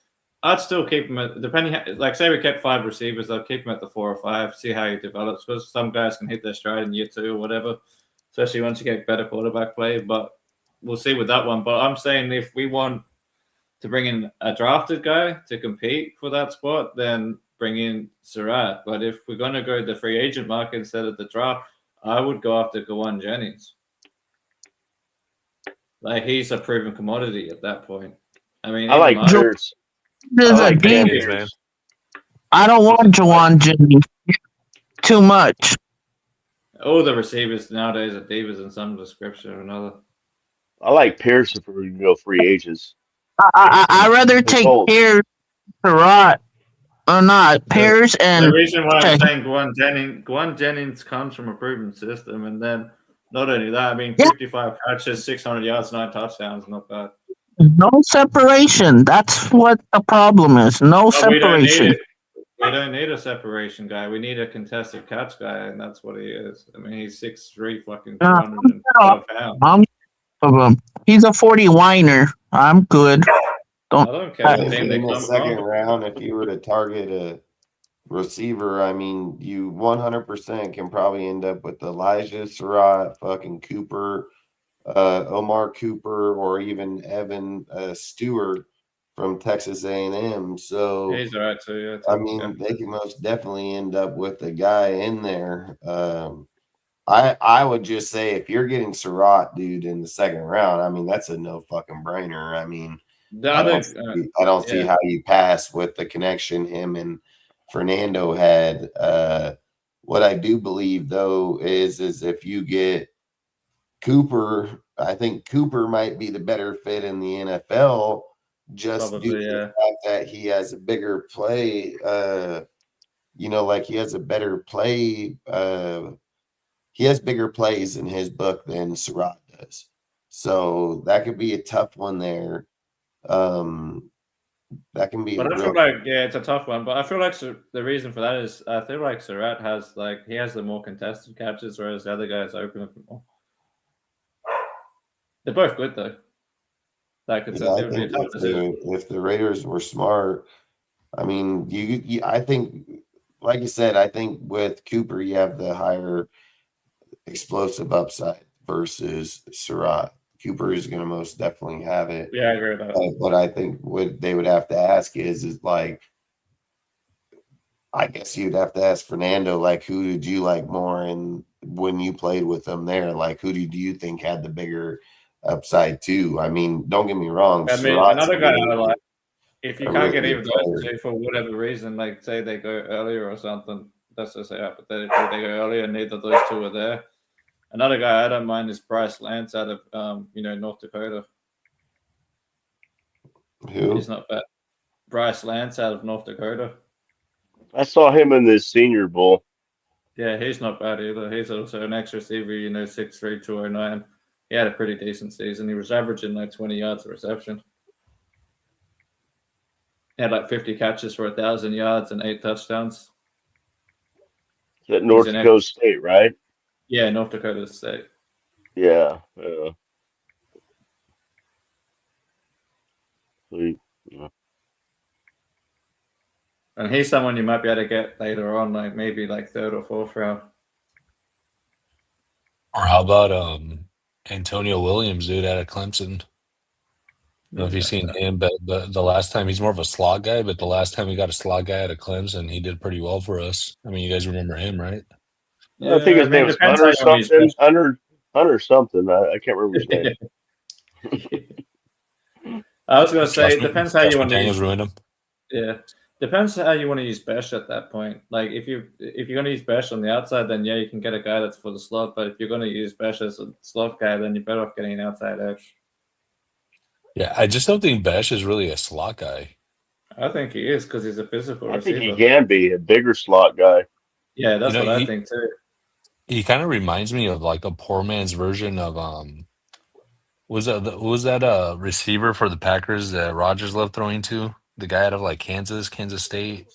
I'd still keep him at, depending, like say we kept 5 receivers, I'd keep him at the 4 or 5, see how he develops, because some guys can hit their stride in year 2 or whatever, especially once you get better quarterback play. But we'll see with that one. But I'm saying if we want to bring in a drafted guy to compete for that spot, then bring in Surratt. But if we're going to go the free agent market instead of the draft, I would go after Gwan Jennings. Like he's a proven commodity at that point. I mean, I like Pierce. I don't want Gwan Jennings too much. All the receivers nowadays are divas in some description or another. I like Pearson for free agents. I rather take Pierce, Surratt, or not Pierce and. The reason why I'm saying Gwan Jennings comes from a proven system, and then not only that, I mean, 55 catches, 600 yards, 9 touchdowns, not bad. No separation. That's what the problem is. No separation. We don't need a separation guy. We need a contested catch guy, and that's what he is. I mean, he's 6'3", fucking 212 pounds. He's a 40 whiner. I'm good. I don't care what In team they the come second from. round, if you were to target a receiver, I mean, you 100% can probably end up with Elijah Surratt, fucking Cooper, Omar Cooper, or even Evan Stewart from Texas A&M. So He's all right too. Yeah, I mean, they can most definitely end up with a guy in there. I would just say if you're getting Surratt, dude, in the second round, I mean, that's a no fucking brainer. I mean, I don't see how you pass with the connection him and Fernando had. What I do believe though is if you get Cooper, I think Cooper might be the better fit in the NFL just due to the fact that he has a bigger play. Like he has a better play. He has bigger plays in his book than Surratt does. So that could be a tough one there. That can be. But I feel like it's a tough one. But I feel like the reason for that is I feel like Surratt has he has the more contested catches, whereas the other guys open up more. They're both good though. It would be a tough decision. If the Raiders were smart, I mean, I think, like you said, I think with Cooper you have the higher explosive upside versus Surratt. Cooper is going to most definitely have it. Yeah, I agree with that. But I think what they would have to ask is like, I guess you'd have to ask Fernando, like, who did you like more, and when you played with them there, like, who do you think had the bigger upside too? I mean, don't get me wrong. I mean, another guy I like, if you can't get either of those two for whatever reason, like say they go earlier or something, let's just say hypothetically they go earlier and neither of those two are there. Another guy I don't mind is Bryce Lance out of North Dakota. Who? He's not bad. Bryce Lance out of North Dakota. I saw him in the Senior Bowl. Yeah, he's not bad either. He's also an ex receiver, 6'3", 209. He had a pretty decent season. He was averaging 20 yards a reception. He had 50 catches for 1,000 yards and 8 touchdowns. Is that North Dakota State, right? Yeah, North Dakota State. Yeah. Sweet. Yeah. And he's someone you might be able to get later on, maybe third or fourth round. Or how about Antonio Williams, dude, out of Clemson? I don't know if you've seen him, but the last time, he's more of a slot guy, but the last time we got a slot guy out of Clemson, he did pretty well for us. I mean, you guys remember him, right? Yeah, I think his name was Hunter something. Hunter something. I can't remember his name. I was going to say, it depends how you want to use ruin him. Yeah. Depends how you want to use Besh at that point. If you're going to use Besh on the outside, then yeah, you can get a guy that's for the slot. But if you're going to use Besh as a slot guy, then you're better off getting an outside edge. Yeah, I just don't think Besh is really a slot guy. I think he is because he's a physical receiver. I think he can be a bigger slot guy. Yeah, that's what I think too. He kind of reminds me of a poor man's version of was that receiver for the Packers that Rodgers loved throwing to? The guy out of Kansas State.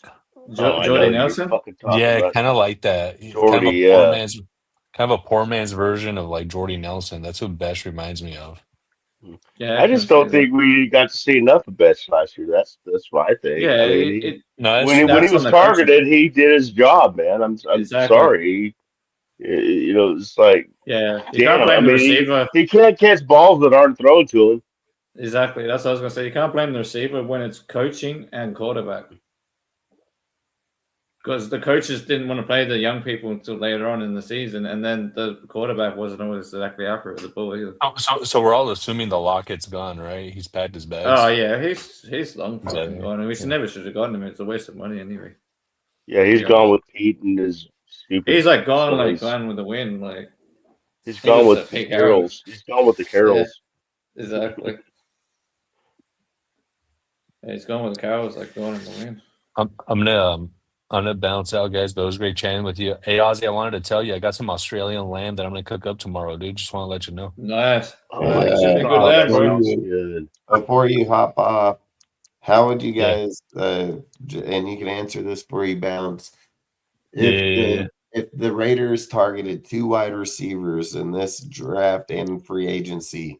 Jordy Nelson? Yeah, kind of like that. Jordy, kind of a poor man's version of Jordy Nelson. That's what Besh reminds me of. Yeah, I just don't think we got to see enough of Besh last year. That's what I think. Yeah, I mean, when he was targeted, he did his job, man. I'm sorry. It's you can't blame the receiver. He can't catch balls that aren't thrown to him. Exactly. That's what I was going to say. You can't blame the receiver when it's coaching and quarterback. Because the coaches didn't want to play the young people until later on in the season, and then the quarterback wasn't always exactly accurate with the ball either. So we're all assuming the Lockett's gone, right? He's packed his bags. Oh yeah, he's long fucking gone. And we never should have gotten him. It's a waste of money anyway. Yeah, he's gone with Pete and his stupid. He's gone with the wind. He's gone with the Carols. He's gone with the Carols. Yeah, exactly. Yeah, he's gone with the Carols, going in the wind. I'm gonna bounce out, guys, but it was great chatting with you. Hey, Ozzy, I wanted to tell you I got some Australian lamb that I'm gonna cook up tomorrow, dude. Just want to let you know. Nice. Before you hop off, How would you guys? And you can answer this before you bounce. Yeah. If the Raiders targeted 2 wide receivers in this draft and free agency,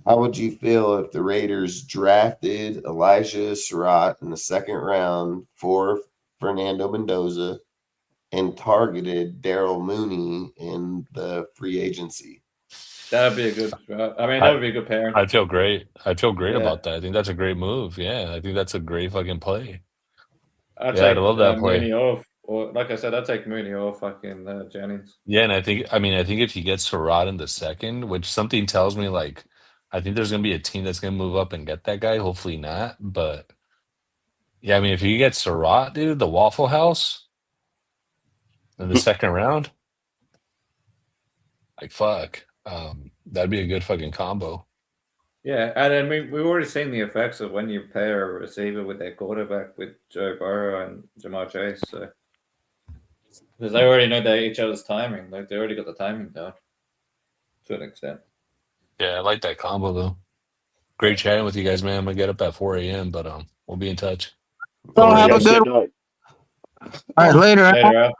how would you feel if the Raiders drafted Elijah Surratt in the 2nd round for Fernando Mendoza and targeted Daryl Mooney in the free agency? That'd be a good. I mean, that would be a good pairing. I feel great. I feel great Yeah. about that. I think that's a great move. Yeah, I think that's a great fucking play. I'd Yeah, I take love that play. Mooney off, or like I said, I'd take Mooney off fucking Jennings. Yeah, and I think if you get Surratt in the 2nd, which something tells me like I think there's gonna be a team that's gonna move up and get that guy. Hopefully not, but yeah, I mean if you get Surratt, dude, the Waffle House in the 2nd round, like fuck, that'd be a good fucking combo. Yeah, and then we've already seen the effects of when you pair a receiver with their quarterback with Joe Burrow and Jamar Chase. So because they already know each other's timing, like they already got the timing down to an extent. Yeah, I like that combo though. Great chatting with you guys, man. I'm gonna get up at 4 a.m., but we'll be in touch. So Have have a a good. good night. All right, later. Al. Later, Al.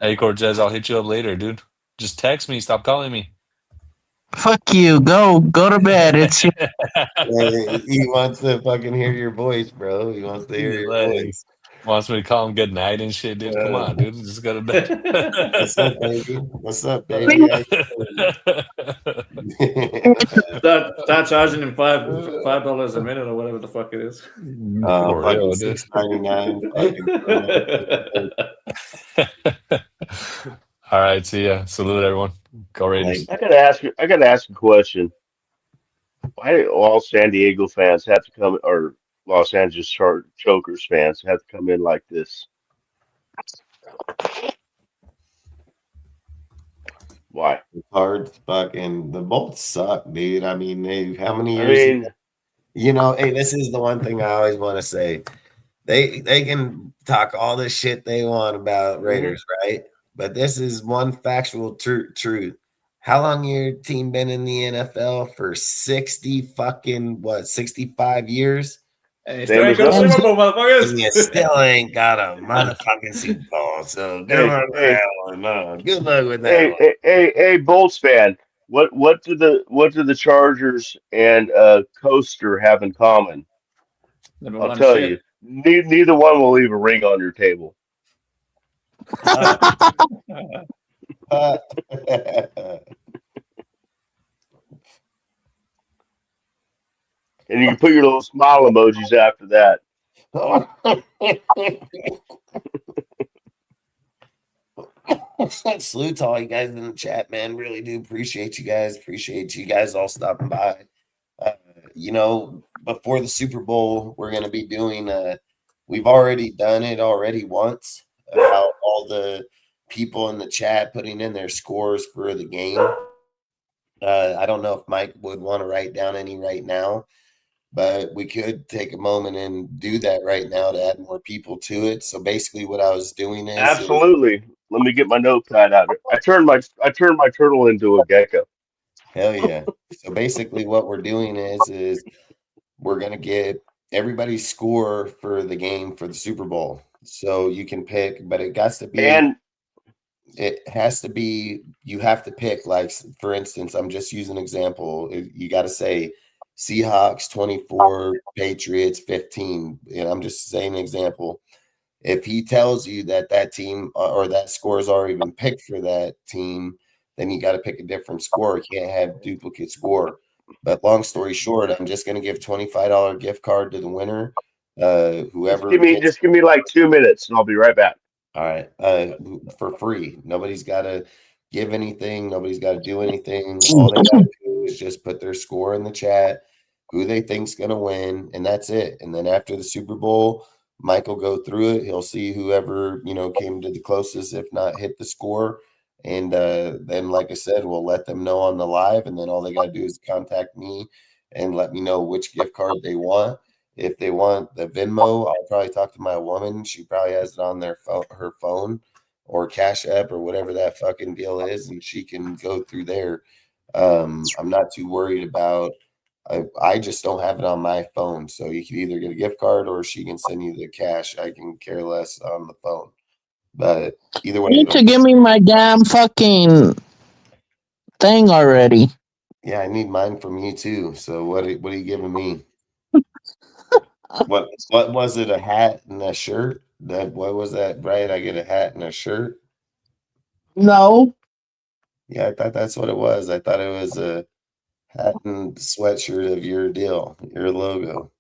Hey Cortez, I'll hit you up later, dude. Just text me. Stop calling me. Fuck you. Go to bed. It's He wants to fucking hear your voice, bro. He wants to hear your voice. Wants me to call him good night and shit, dude. Come on, dude. Just go to bed. What's up, baby? What's up, baby? Start charging him $5 a minute or whatever the fuck it is. For real, fucking $6.99. All right, see ya. Salute everyone. Go Raiders. I gotta ask a question. Why do all San Diego fans have to come, or Los Angeles Chokers fans have to come in like this? Why? It's hard fucking the Bolts suck, dude. I mean, how many I years? mean, Hey, this is the one thing I always want to say. They can talk all this shit they want about Raiders, right? But this is one factual truth. How long your team been in the NFL? For 65 years? And you still ain't got Super Bowl, motherfuckers. And you still ain't got a motherfucking Super Bowl. So good luck with that one. Good luck with that one. Hey, Bolts fan. What do the Chargers and Coaster have in common? I'll tell you. Neither one will leave a ring on your table. And you can put your little smile emojis after that. Salute to all you guys in the chat, man. Really do appreciate you guys. Appreciate you guys all stopping by. Before the Super Bowl, we're going to be doing we've already done it once about all the people in the chat putting in their scores for the game. I don't know if Mike would want to write down any right now, but we could take a moment and do that right now to add more people to it. So basically what I was doing is absolutely. Let me get my notepad out. I turned my turtle into a gecko. Hell yeah. So basically what we're doing is we're going to get everybody's score for the game for the Super Bowl. So you can pick, but it has to be, you have to pick, like, for instance, I'm just using an example. You got to say Seahawks 24, Patriots 15. And I'm just saying an example. If he tells you that team or that score has already been picked for that team, then you got to pick a different score. You can't have duplicate score. But long story short, I'm just going to give $25 gift card to the winner. Whoever just give me like 2 minutes and I'll be right back. All right. For free. Nobody's got to give anything. Nobody's got to do anything. All they got to do is just put their score in the chat, who they think's going to win, and that's it. And then after the Super Bowl, Mike will go through it. He'll see whoever, came to the closest, if not hit the score. And then, like I said, we'll let them know on the live. And then all they got to do is contact me and let me know which gift card they want. If they want the Venmo, I'll probably talk to my woman. She probably has it on her phone or Cash App or whatever that fucking deal is, and she can go through there. I'm not too worried about I just don't have it on my phone. So you can either get a gift card or she can send you the cash. I can care less on the phone. But either way, You need to give me my damn fucking thing already. yeah, I need mine from you too. So what are you giving me? What was it? A hat and a shirt? What was that? Right? I get a hat and a shirt. No, Yeah, I thought that's what it was. I thought it was a hat and sweatshirt of your deal, your logo.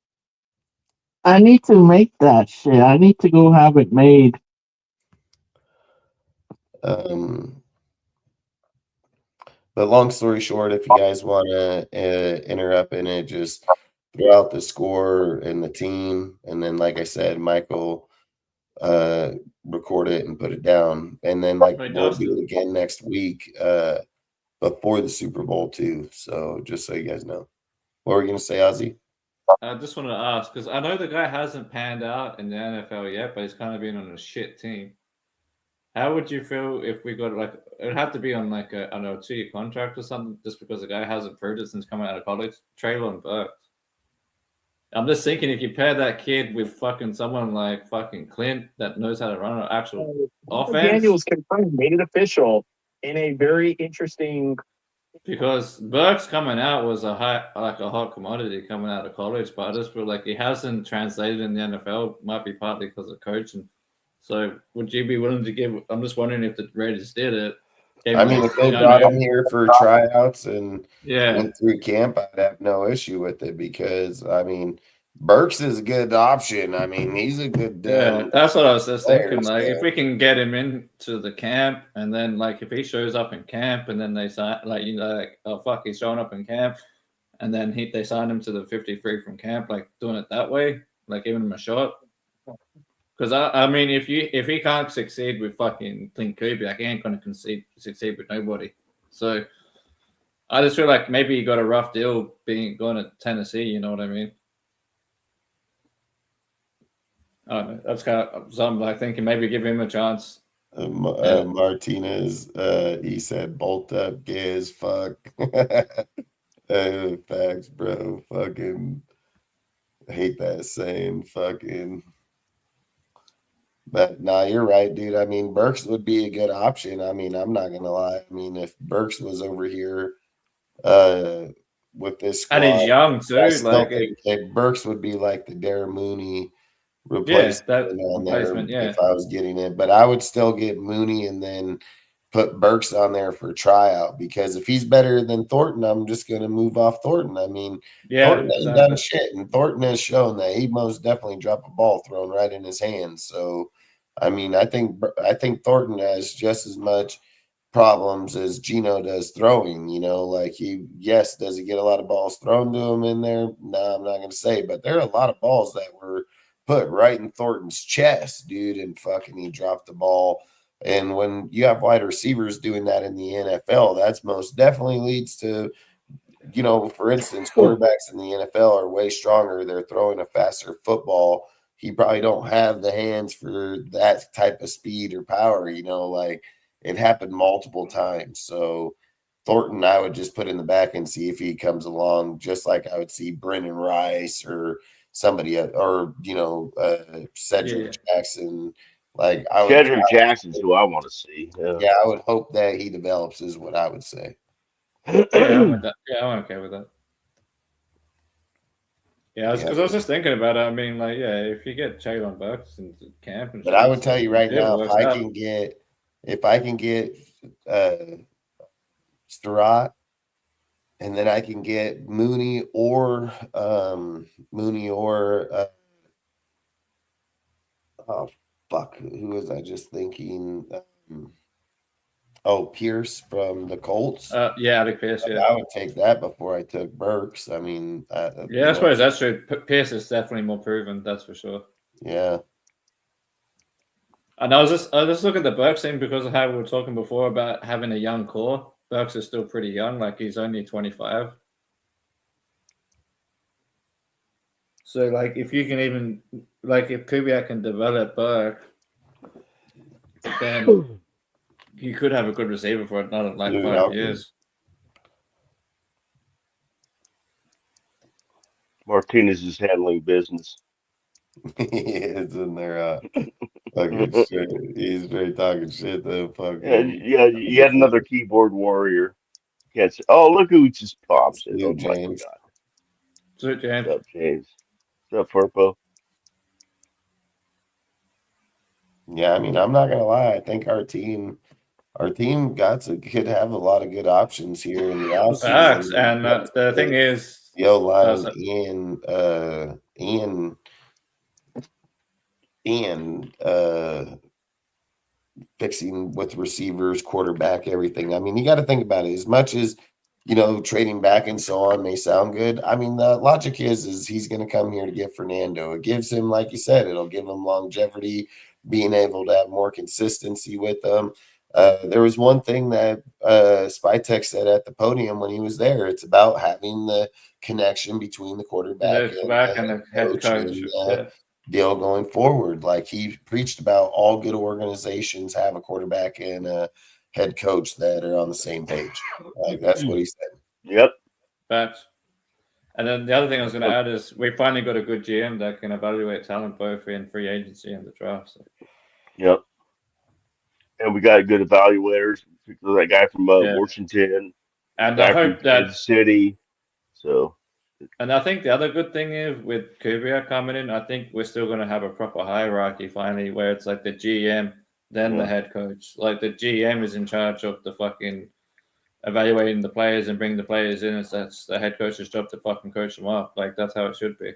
I need to make that shit. I need to go have it made. But long story short, if you guys want to enter up in it, just throw out the score and the team, and then like I said, Michael record it and put it down, and then like Right, we'll Dustin. do it again next week before the Super Bowl too. So just so you guys know, what were you gonna say, Ozzy? I just wanted to ask because I know the guy hasn't panned out in the NFL yet, but he's kind of been on a shit team. How would you feel if we got like it'd have to be on like a I don't know 2-year contract or something just because the guy hasn't proved it since coming out of college? Traylon Burks. I'm just thinking if you pair that kid with fucking someone like fucking Klint that knows how to run an actual offense. Daniels confirmed, made it official in a very interesting. Because Burks coming out was a hot commodity coming out of college, but I just feel like he hasn't translated in the NFL. Might be partly because of coaching. So would you be willing to give? I'm just wondering if the Raiders did it. I mean, if they brought him here for tryouts and went through camp, I'd have no issue with it because I mean, Burks is a good option. I mean, he's a good. That's what I was just thinking. Like, so. if we can get him into the camp, and then like if he shows up in camp, and then they sign, like oh fuck, he's showing up in camp, and then they sign him to the 53 from camp, like doing it that way, like giving him a shot. Because I mean, if he can't succeed with fucking Klint Kubiak, he ain't gonna succeed with nobody. So I just feel like maybe he got a rough deal going to Tennessee. You know what I mean? I don't know. That's kind of something like thinking maybe give him a chance. Martinez, he said bolt up, gay as fuck. Facts, bro. Fucking hate that saying. Fucking. But nah, you're right, dude. I mean, Burks would be a good option. I mean, I'm not gonna lie. I mean, if Burks was over here with this squad, and he's young too. I still think Burks would be like the Darren Mooney replacement on there if I was getting it. But I would still get Mooney and then put Burks on there for tryout because if he's better than Thornton, I'm just going to move off Thornton. I mean, Thornton ain't done shit, and Thornton has shown that he most definitely dropped a ball thrown right in his hands. So, I mean, I think Thornton has just as much problems as Gino does throwing. You know, like does he get a lot of balls thrown to him in there? No, I'm not going to say, but there are a lot of balls that were put right in Thornton's chest, dude, and fucking he dropped the ball. And when you have wide receivers doing that in the NFL, that's most definitely leads to, you know, for instance, quarterbacks in the NFL are way stronger. They're throwing a faster football. He probably don't have the hands for that type of speed or power, you know, like it happened multiple times. So Thornton, I would just put in the back and see if he comes along, just like I would see Brendan Rice or somebody, or, you know, Cedric Jackson. Like Cedric Jackson's who I want to see. Yeah, I would hope that he develops, is what I would say. Yeah, I'm with that. Yeah, I'm okay with that. Yeah, because I was just thinking about it. I mean, like, yeah, if you get Traylon Burks into camp, and but I would tell you right now, if I can get Stirrat, and then I can get Mooney or oh fuck, who was I just thinking? Pierce from the Colts. Alec Pierce. Yeah, I would take that before I took Burks. I mean, I suppose that's true. Pierce is definitely more proven. That's for sure. Yeah. And I was just looking at the Burks thing because of how we were talking before about having a young core. Burks is still pretty young. Like he's only 25. So like if you can even if Kubiak can develop Burke, then you could have a good receiver for another 5 years. Martinez is handling business. He is in there fucking shit. He's very talking shit though. And Fucking yeah, you had another keyboard warrior. Can't say, oh, look who just pops in. Oh Salute, my James. God. Salute, James. What's up, James? What's up, Furpo? Yeah, I mean, I'm not gonna lie. I think our team could have a lot of good options here in the Facts. offseason. And the thing is, The O line so- and fixing with receivers, quarterback, everything. I mean, you got to think about it. As much as trading back and so on may sound good. I mean, the logic is he's going to come here to get Fernando. It gives him, like you said, it'll give him longevity, being able to have more consistency with them. There was one thing that Spytek said at the podium when he was there. It's about having the connection between the quarterback and the head coach. And, deal going forward. Like he preached about all good organizations have a quarterback and a head coach that are on the same page. Like that's what he said. Yep. Facts. And then the other thing I was going to add is we finally got a good GM that can evaluate talent both in free agency and the draft. So. Yep. And we got good evaluators. That guy from Washington, and I hope that Kansas City. So. And I think the other good thing is with Kubiak coming in, I think we're still going to have a proper hierarchy finally, where it's like the GM, then the head coach. Like the GM is in charge of the fucking evaluating the players and bringing the players in. That's the head coach's job to fucking coach them up. Like that's how it should be.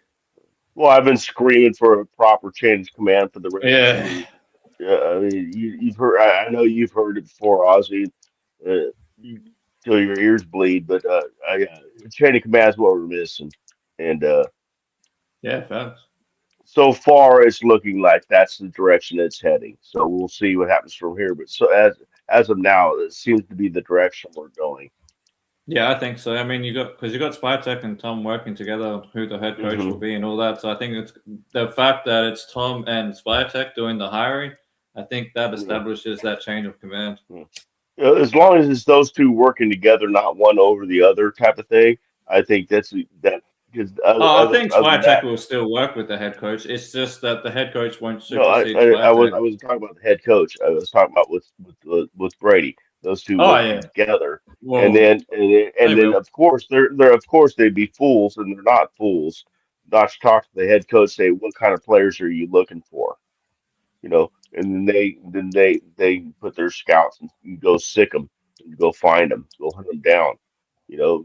Well, I've been screaming for a proper change of command for the Raiders. Yeah. Yeah, I mean, you've heard. I know you've heard it before, Ozzy. Till your ears bleed, but chain of command is what we're missing, and yeah, facts. So far, it's looking like that's the direction it's heading. So we'll see what happens from here. But so as of now, it seems to be the direction we're going. Yeah, I think so. I mean, you got Spytek and Tom working together, who the head coach will be, and all that. So I think it's the fact that it's Tom and Spytek doing the hiring. I think that establishes that chain of command. As long as it's those two working together, not one over the other type of thing, I think that's that. I think Spytek will still work with the head coach. It's just that the head coach won't supersede Spytek. I wasn't talking about the head coach. I was talking about with Brady. Those two working together, well, and then of course they'd be fools, and they're not fools. Not to talk to the head coach, say what kind of players are you looking for, and then they put their scouts and go sick them, and go find them, go hunt them down,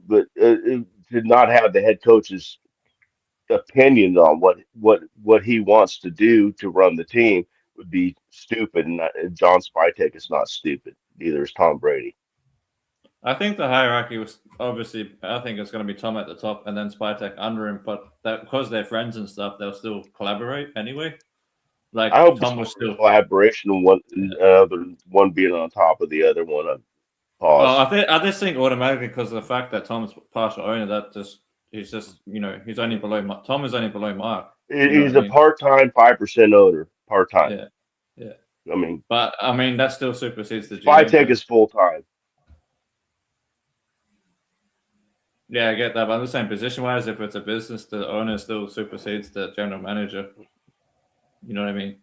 But to not have the head coach's opinion on what he wants to do to run the team would be stupid. And John Spytek is not stupid. Neither is Tom Brady. I think the hierarchy was obviously. I think it's going to be Tom at the top and then Spytek under him. But because they're friends and stuff, they'll still collaborate anyway. Like I hope Tom was still collaboration, and one being on top of the other one. Pause. I just think automatically because of the fact that Tom's partial owner, that just he's just he's only below Mark. Tom is only below Mark. He's a part-time 5% owner. Part-time. Yeah. I mean, that still supersedes the GM. Spytek is full-time. Yeah, I get that. But I'm the same position-wise. If it's a business, the owner still supersedes the general manager. You know what I mean?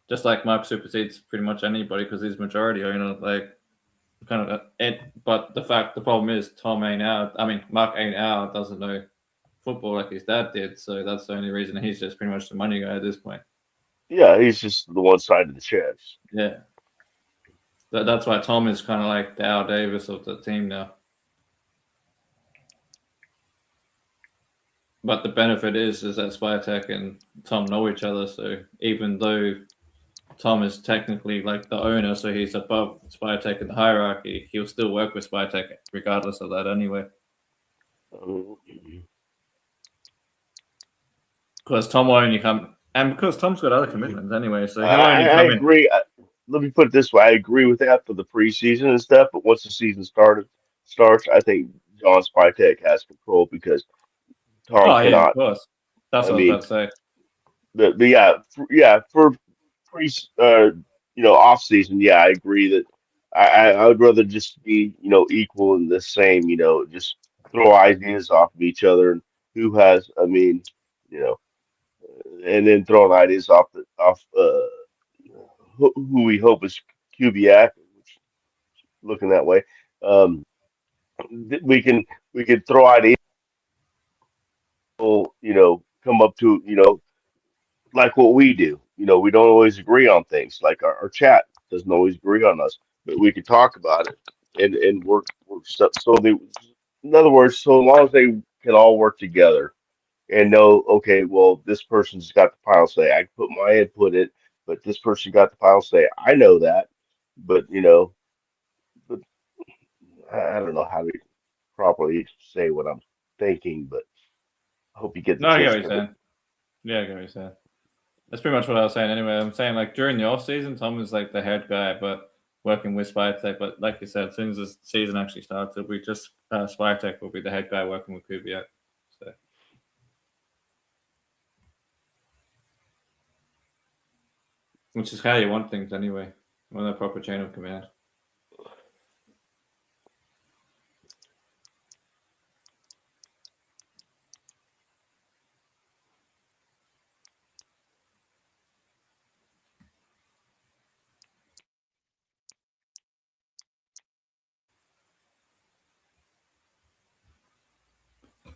Just like Mark supersedes pretty much anybody because he's majority owner. Like, kind of it. But the problem is Tom ain't out. I mean, Mark ain't out. Doesn't know football like his dad did. So that's the only reason he's just pretty much the money guy at this point. Yeah, he's just the one side of the chest. Yeah. That's why Tom is kind of like the Al Davis of the team now. But the benefit is that Spytek and Tom know each other. So even though Tom is technically like the owner, so he's above Spytek in the hierarchy, he'll still work with Spytek regardless of that anyway. Because Tom will only come, and because Tom's got other commitments anyway, so he'll only come in. Agree. Let me put it this way: I agree with that for the preseason and stuff. But once the season starts, I think John Spytek has control because Tom cannot. Yeah, of course. That's what I was about to say. But for off season, I agree that I would rather just be equal and the same. Just throw ideas off of each other who has, I mean, you know, and then throwing ideas off who we hope is Kubiak, which looking that way. Um, we can throw ideas, come up to, like what we do. We don't always agree on things. Like our chat doesn't always agree on us, but we can talk about it and work so they. In other words, so long as they can all work together and know, okay, well, this person's got the final say. I can put my input in, but this person got the final say. I know that, but but I don't know how to properly say what I'm thinking, but I hope you get the No, I get what gist you're of it. saying. Yeah, I get what you're saying. That's pretty much what I was saying anyway. I'm saying like during the off season, Tom is like the head guy, but working with Spytech. But like you said, as soon as the season actually starts, it'll be just Spytech will be the head guy working with Kubiak. So. Which is how you want things anyway. You want a proper chain of command.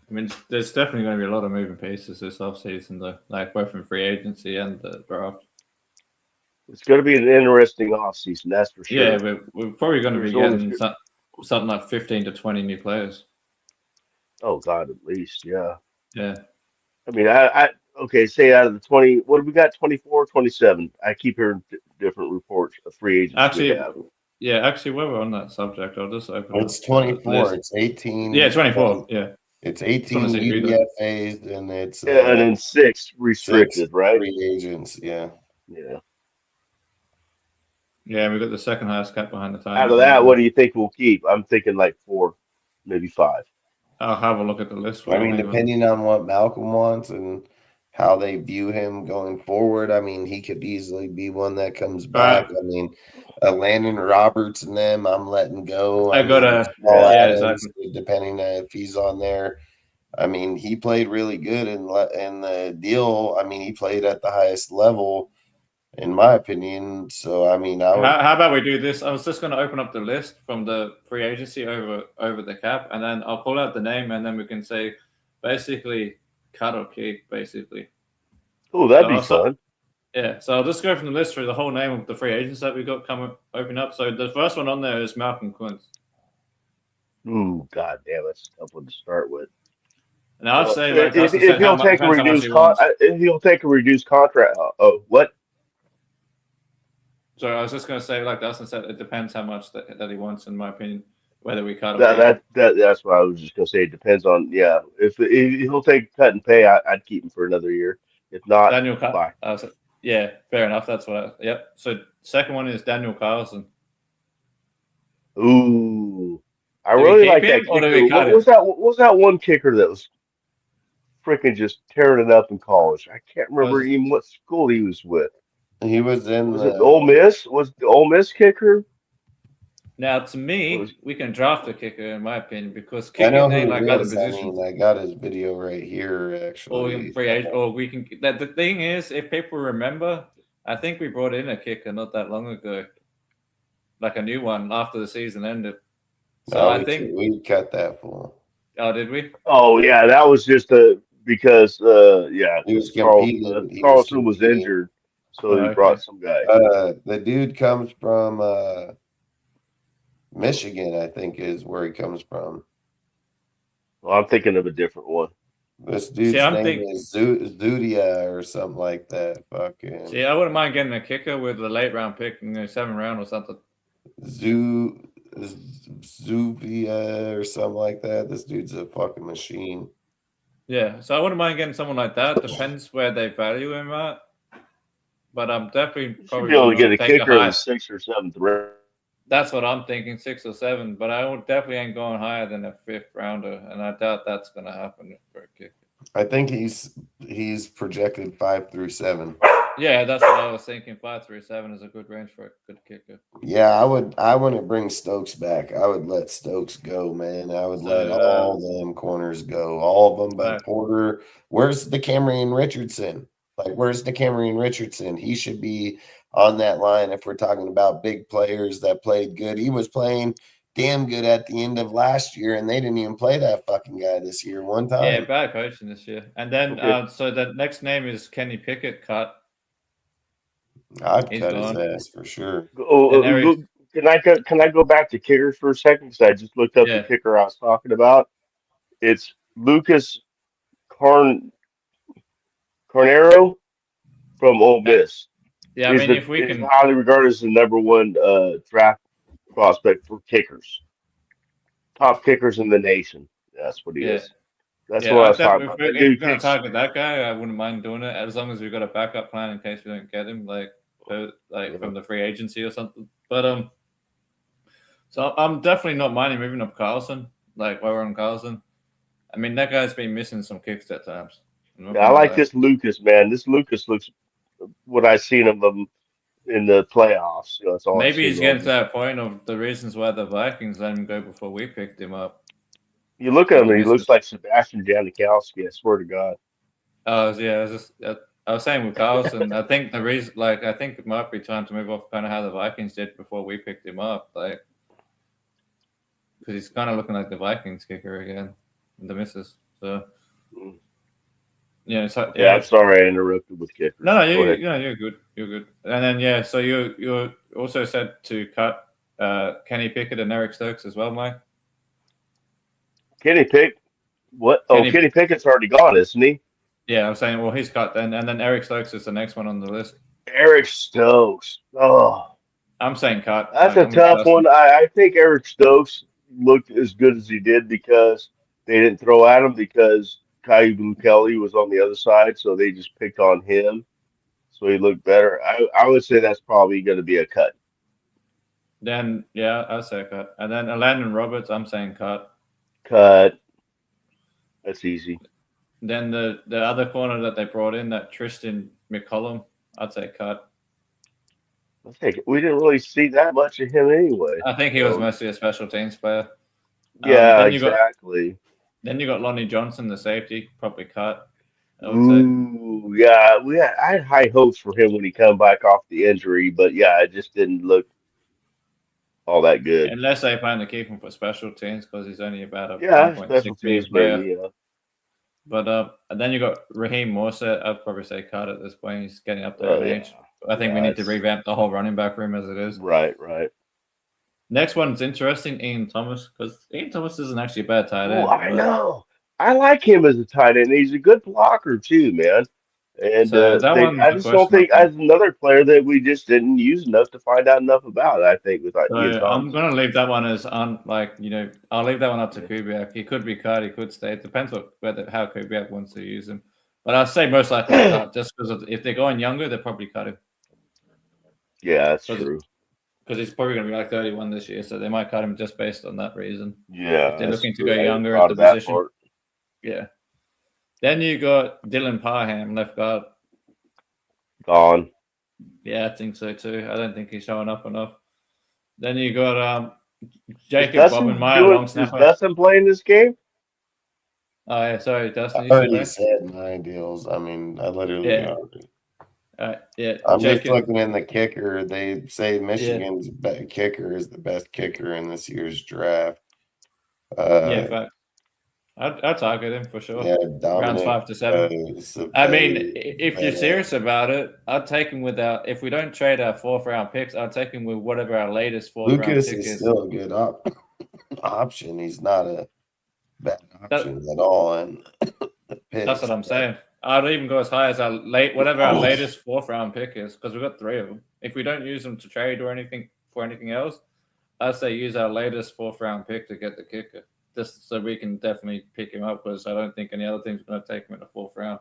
I mean, there's definitely going to be a lot of moving pieces this offseason, though, like both in free agency and the draft. It's going to be an interesting offseason, that's for sure. Yeah, we're probably going to be getting something like 15 to 20 new players. Oh, God, at least, yeah. Yeah. I mean, okay, say out of the 20, what do we got, 24, 27? I keep hearing different reports of free agents Actually, we have. actually, while we're on that subject, I'll just open up. It's 24. It's 18. Yeah, 24. Yeah. It's 18 UDFAs and it's and then 6 restricted, 6 right? Free agents, yeah. Yeah. Yeah, we've got the second highest cap behind the Titans. Out of that, what do you think we'll keep? I'm thinking like 4, maybe 5. I'll have a look at the list. I mean, depending on what Malcolm wants and how they view him going forward, I mean, he could easily be one that comes back. I mean, Landon Roberts and them, I'm letting go. Exactly. Depending on if he's on there. I mean, he played really good in the deal. I mean, he played at the highest level, in my opinion. So, I mean, how about we do this? I was just going to open up the list from the free agency over the cap, and then I'll pull out the name, and then we can say basically cut or keep, basically. Oh, that'd be fun. Yeah, so I'll just go from the list through the whole name of the free agents that we got open up. So the first one on there is Malcolm Klint. Ooh, God damn, that's a tough one to start with. And I'd say like, if he'll take a reduced contract. Oh, what? So I was just going to say, like Dustin said, it depends how much that he wants, in my opinion, whether we cut or that's what I was just going to say. It depends on, yeah. If he'll take cut and pay, I'd keep him for another year. If not, Daniel bye. Yeah, fair enough. That's what. Yep. So second one is Daniel Carlson. Ooh, I really like that kicker. What was that one kicker that was freaking just tearing it up in college? I can't remember even what school he was with. He was in. Was it Ole Miss? Was the Ole Miss kicker? Now, to me, we can draft a kicker, in my opinion, because kicking ain't like other positions. I got his video right here, actually. Or we can. The thing is, if people remember, I think we brought in a kicker not that long ago, like a new one after the season ended. So I think we cut that fool. Oh, did we? Oh yeah, that was just because he was competing. Carlson was injured, so he brought some guy. The dude comes from Michigan, I think, is where he comes from. Well, I'm thinking of a different one. This dude's name is Zudia or something like that. Fucking. See, I wouldn't mind getting a kicker with the late round pick in the 7th round or something. Zubia or something like that. This dude's a fucking machine. Yeah, so I wouldn't mind getting someone like that. Depends where they value him at. But I'm definitely probably able to get a kicker in the 6th or 7th round. That's what I'm thinking, 6 or 7. But I definitely ain't going higher than a 5th rounder, and I doubt that's going to happen for a kicker. I think he's projected 5 through 7. Yeah, that's what I was thinking. 5.37 is a good range for a good kicker. Yeah, I wouldn't bring Stokes back. I would let Stokes go, man. I would let all them corners go, all of them. But Porter, where's the Cameron Richardson? Like, where's the Cameron Richardson? He should be on that line if we're talking about big players that played good. He was playing damn good at the end of last year, and they didn't even play that fucking guy this year one time. Yeah, bad coaching this year. And then, so the next name is Kenny Pickett. Cut. I'd cut his ass for sure. Can I go back to kickers for a second? Because I just looked up the kicker I was talking about. It's Lucas Carnero from Ole Miss. Yeah, I mean, if we can, highly regarded as the #1 draft prospect for kickers, top kickers in the nation. That's what he is. That's what I was talking about. If we're going to target that guy, I wouldn't mind doing it as long as we've got a backup plan in case we don't get him, like from the free agency or something. But so I'm definitely not minding moving up Carlson, like while we're on Carlson. I mean, that guy's been missing some kicks at times. Yeah, I like this Lucas, man. This Lucas looks what I've seen of him in the playoffs. That's all. Maybe he's getting to that point of the reasons why the Vikings let him go before we picked him up. You look at him, he looks like Sebastian Janikowski. I swear to God. Yeah, I was saying with Carlson, I think the reason, I think it might be time to move off kind of how the Vikings did before we picked him up, because he's kind of looking like the Vikings kicker again, the misses. So, yeah. So, yeah, I'm sorry I interrupted with kickers. No, you're good. You're good. And then so you also said to cut Kenny Pickett and Eric Stokes as well, Mike. Kenny Pickett's already gone, isn't he? Yeah, I'm saying, well, he's cut then, and then Eric Stokes is the next one on the list. Eric Stokes. Oh, I'm saying cut. That's a tough one. I think Eric Stokes looked as good as he did because they didn't throw at him because Kai Blue Kelly was on the other side, so they just picked on him. So he looked better. I would say that's probably going to be a cut. Then, yeah, I'd say cut. And then Landon Roberts, I'm saying cut. Cut. That's easy. Then the other corner that they brought in, that Tristan McCollum, I'd say cut. We didn't really see that much of him anyway. I think he was mostly a special teams player. Yeah, exactly. Then you got Lonnie Johnson, the safety, probably cut. Ooh, yeah. I had high hopes for him when he come back off the injury, but yeah, it just didn't look all that good. Unless they plan to keep him for special teams because he's only about a special teams player. Maybe, yeah. But and then you got Raheem Morset. I'd probably say cut at this point. He's getting up there in age. I think we need to revamp the whole running back room as it is. Right. Next one's interesting, Ian Thomas, because Ian Thomas isn't actually a bad tight end. Oh, I know. I like him as a tight end. He's a good blocker too, man. And I just don't think as another player that we just didn't use enough to find out enough about. I think with I'm gonna leave that one as I'll leave that one up to Kubiak. He could be cut, he could stay. It depends how Kubiak wants to use him. But I'd say most likely cut, just because if they're going younger, they'll probably cut him. Yeah, that's true. Because he's probably going to be like 31 this year, so they might cut him just based on that reason. Yeah, if they're looking to go younger at the position. Part. Yeah. Then you got Dylan Parham, left guard. Gone. Yeah, I think so too. I don't think he's showing up enough. Then you got Jacob Bobenmeyer, long snapper. Is Dustin playing this game? Oh yeah, sorry, Dustin. I already said my deals. I mean, I literally already. I'm just looking in the kicker. They say Michigan's kicker is the best kicker in this year's draft. Fact. I'd target him for sure. Yeah, rounds 5 to 7. I mean, if you're serious about it, I'd take him without. If we don't trade our 4th round picks, I'd take him with whatever our latest 4th round pick is. Lucas is still a good option. He's not a bad option at all. And that's what I'm saying. I'd even go as high as our latest 4th round pick is, because we've got 3 of them. If we don't use them to trade or anything else, I'd say use our latest 4th round pick to get the kicker, just so we can definitely pick him up, because I don't think any other team's going to take him in the 4th round.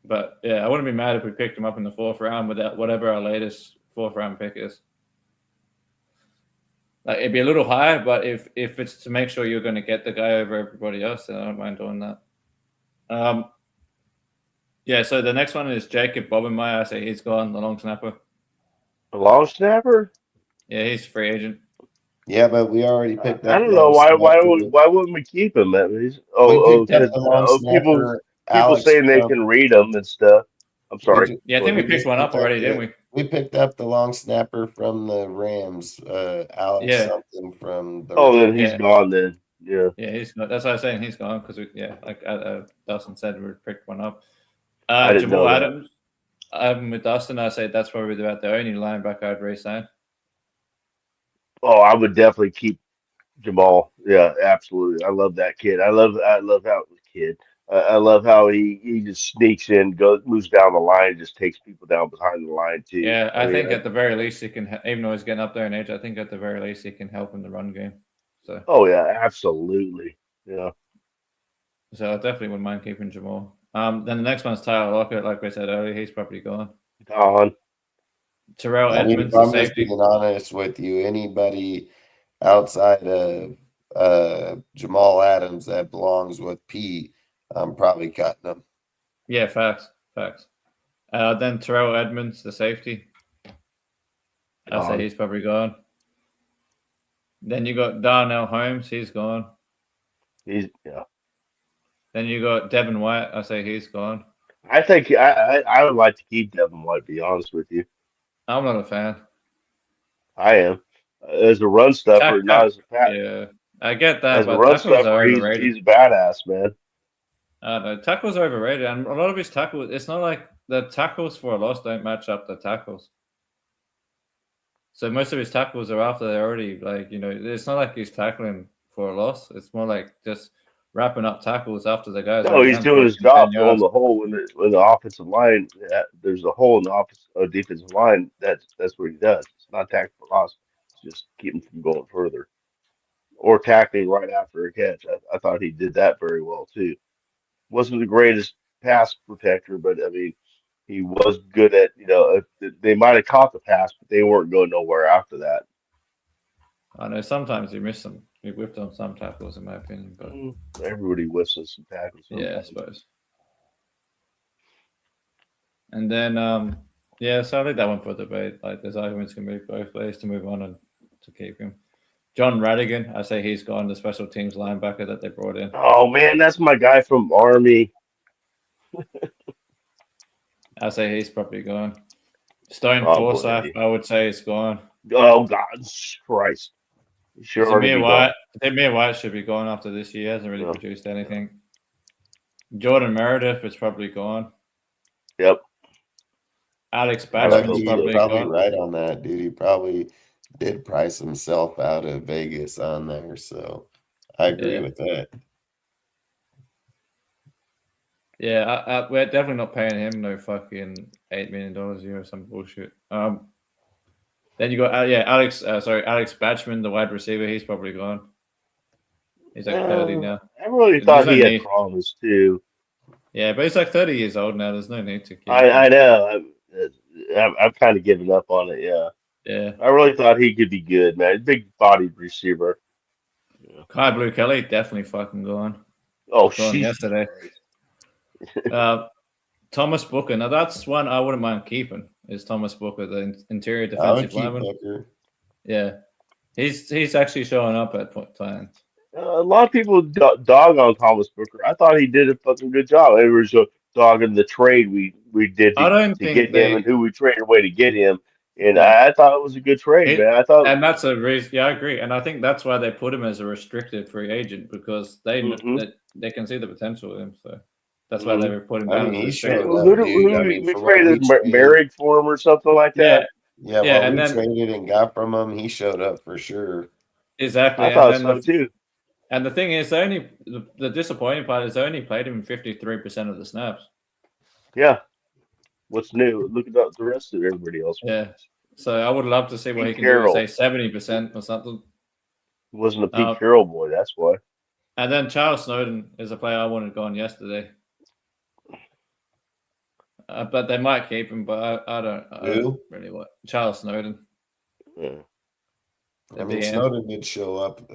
But yeah, I wouldn't be mad if we picked him up in the 4th round with whatever our latest 4th round pick is. Like, it'd be a little higher, but if it's to make sure you're going to get the guy over everybody else, then I don't mind doing that. Yeah, so the next one is Jacob Bobenmeyer. I say he's gone, the long snapper. A long snapper? Yeah, he's free agent. Yeah, but we already picked I up don't the know long snapper. why wouldn't we keep him? I mean, We picked up because the long people snapper, Alex. saying they can read them and stuff. I'm sorry. Yeah, I think we picked one up already, didn't we? We picked up the long snapper from the Rams, Alex Yeah. something from the Oh, Rams. then he's gone. Then Yeah, he's gone. That's what I was saying. He's gone because like Dustin said, we picked one up. I didn't Jamal know that. Adams. With Dustin, I say that's probably about the only linebacker I'd re-sign. Oh, I would definitely keep Jamal. Yeah, absolutely. I love that kid. I love how kid. I love how he just sneaks in, moves down the line, just takes people down behind the line too. Yeah, I think at the very least he can, even though he's getting up there in age, I think at the very least he can help in the run game. So. Oh yeah, absolutely. Yeah. So I definitely wouldn't mind keeping Jamal. Then the next one's Tyler Lockett. Like I said earlier, he's probably gone. Gone. Terrell Edmonds, I'm the just safety. being honest with you. Anybody outside of Jamal Adams that belongs with Pete, I'm probably cutting them. Yeah, facts. Then Terrell Edmonds, the safety. I say he's probably gone. Then you got Darnell Holmes, he's gone. Yeah. Then you got Devin White, I say he's gone. I think I would like to keep Devin White, to be honest with you. I'm not a fan. I am. As a run stuffer, not as a pass. Yeah, I get that, As a but run tackles are stuffer, overrated. he's a badass, man. I don't know. Tackles are overrated, and a lot of his tackles, it's not like the tackles for a loss don't match up the tackles. So most of his tackles are after they're already it's not like he's tackling for a loss. It's more like just wrapping up tackles after the guys. No, he's doing his job filling the hole in the offensive line. There's a hole in the defensive line. That's what he does. It's not tackling for loss. It's just keeping from going further or tackling right after a catch. I thought he did that very well too. Wasn't the greatest pass protector, but I mean, he was good at they might have caught the pass, but they weren't going nowhere after that. I know sometimes he missed them. He whipped on some tackles, in my opinion, but everybody whiffs on some tackles. Yeah, I suppose. And then, so I think that one for debate. Like, there's arguments can move both ways to move on and to keep him. John Radigan, I say he's gone, the special teams linebacker that they brought in. Oh man, that's my guy from Army. I say he's probably gone. Stone Forsyth, I would say he's gone. Oh God, Christ! Zamir White should be gone after this year. He hasn't really produced anything. Jordan Meredith is probably gone. Yep. Alex Batchman's probably right on that, dude. He probably did price himself out of Vegas on there, so I agree with that. Yeah, we're definitely not paying him no fucking $8 million a year or some bullshit. Then you got Alex Batchman, the wide receiver. He's probably gone. He's like 30 now. I really thought he had promise too. Yeah, but he's like 30 years old now. There's no need to keep I know. I'm kind of giving up on it. Yeah. Yeah. I really thought he could be good, man. Big bodied receiver. Kai Blue Kelly definitely fucking gone. Oh, gone yesterday. Thomas Booker. Now that's one I wouldn't mind keeping. Is Thomas Booker, the interior defensive lineman? Yeah, he's actually showing up at times. A lot of people dog on Thomas Booker. I thought he did a fucking good job. It was a dog in the trade we did to get him and who we traded away to get him. And I thought it was a good trade, man. I thought, and that's a reason. Yeah, I agree. And I think that's why they put him as a restricted free agent because they can see the potential in him. So that's why they were putting him down. We traded Merrick for him or something like that. Yeah, and then traded and got from him. He showed up for sure. Exactly. I thought so too. And the thing is, the disappointing part is they only played him 53% of the snaps. Yeah. What's new? Look at the rest of everybody else. Yeah. So I would love to see what he can do. Say 70% or something. He wasn't a Pete Carroll boy. That's why. And then Charles Snowden is a player I wanted gone yesterday. But they might keep him. But I don't really want Charles Snowden. Yeah. I mean, Snowden did show up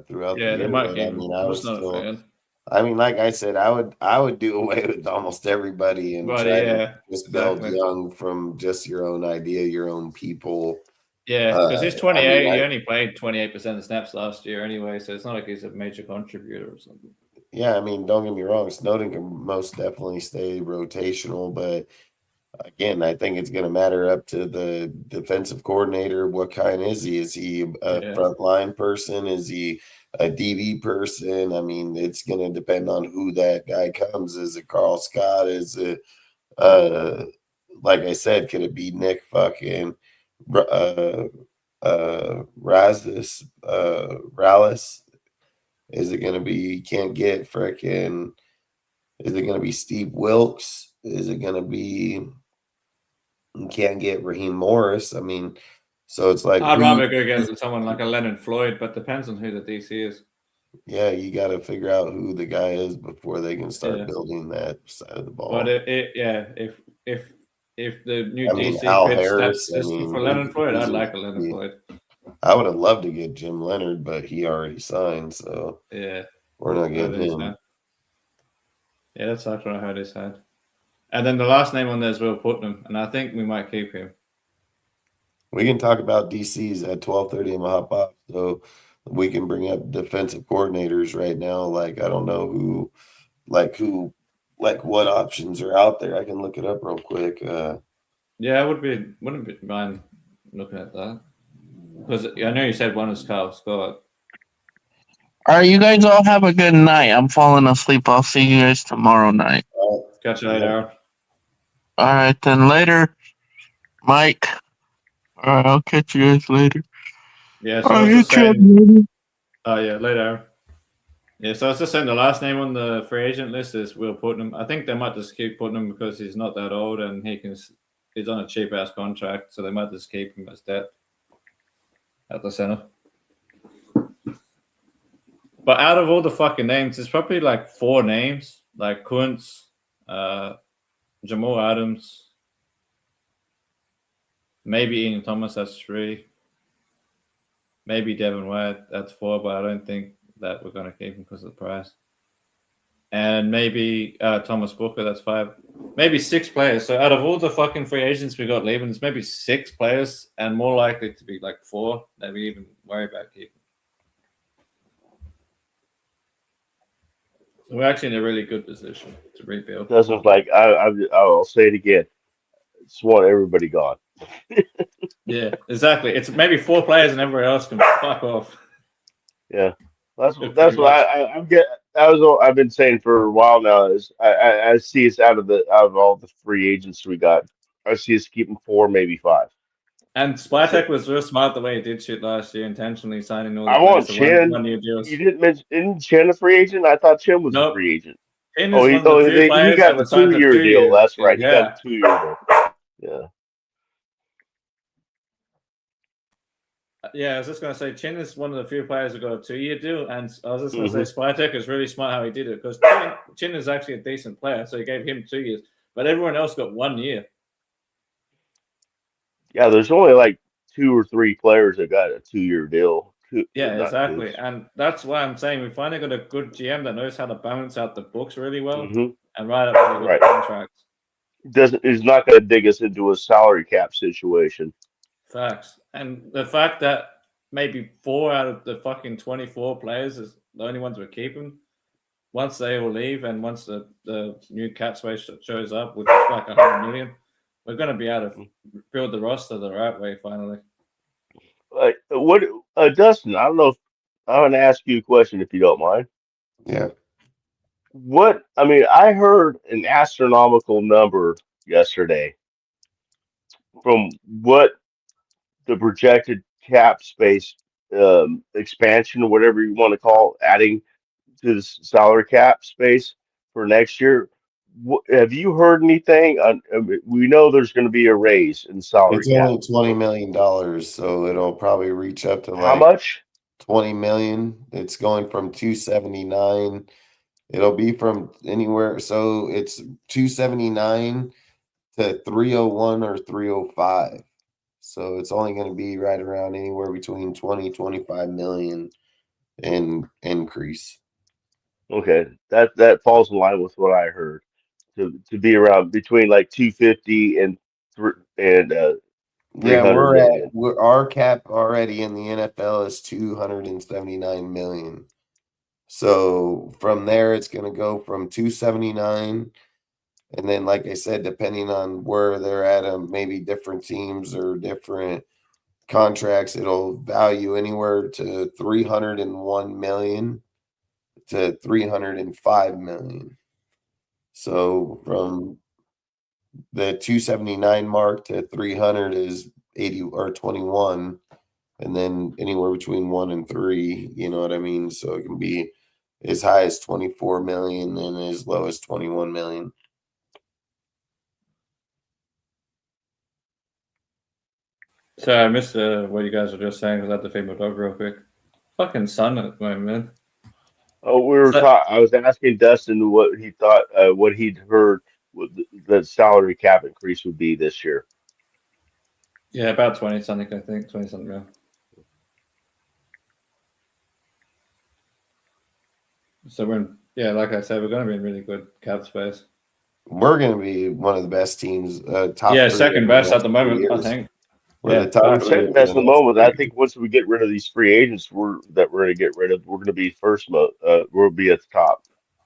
throughout the year. They might keep him. I mean, I was still I mean, like I said, I would do away with almost everybody and But try to yeah, just build exactly. young from just your own idea, your own people. Yeah, because he's I 28. mean, He only played 28% of snaps last year anyway, so it's not like he's a major contributor or something. yeah, I mean, don't get me wrong, Snowden can most definitely stay rotational, but again, I think it's going to matter up to the defensive coordinator. What kind is he? Is he a Yeah. frontline person? Is he a DB person? I mean, it's going to depend on who that guy comes. Is it Carl Scott? Is it, like I said, could it be Nick fucking Rallis? Is it going to be, can't get frickin', is it going to be Steve Wilkes? Is it going to be, you can't get Raheem Morris? I mean, so it's like, I'd who, rather go get someone like a Leonard Floyd, but depends on who the DC is. yeah, you got to figure out who the guy is before they can start Yeah. building that side of the ball. But if the new I mean, DC Al fits Harris, that system for Leonard Floyd, I'd like a Leonard Floyd. I would have loved to get Jim Leonard, but he already signed, so Yeah, we're not getting him. Yeah, that's what I heard his head. And then the last name on there is Will Putnam, and I think we might keep him. We can talk about DCs at 12:30 in my hot box, so we can bring up defensive coordinators right now. Like, I don't know what options are out there. I can look it up real quick. Yeah, I wouldn't be mind looking at that, because I know you said one is Kyle Scott. All right, you guys all have a good night. I'm falling asleep. I'll see you guys tomorrow night. Catch you later. All right, then later, Mike. All right, I'll catch you guys later. Yeah, so I was just saying. Oh yeah, later. Yeah, so I was just saying the last name on the free agent list is Will Putnam. I think they might just keep Putnam because he's not that old and he's on a cheap ass contract, so they might just keep him as depth at the center. But out of all the fucking names, there's probably like 4 names, like Kuntz, Jamal Adams, maybe Ian Thomas, that's 3. Maybe Devin White, that's 4, but I don't think that we're going to keep him because of the price. And maybe Thomas Booker, that's 5. Maybe 6 players. So out of all the fucking free agents we got leaving, it's maybe 6 players, and more likely to be like 4 that we even worry about keeping. So we're actually in a really good position to rebuild. Doesn't like I'll say it again. Just want everybody gone. Yeah, exactly. It's maybe 4 players and everybody else can fuck off. Yeah, that's what I'm getting. That was what I've been saying for a while now. Is I see us out of all the free agents we got, I see us keeping 4, maybe 5. And Spytek was real smart the way he did shit last year, intentionally signing all the I want players Chin. to 1 year deals. You didn't mention, isn't Chin a free agent? I thought Chin was a free agent. Chin is one of the few players he got that the was signed for 2-year 2 deal. years. That's right. He Yeah. got a 2-year deal. Yeah. Yeah, I was just going to say, Chin is one of the few players who got a 2-year deal, and I was just going to say, Spytek is really smart how he did it, because Chin is actually a decent player, so he gave him 2 years, but everyone else got 1 year. Yeah, there's only like 2 or 3 players that got a 2-year deal. Yeah, exactly, and that's why I'm saying we finally got a good GM that knows how to balance out the books really well and write up really good contracts. Is not going to dig us into a salary cap situation. Facts. And the fact that maybe 4 out of the fucking 24 players is the only ones we're keeping, once they all leave and once the new cap space shows up, which is like 100 million, we're going to be able to build the roster the right way finally. What, Dustin, I don't know if I'm going to ask you a question if you don't mind. Yeah. I heard an astronomical number yesterday from what the projected cap space expansion, or whatever you want to call it, adding to the salary cap space for next year. Have you heard anything? We know there's going to be a raise in salary It's cap. only $20 million, so it'll probably reach up to how much? 20 million. It's going from 279. It'll be from anywhere. So it's 279 to 301 or 305. So it's only going to be right around anywhere between 20, 25 million in increase. Okay, that falls in line with what I heard. To be around between like 250 and and Yeah, 300 million. our cap already in the NFL is 279 million. So from there, it's going to go from 279, and then, like I said, depending on where they're at, maybe different teams or different contracts, it'll value anywhere to 301 million to 305 million. So from the 279 mark to 300 is 80 or 21, and then anywhere between 1 and 3, you know what I mean? So it can be as high as 24 million and as low as 21 million. So I missed what you guys were just saying because I had to feed my dog real quick. Fucking sun at the moment, man. Oh, we were So, talking. I was asking Dustin what he thought, what he'd heard, what the salary cap increase would be this year. yeah, about 20 something, I think. 20 something mil. So like I said, we're going to be in really good cap space. We're going to be one of the best teams. Top Yeah, three second in the best at next the 2 moment, I years. think. We're the Yeah, top I'm three second in best at the the next moment. 2 I years. think once we get rid of these free agents, we're going to get rid of, we're going to be first. We'll be at the top.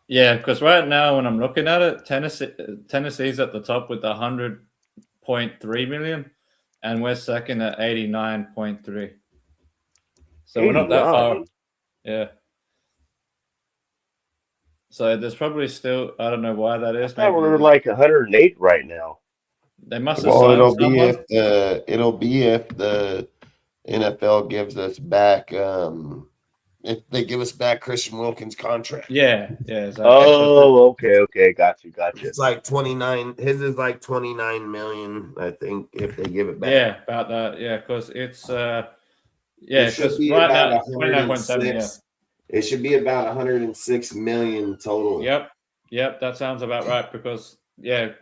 Yeah, because right now when I'm looking at it, Tennessee's at the top with 100.3 million, and we're second at 89.3. So we're not that far. 89. Yeah. So there's probably still, I don't know why that I is. thought Maybe we're like 108 right now. they must have Well, signed it'll be someone. if the NFL gives us back if they give us back Christian Wilkins' contract. Yeah, exactly. Oh, okay, got you. It's like 29. His is like 29 million, I think, if they give it back. Yeah, about that. Yeah, because it's it should because be right about now 29.7. Yeah. It should be about 106 million total. Yep, that sounds about right because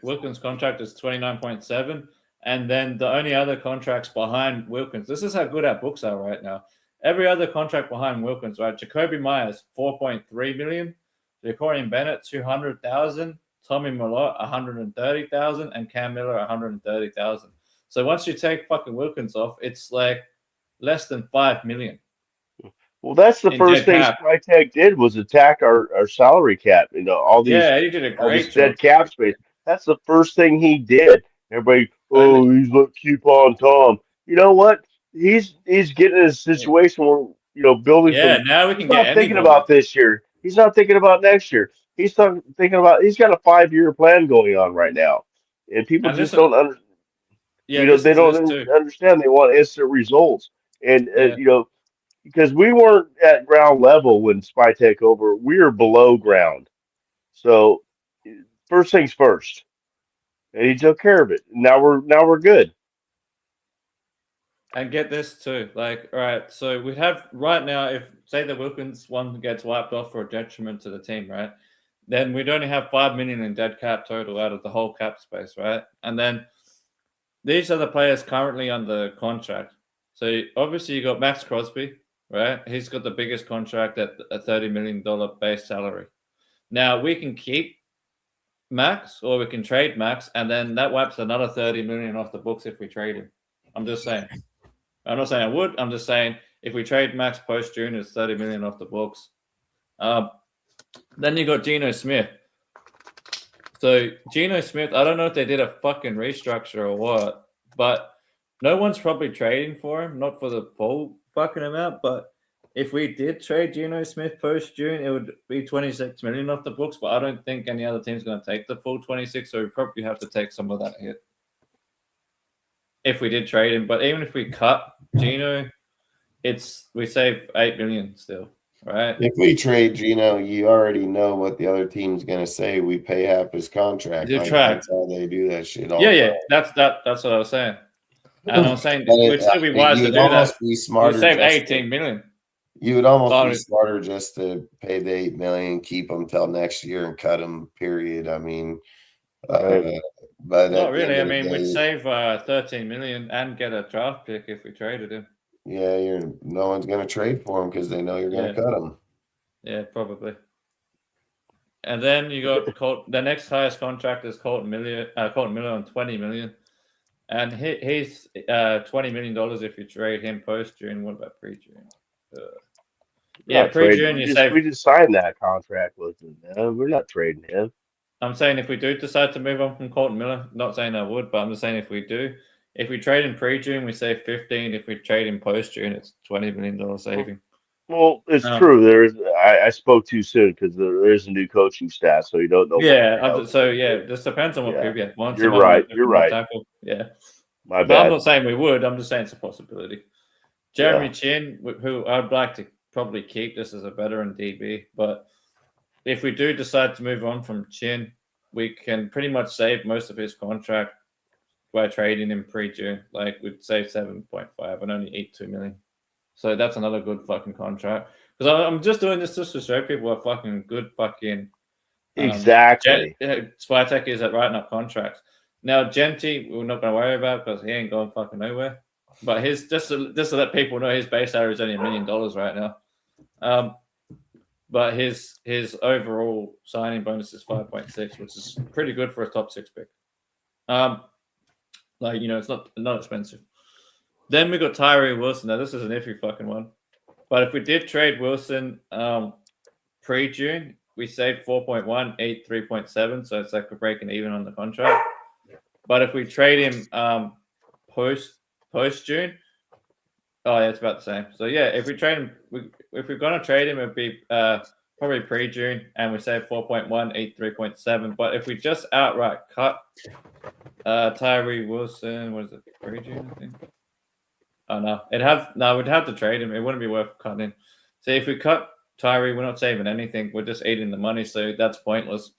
Wilkins' contract is 29.7, and then the only other contracts behind Wilkins. This is how good our books are right now. Every other contract behind Wilkins, right? Jacoby Myers, 4.3 million. Jacorian Bennett, 200,000. Tommy Millot, 130,000, and Cam Miller, 130,000. So once you take fucking Wilkins off, it's like less than 5 million. Well, that's the In first dead thing cap. Spytech did was attack our salary cap. You know, all these Yeah, he did a all this great job. dead cap space. That's the first thing he did. Everybody, he's like keep on Tom. You know what? He's getting in a situation where building Yeah, from. now we He's can not get thinking anybody. about this year. He's not thinking about next year. He's thinking about. He's got a 5-year plan going on right now, and people And just listen, don't understand. listen They to don't this too. understand. They want instant results, and Yeah. because we weren't at ground level when Spy Take over, we were below ground. So first things first, and he took care of it. Now we're good. And get this too. Like, all right, so we have right now, if say the Wilkins one gets wiped off for a detriment to the team, right? Then we'd only have 5 million in dead cap total out of the whole cap space, right? And then these are the players currently under contract. So obviously you got Max Crosby, right? He's got the biggest contract at a $30 million base salary. Now we can keep Max or we can trade Max, and then that wipes another 30 million off the books if we trade him. I'm just saying. I'm not saying I would. I'm just saying if we trade Max post June, it's 30 million off the books. Then you got Geno Smith. So Geno Smith, I don't know if they did a fucking restructure or what, but no one's probably trading for him, not for the full fucking amount. But if we did trade Geno Smith post June, it would be 26 million off the books. But I don't think any other team's going to take the full 26, so we probably have to take some of that hit if we did trade him. But even if we cut Geno, we save 8 million still, right? If we trade Geno, you already know what the other team's gonna say. We pay half his contract. That's how they do that shit. That's what I was saying. And I'm saying we'd still be wise to do that. Be smarter. We save 18 million. You would almost be smarter just to pay the 8 million, keep them till next year, and cut them. Period. I mean, but not really. I mean, we'd save 13 million and get a draft pick if we traded him. Yeah, no one's gonna trade for him because they know you're gonna cut him. Yeah, probably. And then you got the next highest contract is Colton Miller on $20 million. And he's $20 million if you trade him post-June. What about pre-June? Yeah, pre-June you save. We just signed that contract with him, man. We're not trading him. I'm saying if we do decide to move on from Colton Miller, not saying I would, but I'm just saying if we do, if we trade in pre-June, we save 15. If we trade in post-June, it's $20 million saving. Well, it's true. I spoke too soon because there is a new coaching staff, so you don't know. It just depends on what Kubiak wants. You're right. You're right. Tackle. Yeah, my but bad. I'm not saying we would. I'm just saying it's a possibility. Jeremy Chin, who I'd like to probably keep this as a veteran DB, but if we do decide to move on from Chin, we can pretty much save most of his contract by trading him pre-June. Like we'd save 7.5 and only eat $2 million. So that's another good fucking contract. Because I'm just doing this just to show people what fucking good fucking exactly Spytek is at writing up contracts. Now Genty, we're not going to worry about because he ain't going fucking nowhere. But his just to let people know, his base salary is only $1 million right now. But his overall signing bonus is 5.6, which is pretty good for a top 6 pick. It's not expensive. Then we got Tyree Wilson. Now this is an iffy fucking one. But if we did trade Wilson pre-June, we saved 4.1, 8 3.7, so it's like we're breaking even on the contract. But if we trade him post-June, it's about the same. So yeah, if we trade him, if we're gonna trade him, it'd be probably pre-June, and we save 4.1, 8 3.7. But if we just outright cut Tyree Wilson, what is it, pre-June? I think. Oh no, we'd have to trade him. It wouldn't be worth cutting. So if we cut Tyree, we're not saving anything. We're just eating the money, so that's pointless.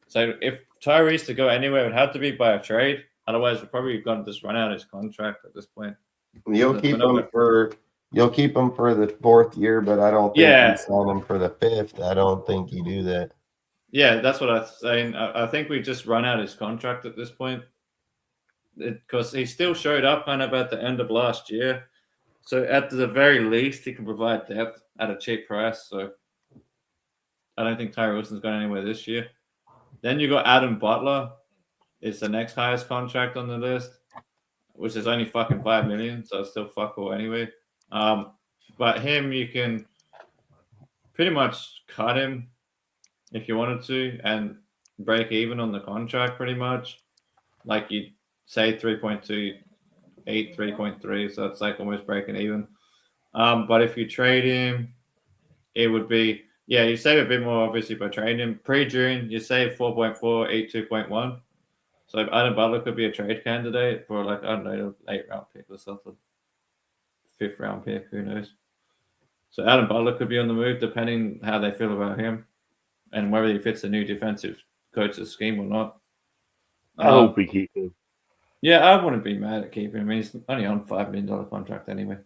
So if Tyree's to go anywhere, it would have to be by a trade. Otherwise, we're probably going to just run out his contract at this point. You'll keep him for the 4th year, but I don't think you sign him for the 5th. I don't think you do that. Yeah, that's what I'm saying. I think we just run out his contract at this point. Because he still showed up kind of at the end of last year. So at the very least, he can provide depth at a cheap price. So I don't think Tyree Wilson's going anywhere this year. Then you got Adam Butler. It's the next highest contract on the list, which is only fucking $5 million. So it's still fuck all anyway. But him, you can pretty much cut him if you wanted to and break even on the contract pretty much. Like you say 3.2, 8, 3.3, so it's like almost breaking even. But if you trade him, it would be, you save a bit more obviously by trading him. Pre-June, you save 4.4, 8, 2.1. So Adam Butler could be a trade candidate for like, I don't know, 8th round pick or something. 5th round pick, who knows. So Adam Butler could be on the move depending how they feel about him and whether he fits the new defensive coach's scheme or not. I hope we keep him. Yeah, I wouldn't be mad at keeping him. He's only on $5 million contract anyway.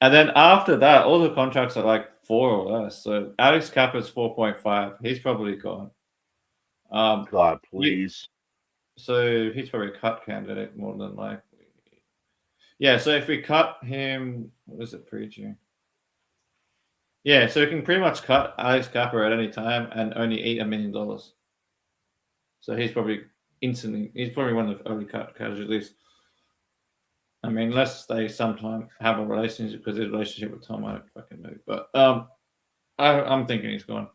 And then after that, all the contracts are like 4 or less. So Alex Kappa's 4.5. He's probably gone. God, please. So he's probably a cut candidate more than likely. Yeah, so if we cut him, what is it, pre-June? Yeah, so we can pretty much cut Alex Kappa at any time and only eat $1 million. So he's probably one of the early cut casualties. I mean, unless they sometime have a relationship, because his relationship with Tom, I don't fucking know. But I'm thinking he's gone.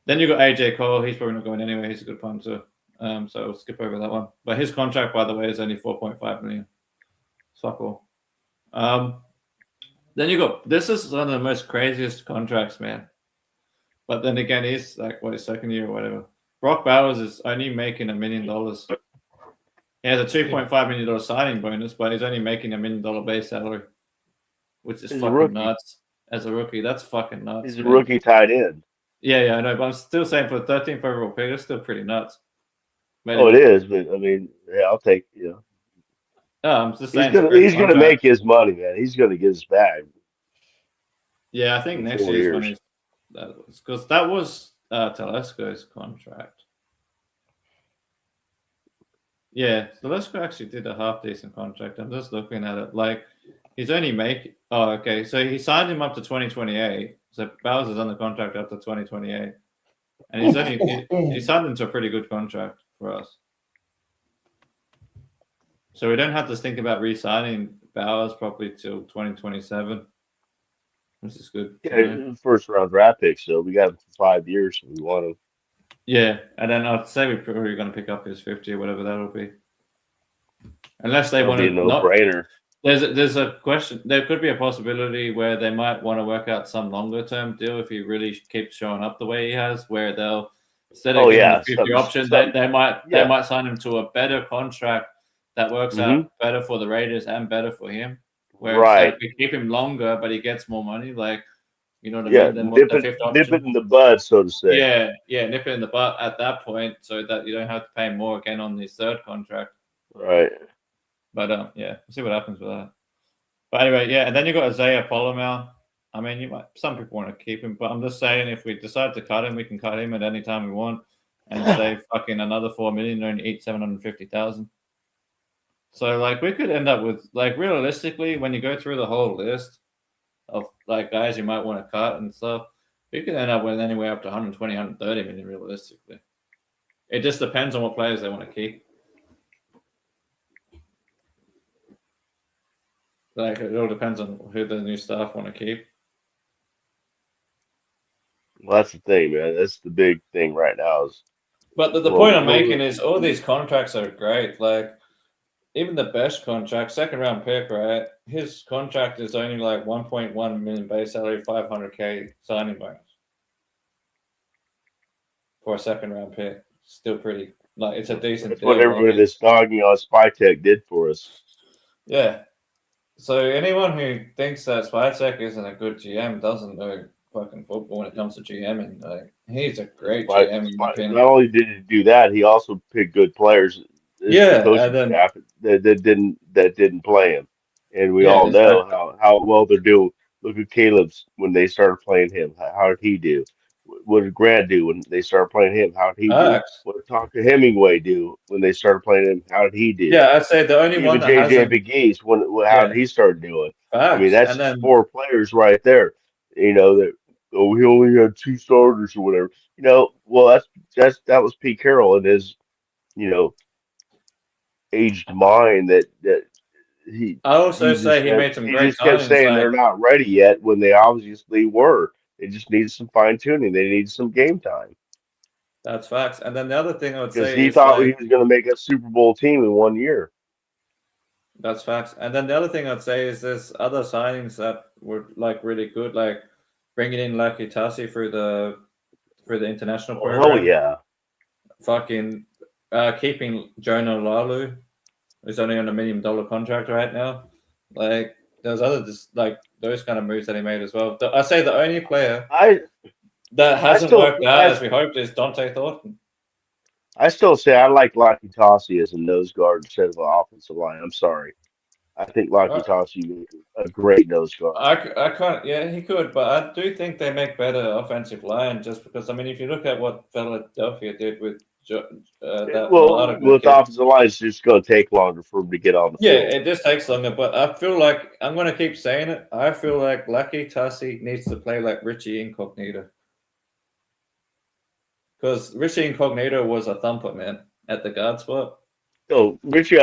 Then you got AJ Cole. He's probably not going anywhere. He's a good punter. So we'll skip over that one. But his contract, by the way, is only $4.5 million. Fuck all. Then you got, this is one of the most craziest contracts, man. But then again, he's like, his 2nd year or whatever. Brock Bowers is only making $1 million. He has a $2.5 million signing bonus, but he's only making $1 million base salary, which is fucking nuts. As a rookie, that's fucking nuts. He's a rookie tight end. Yeah, I know, but I'm still saying for the 13th overall pick, it's still pretty nuts. It is, but I mean, I'll take, I'm just saying he's gonna make his money, man. He's gonna get his bag. Yeah, I think next year's one is because that was Telesco's contract. Yeah, Telesco actually did a half decent contract. I'm just looking at it. Like he's only making. Oh, okay. So he signed him up to 2028. So Bowers is under contract up to 2028, and he's only he signed into a pretty good contract for us. So we don't have to think about re-signing Bowers probably till 2027. This is good. Yeah, first round draft pick, so we got him for 5 years if we want him. Yeah, and then I'd say we're probably going to pick up his 50 or whatever that'll be. Unless they want to be a no-brainer. There's a question. There could be a possibility where they might want to work out some longer term deal if he really keeps showing up the way he has, where they'll instead of giving the 50 option, they might sign him to a better contract that works out better for the Raiders and better for him. Where if we keep him longer, but he gets more money, like you know what I mean? Then nip it in the bud, so to say. Yeah, nip it in the butt at that point, so that you don't have to pay more again on his third contract. Right. But we'll see what happens with that. But anyway, yeah, and then you got Isaiah Polymer. I mean, some people want to keep him, but I'm just saying if we decide to cut him, we can cut him at any time we want and save fucking another $4 million and only eat $750,000. So like we could end up with like realistically, when you go through the whole list of like guys you might want to cut and stuff, we could end up with anywhere up to 120, 130 million realistically. It just depends on what players they want to keep. Like it all depends on who the new staff want to keep. Well, that's the thing, man. That's the big thing right now. But the point I'm making is all these contracts are great. Like even the best contract, second round pick, right? His contract is only like 1.1 million base salary, 500K signing bonus for a second round pick. Still pretty like it's a decent. That's what everybody that's dogging on Spytech did for us. Yeah. So anyone who thinks that Spytech isn't a good GM doesn't know fucking football when it comes to GMing. Like he's a great GM. Not only did he do that, he also picked good players. Staff that didn't play him, and we all know how well they're doing. Look at Caleb's when they started playing him. How did he do? What did Grant do when they started playing him? How did he do? What did Dr. Hemingway do when they started playing him? How did he do? Yeah, I'd say the only one that JJ McGee's how did he start doing? I mean, that's four players right there. You know that we only had 2 starters or whatever. You know, well that was Pete Carroll and his aged mind that he. I also say he made some great. He just kept saying they're not ready yet when they obviously were. They just needed some fine tuning. They needed some game time. That's facts. And then the other thing I would say because he thought he was going to make a Super Bowl team in 1 year. That's facts. And then the other thing I'd say is there's other signings that were like really good, like bringing in Lucky Tassi for the international program. Oh yeah. Fucking keeping Jonah Lalu, who's only on $1 million contract right now. Like there's other like those kind of moves that he made as well. I say the only player that hasn't worked out as we hoped is Dante Thornton. I still say I like Lucky Tassi as a nose guard instead of an offensive line. I'm sorry. I think Lucky Tassi is a great nose guard. I can't. Yeah, he could, but I do think they make better offensive line just because. I mean, if you look at what Philadelphia did with with offensive line, it's just going to take longer for him to get on the field. Yeah, it just takes longer. But I feel like I'm going to keep saying it. I feel like Lucky Tassi needs to play like Richie Incognito. Because Richie Incognito was a thumper, man, at the guard spot. So Richie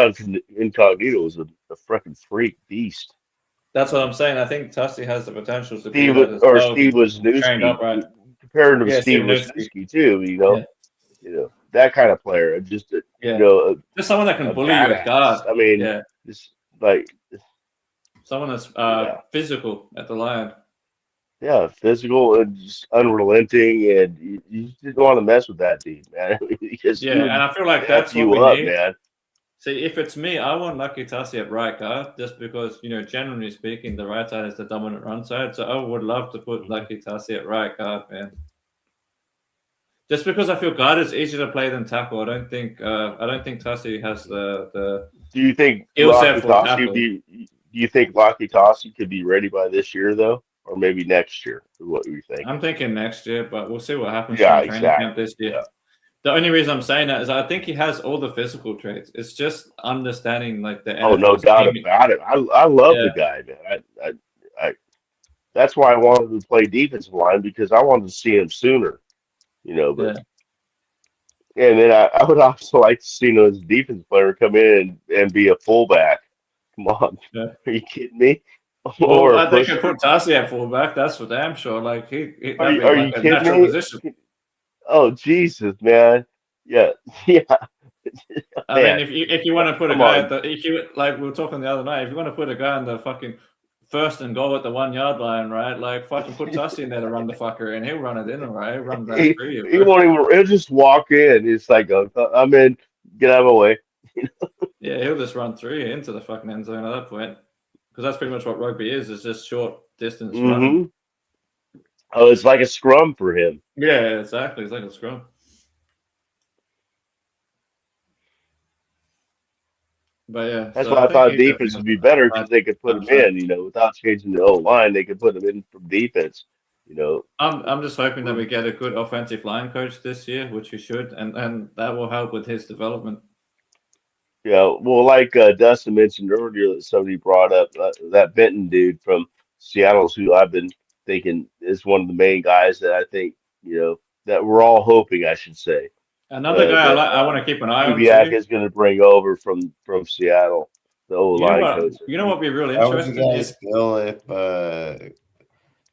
Incognito was a freaking freak beast. That's what I'm saying. I think Tassi has the potential to Steve Wisniewski. Compared to Steve Wisniewski too, you know that kind of player. Just just someone that can bully you at guard. I mean, just like someone that's physical at the line. Yeah, physical and just unrelenting, and you just didn't want to mess with that dude, man. And I feel like that's what we need. Man. See, if it's me, I want Lucky Tassi at right guard, just because generally speaking, the right side is the dominant run side. So I would love to put Lucky Tassi at right guard, man. Just because I feel guard is easier to play than tackle. I don't think Tassi has the. Do you think Lucky Tassi could be ready by this year though? Or maybe next year, is what you think? I'm thinking next year, but we'll see what happens in training camp this year. Yeah. The only reason I'm saying that is I think he has all the physical traits. It's just understanding like the. Oh, no doubt about it. I love the guy, man. I that's why I wanted to play defensive line because I wanted to see him sooner. But Yeah. and then I would also like to see those defense player come in and be a fullback. Come on, Yeah. are you kidding me? Well, Or a they could pusher? put Darcy at fullback. That's for damn sure. Like Are that'd you be are like you a kidding natural me? position. Oh Jesus, man! Yeah, yeah, I mean, man. if you want to put a Come guy at on. the if you like we were talking the other night, if you want to put a guy on the fucking first and goal at the 1 yard line, right? Like fucking put Tussie in there to run the fucker, and he'll run it in, all right? He'll run that through you, He bro. won't even. He'll just walk in. It's like, I'm in. Get out of my way. Yeah, he'll just run through you into the fucking end zone at that point, because that's pretty much what rugby is just short distance running. Mm-hmm. Oh, it's like a scrum for him. Yeah, exactly. It's like a scrum. But yeah, That's so why I I think thought he definitely defense has would be better a because they could put him upside. in. Without changing the old line, they could put him in from defense. You know. I'm just hoping that Mm. we get a good offensive line coach this year, which we should, and that will help with his development. Yeah. Well, like Dustin mentioned earlier, that somebody brought up that Benton dude from Seattle's, who I've been thinking is one of the main guys that I think that we're all hoping, I should say, Another guy that I want to keep an eye on Kubiak too. is going to bring over from Seattle, the O You know line what? coach. You know what would be real How would you interesting guys is feel if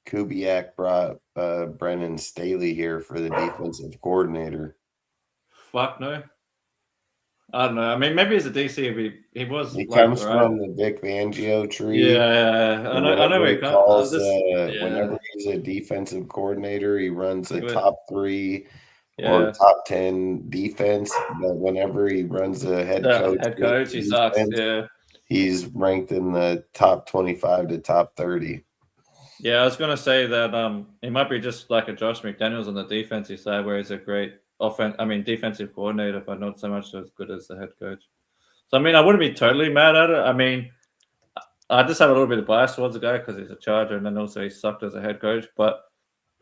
Kubiak brought Brennan Staley here for the defensive coordinator? fuck no. I don't know. I mean, maybe as a DC, he was He like comes all right. from the Vic Fangio tree. Yeah, I know where he comes. Yeah, Whenever he's a defensive coordinator, he runs a He would- top 3 or yeah. top 10 defense. But whenever he runs a head The coach, head coach, he sucks. defense, Yeah. he's ranked in the top 25 to top 30. Yeah, I was gonna say that he might be just like a Josh McDaniels on the defensive side, where he's a great defensive coordinator, but not so much as good as the head coach. So I mean, I wouldn't be totally mad at it. I mean, I just have a little bit of bias towards the guy because he's a Charger, and then also he sucked as a head coach. But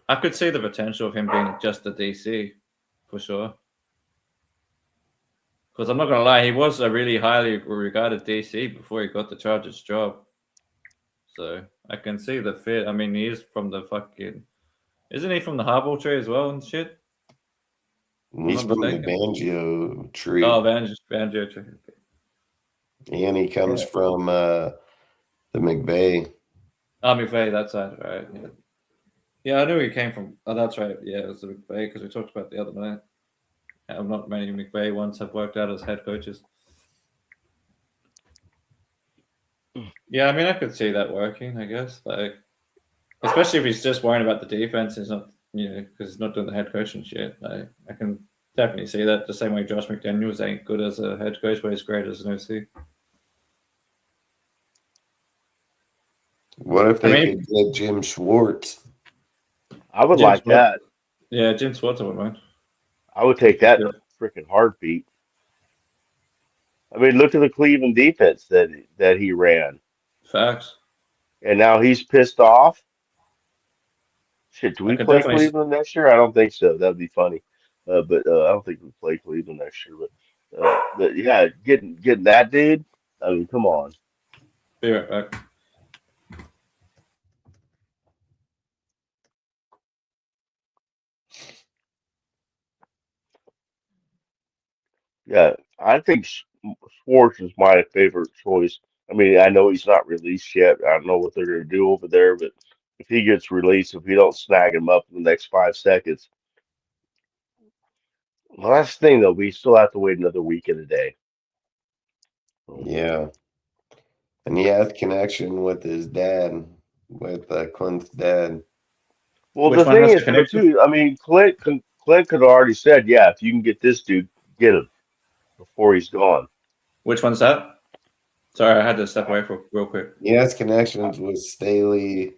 I could see the potential of him being just a DC for sure. Because I'm not gonna lie, he was a really highly regarded DC before he got the Chargers job. So I can see the fit. I mean, he is from the fucking. Isn't he from the Harbaugh tree as well and shit? He's not from the mistaken. Fangio tree. Oh, Fangio tree. And he comes from the McVay. Oh, McVay, that side, right? Yeah. Yeah, I knew he came from. Oh, that's right. Yeah, it was the McVay because we talked about the other night. Not many McVay ones have worked out as head coaches. Yeah, I mean, I could see that working. I guess, like, especially if he's just worrying about the defense, he's not, because he's not doing the head coaching shit. I can definitely see that. The same way Josh McDaniels ain't good as a head coach, but he's great as an OC. What if they could get Jim Schwartz? I would like that. Yeah, Jim Schwartz, I wouldn't mind. I would take that in a freaking heartbeat. I mean, look at the Cleveland defense that he ran. Facts. And now he's pissed off. Shit, do we I could play definitely Cleveland next year? I don't think so. That'd be funny. But I don't think we play Cleveland next year. But yeah, getting that dude. I mean, come on. Be right back. Yeah, I think Schwartz is my favorite choice. I mean, I know he's not released yet. I don't know what they're going to do over there, but if he gets released, if we don't snag him up in the next 5 seconds, well, that's the thing though. We still have to wait another week and a day. Yeah. And he has connection with his dad, with Clint's dad. Well, Which the one thing has is, though, connection? too, I mean, Clint could have already said, yeah, if you can get this dude, get him before he's gone. Which one's that? Sorry, I had to step away for real quick. He has connections with Staley.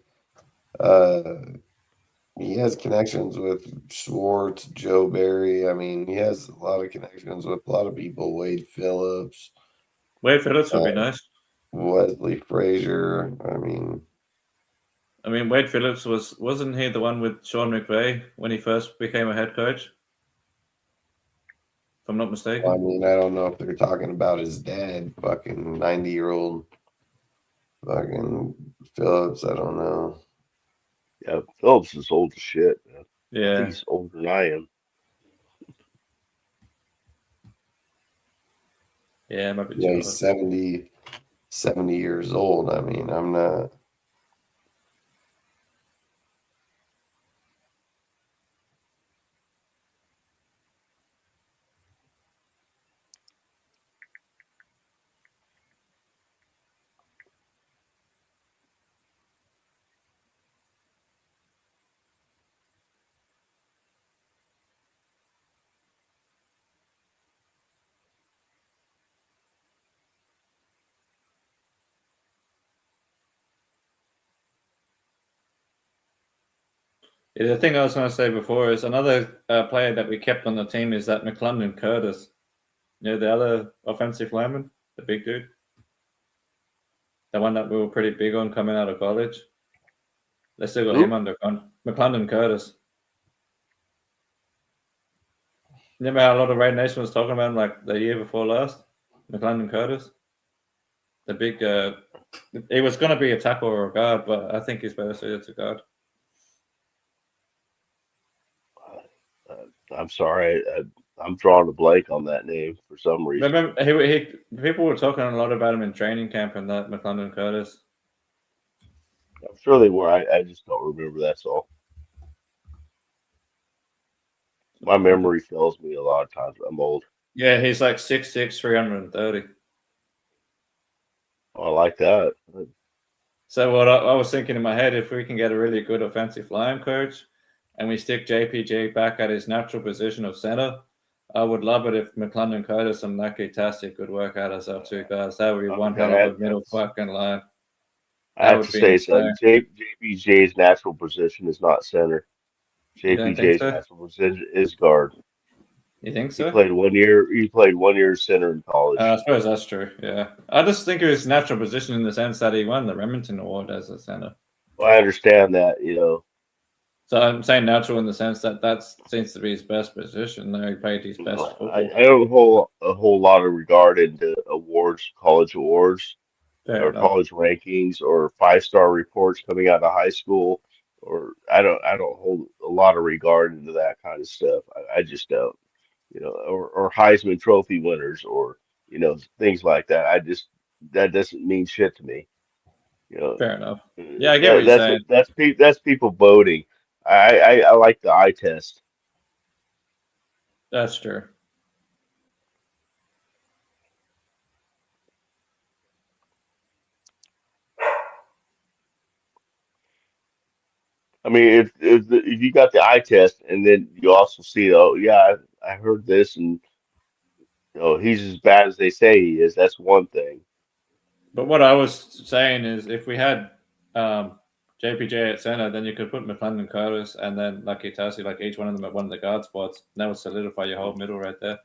He has connections with Schwartz, Joe Barry. I mean, he has a lot of connections with a lot of people. Wade Phillips. Wade Phillips would be nice. Wesley Frazier. I mean, Wade Phillips wasn't he the one with Sean McVay when he first became a head coach? If I'm not mistaken. I mean, I don't know if they're talking about his dad, fucking 90-year-old fucking Phillips. I don't know. Yeah, Phillips is old as shit. Man. I Yeah. think he's older than I am. Yeah, maybe Yeah, shorter. he's 70 years old. I mean, I'm not. Yeah, the thing I was going to say before is another player that we kept on the team is that McClendon Curtis. You know, the other offensive lineman, the big dude, the one that we were pretty big on coming out of college. They still got him under McClendon Curtis. Remember how a lot of Raid Nation was talking about him like the year before last? McClendon Curtis, the big. He was going to be a tackle or a guard, but I think he's better suited to guard. I'm sorry, I'm drawing a blank on that name for some reason. Remember, people were talking a lot about him in training camp and that McClendon Curtis. I'm sure they were. I just don't remember. That's all. My memory fails me a lot of times. I'm old. Yeah, he's like 6'6", 330. I like that. So what I was thinking in my head, if we can get a really good offensive line coach and we stick JPJ back at his natural position of center, I would love it if McClendon Curtis and Lucky Tastic could work out as our two guys. That would be one hell of a middle fucking line. I have to say, so JPJ's natural position is not center. JPJ's natural position is guard. You think so? He played 1 year. He played 1 year center in college. I suppose that's true. Yeah, I just think of his natural position in the sense that he won the Remington Award as a center. Well, I understand that, you know. So I'm saying natural in the sense that that seems to be his best position. There, he played his best football. I don't hold a whole lot of regard into awards, college awards, or college rankings, or 5-star reports coming out of high school. Or I don't hold a lot of regard into that kind of stuff. I just don't, you know, or Heisman Trophy winners, or you know, things like that. That doesn't mean shit to me. You know, fair enough. Yeah, I get what you're saying. That's people voting. I like the eye test. That's true. I mean, if you got the eye test and then you also see, oh yeah, I heard this, and you know, he's as bad as they say he is. That's one thing. But what I was saying is, if we had JPJ at center, then you could put McClendon Curtis and then Lucky Tassi, like each one of them at one of the guard spots. And that would solidify your whole middle right there.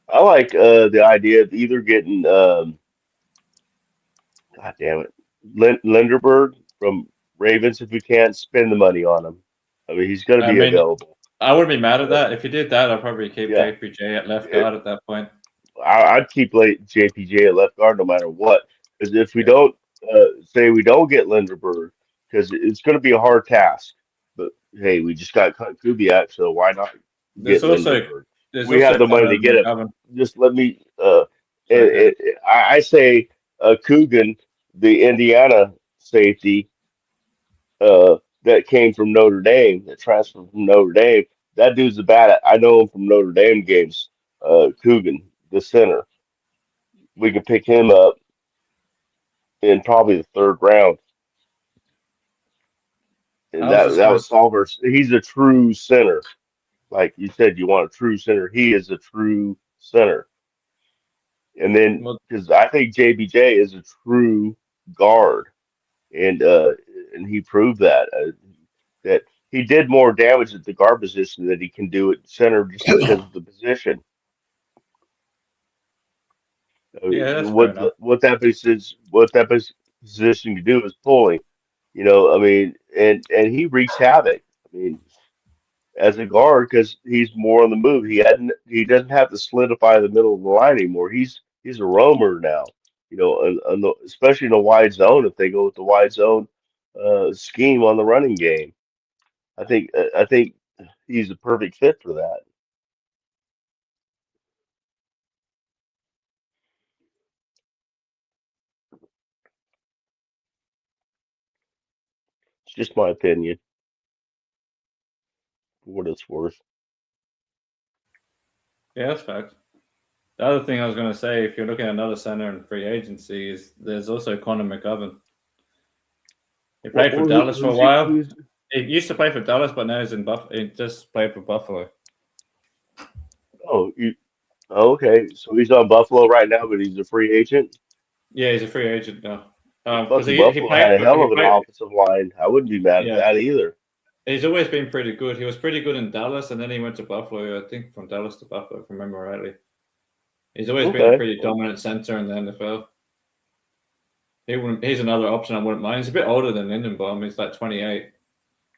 I like the idea of either getting, God damn it, Linderberg from Ravens if we can't spend the money on him. I mean, he's going to be available. I wouldn't be mad at that. If you did that, I'd probably keep JPJ at left guard at that point. I'd keep JPJ at left guard no matter what. Because if we don't, say we don't get Linderberg, because it's going to be a hard task. But hey, we just got Klint Kubiak, so why not get Linderberg? We have the money to get him. Just let me. I say Coogan, the Indiana safety, that came from Notre Dame, that transferred from Notre Dame. That dude's a bad. I know him from Notre Dame games. Coogan, the center. We can pick him up in probably the 3rd round. And that was Solver's. He's a true center. Like you said, you want a true center. He is a true center. And then, because I think JBJ is a true guard, and he proved that he did more damage at the guard position than he can do at center just because of the position. Yeah, what that position can do is pulling. You know, I mean, and he wreaks havoc. I mean, as a guard, because he's more on the move. He doesn't have to solidify the middle of the line anymore. He's a roamer now. You know, especially in a wide zone. If they go with the wide zone scheme on the running game, I think he's a perfect fit for that. Just my opinion, for what it's worth. Yeah, that's fact. The other thing I was going to say, if you're looking at another center in free agency, is there's also Connor McGovern. He played for Dallas for a while. He used to play for Dallas, but now he's in Buffalo. He just played for Buffalo. Okay. So he's on Buffalo right now, but he's a free agent. Yeah, he's a free agent now. Because Fucking he Buffalo had a played. hell of an offensive line. I wouldn't be mad at Yeah. that either. He's always been pretty good. He was pretty good in Dallas, and then he went to Buffalo. I think from Dallas to Buffalo, if I remember rightly. He's always been a pretty dominant center in the NFL. He's another option I wouldn't mind. He's a bit older than Lindenbaum. He's like 28,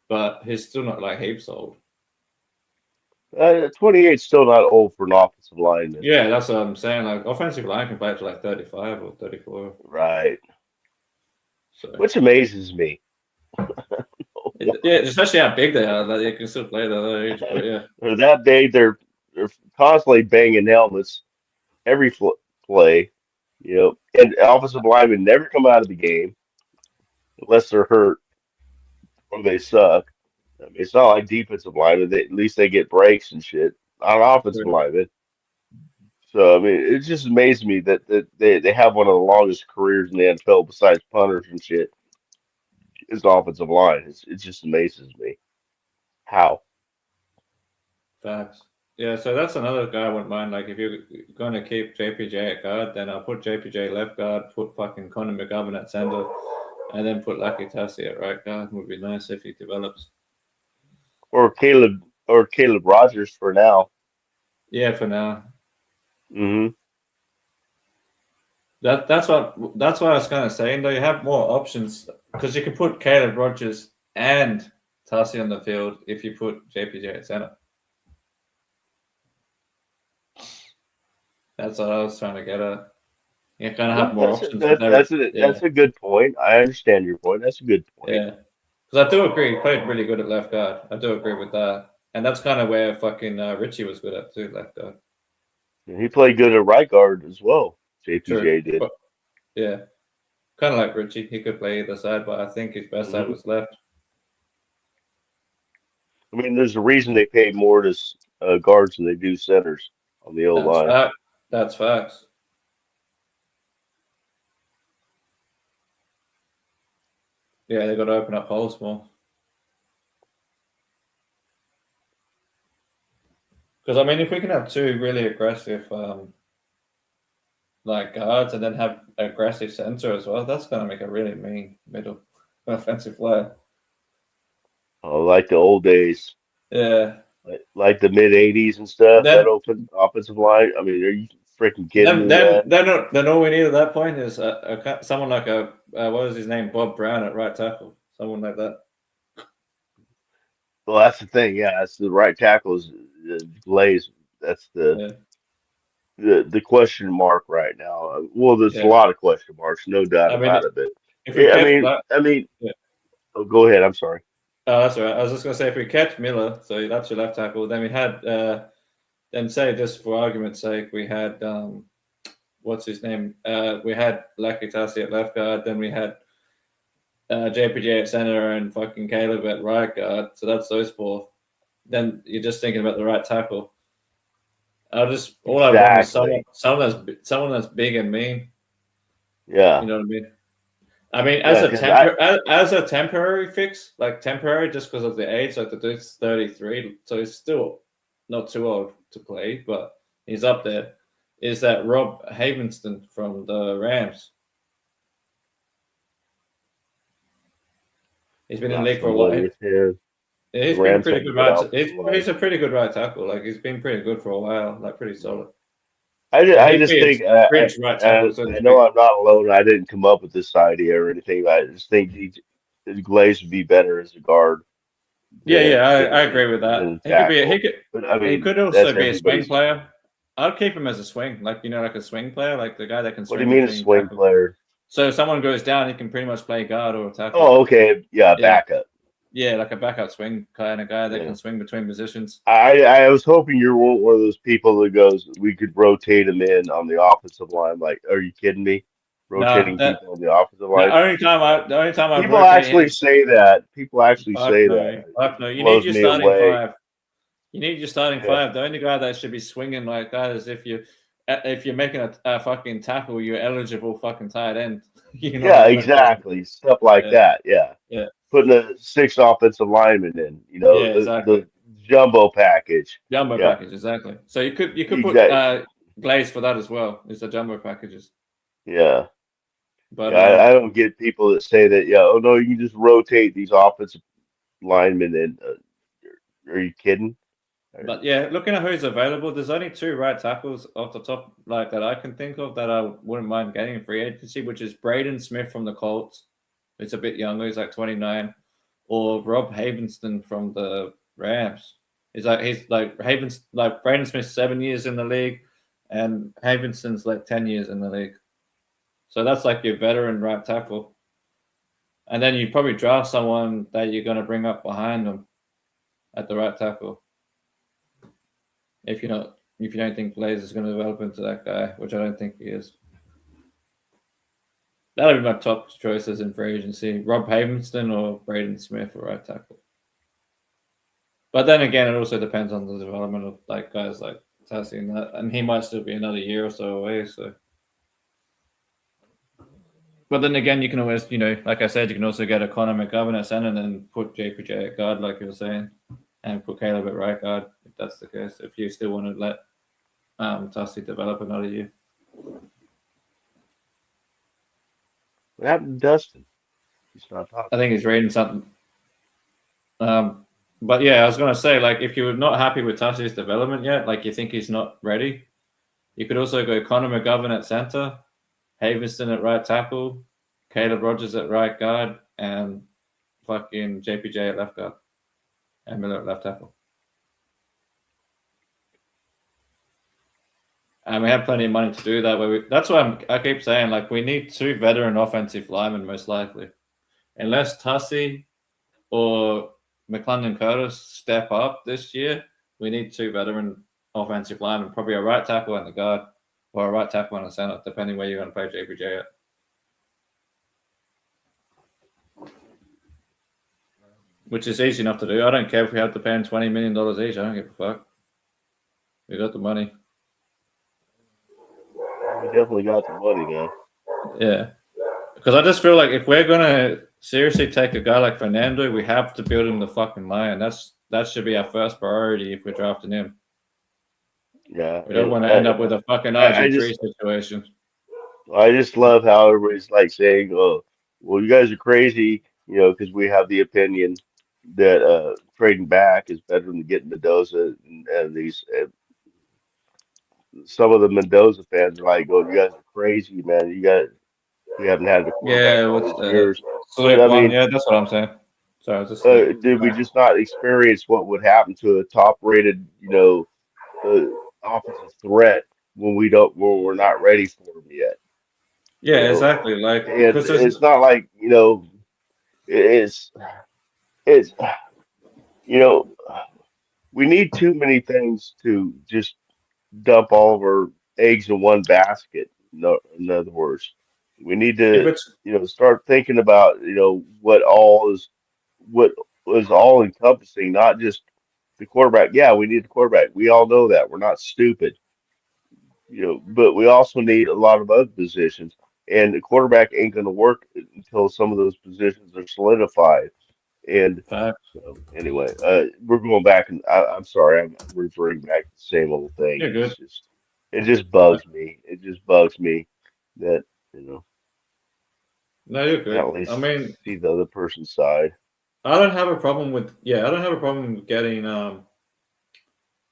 but he's still not like heaps old. 28 is still not old for an offensive lineman. Yeah, that's what I'm saying. Like offensive line can play up to like 35 or 34. Right. So, which amazes me. yeah, especially how big they are. Like they can still play at that age. But yeah, They're that big. They're constantly banging helmets every play. And offensive linemen never come out of the game unless they're hurt or they suck. I mean, it's not like defensive linemen. At least they get breaks and shit. On offensive linemen. So I mean, it just amazes me that they have one of the longest careers in the NFL besides punters and shit. Is the offensive line. It just amazes me. How? facts. Yeah, so that's another guy I wouldn't mind. Like, if you're going to keep JPJ at guard, then I'll put JPJ left guard, put fucking Connor McGovern at center, and then put Lucky Tassi at right guard. Would be nice if he develops. Or Caleb Rogers for now. Yeah, for now. Mm-hmm. That's what I was kind of saying. Though you have more options because you can put Caleb Rogers and Tassi on the field if you put JPJ at center. That's what I was trying to get at. You kind of have more options. That's a good point. I understand your point. That's a good point. Yeah, because I do agree. He played really good at left guard. I do agree with that, and that's kind of where fucking Richie was good at too, left guard. And he played good at right guard as well. JPJ did. But, yeah, kind of like Richie. He could play either side, but I think his best side was left. I mean, there's a reason they pay more to guards than they do centers on the old line. That's facts. Yeah, they got to open up holes more. Because I mean, if we can have two really aggressive, like guards, and then have aggressive center as well, that's going to make a really mean middle offensive player. Oh, like the old days. Yeah. Like the mid '80s and stuff. That open offensive line. I mean, are you freaking kidding me? Then all we need at that point is someone like what was his name, Bob Brown at right tackle, someone like that. Well, that's the thing. Yeah, that's the right tackle is Glaze. That's the question mark right now. Well, there's a lot of question marks, no doubt about it. But I mean, oh, go ahead. I'm sorry. Oh, that's all right. I was just going to say, if we catch Miller, so that's your left tackle, then we had, then say just for argument's sake, we had, what's his name? We had Lucky Tassi at left guard, then we had JPJ at center and fucking Caleb at right guard. So that's those four. Then you're just thinking about the right tackle. I want is someone that's big and mean. Yeah. You know what I mean? I mean, as a temporary fix, like temporary, just because of the age, like the dude's 33, so he's still not too old to play, but he's up there. Is that Rob Havenston from the Rams? He's been in the league for a while. He's been pretty good. He's a pretty good right tackle. Like he's been pretty good for a while. Like pretty solid. I just think I know I'm not alone. I didn't come up with this idea or anything. I just think Glaze would be better as a guard. I agree with that. He could also be a swing player. I'd keep him as a swing, like like a swing player, like the guy that can swing. What do you mean a swing player? So if someone goes down, he can pretty much play guard or tackle. Oh, okay, backup. Yeah, like a backup swing kind of guy that can swing between positions. I was hoping you weren't one of those people that goes, we could rotate him in on the offensive line. Like, are you kidding me? rotating people on the offensive line. The only time I people rotate actually him, say that. People actually say no, that. fuck no. You blows need your me starting away. five. You need your starting five. The only guy that should be swinging like that is if you're making a fucking tackle, you're eligible fucking tight end. You know Yeah, what I mean? exactly. Stuff like that. Yeah. Yeah. Putting a 6 offensive linemen in, Yeah, exactly. the jumbo package. Jumbo Yeah. package, exactly. So you could put Exactly. Glaze for that as well. Is the jumbo packages. Yeah. But Yeah, I don't get people that say that. Yeah, oh no, you can just rotate these offensive linemen in. Are you kidding? But yeah, looking at who's available, there's only 2 right tackles off the top, like that I can think of that I wouldn't mind getting in free agency, which is Braden Smith from the Colts. He's a bit younger, he's like 29, or Rob Havenston from the Rams. He's like Braden Smith's 7 years in the league, and Havenston's like 10 years in the league. So that's like your veteran right tackle. And then you probably draft someone that you're going to bring up behind them at the right tackle. If you don't think Blaze is going to develop into that guy, which I don't think he is. That'll be my top choices in free agency: Rob Havenston or Braden Smith for right tackle. But then again, it also depends on the development of like guys like Tassie and that, and he might still be another year or so away. So, but then again, you can always, like I said, you can also get a Connor McGovern at center and then put JPJ at guard, like you were saying, and put Caleb at right guard if that's the case. If you still want to let Tassie develop another year. What happened to Dustin? He's not talking. I think he's reading something. But yeah, I was going to say, like, if you're not happy with Tassie's development yet, like you think he's not ready, you could also go Connor McGovern at center, Havenston at right tackle, Caleb Rogers at right guard, and fucking JPJ at left guard, and Miller at left tackle. And we have plenty of money to do that. That's why I keep saying, like, we need 2 veteran offensive linemen, most likely. Unless Tassie or McClendon Curtis step up this year, we need 2 veteran offensive linemen, probably a right tackle and a guard, or a right tackle and a center, depending where you're going to play JPJ at. Which is easy enough to do. I don't care if we have to pay him $20 million each. I don't give a fuck. We got the money. We definitely got the money, man. Yeah. Because I just feel like if we're going to seriously take a guy like Fernando, we have to build him the fucking line. That should be our first priority if we're drafting him. Yeah. We don't want to end up with a fucking RG3 situation. I just love how everybody's like saying, oh, well, you guys are crazy, because we have the opinion that trading back is better than getting Mendoza and these. Some of the Mendoza fans are like, "Oh, you guys are crazy, man! You haven't had a quarterback all these years." But I mean, yeah, that's what I'm saying. So did we just not experience what would happen to a top-rated, offensive threat when we're not ready for them yet? Yeah, exactly. Like, because it's not like it's we need too many things to just dump all of our eggs in one basket. No, in other words, we need to, start thinking about, what was all encompassing, not just the quarterback. Yeah, we need the quarterback. We all know that. We're not stupid, but we also need a lot of other positions. And the quarterback ain't going to work until some of those positions are solidified. And so, anyway, we're going back, and I'm sorry, I'm referring back to the same old thing. You're good. It just bugs me. It just bugs me that No, you're good. at least I mean, see the other person's side. I don't have a problem with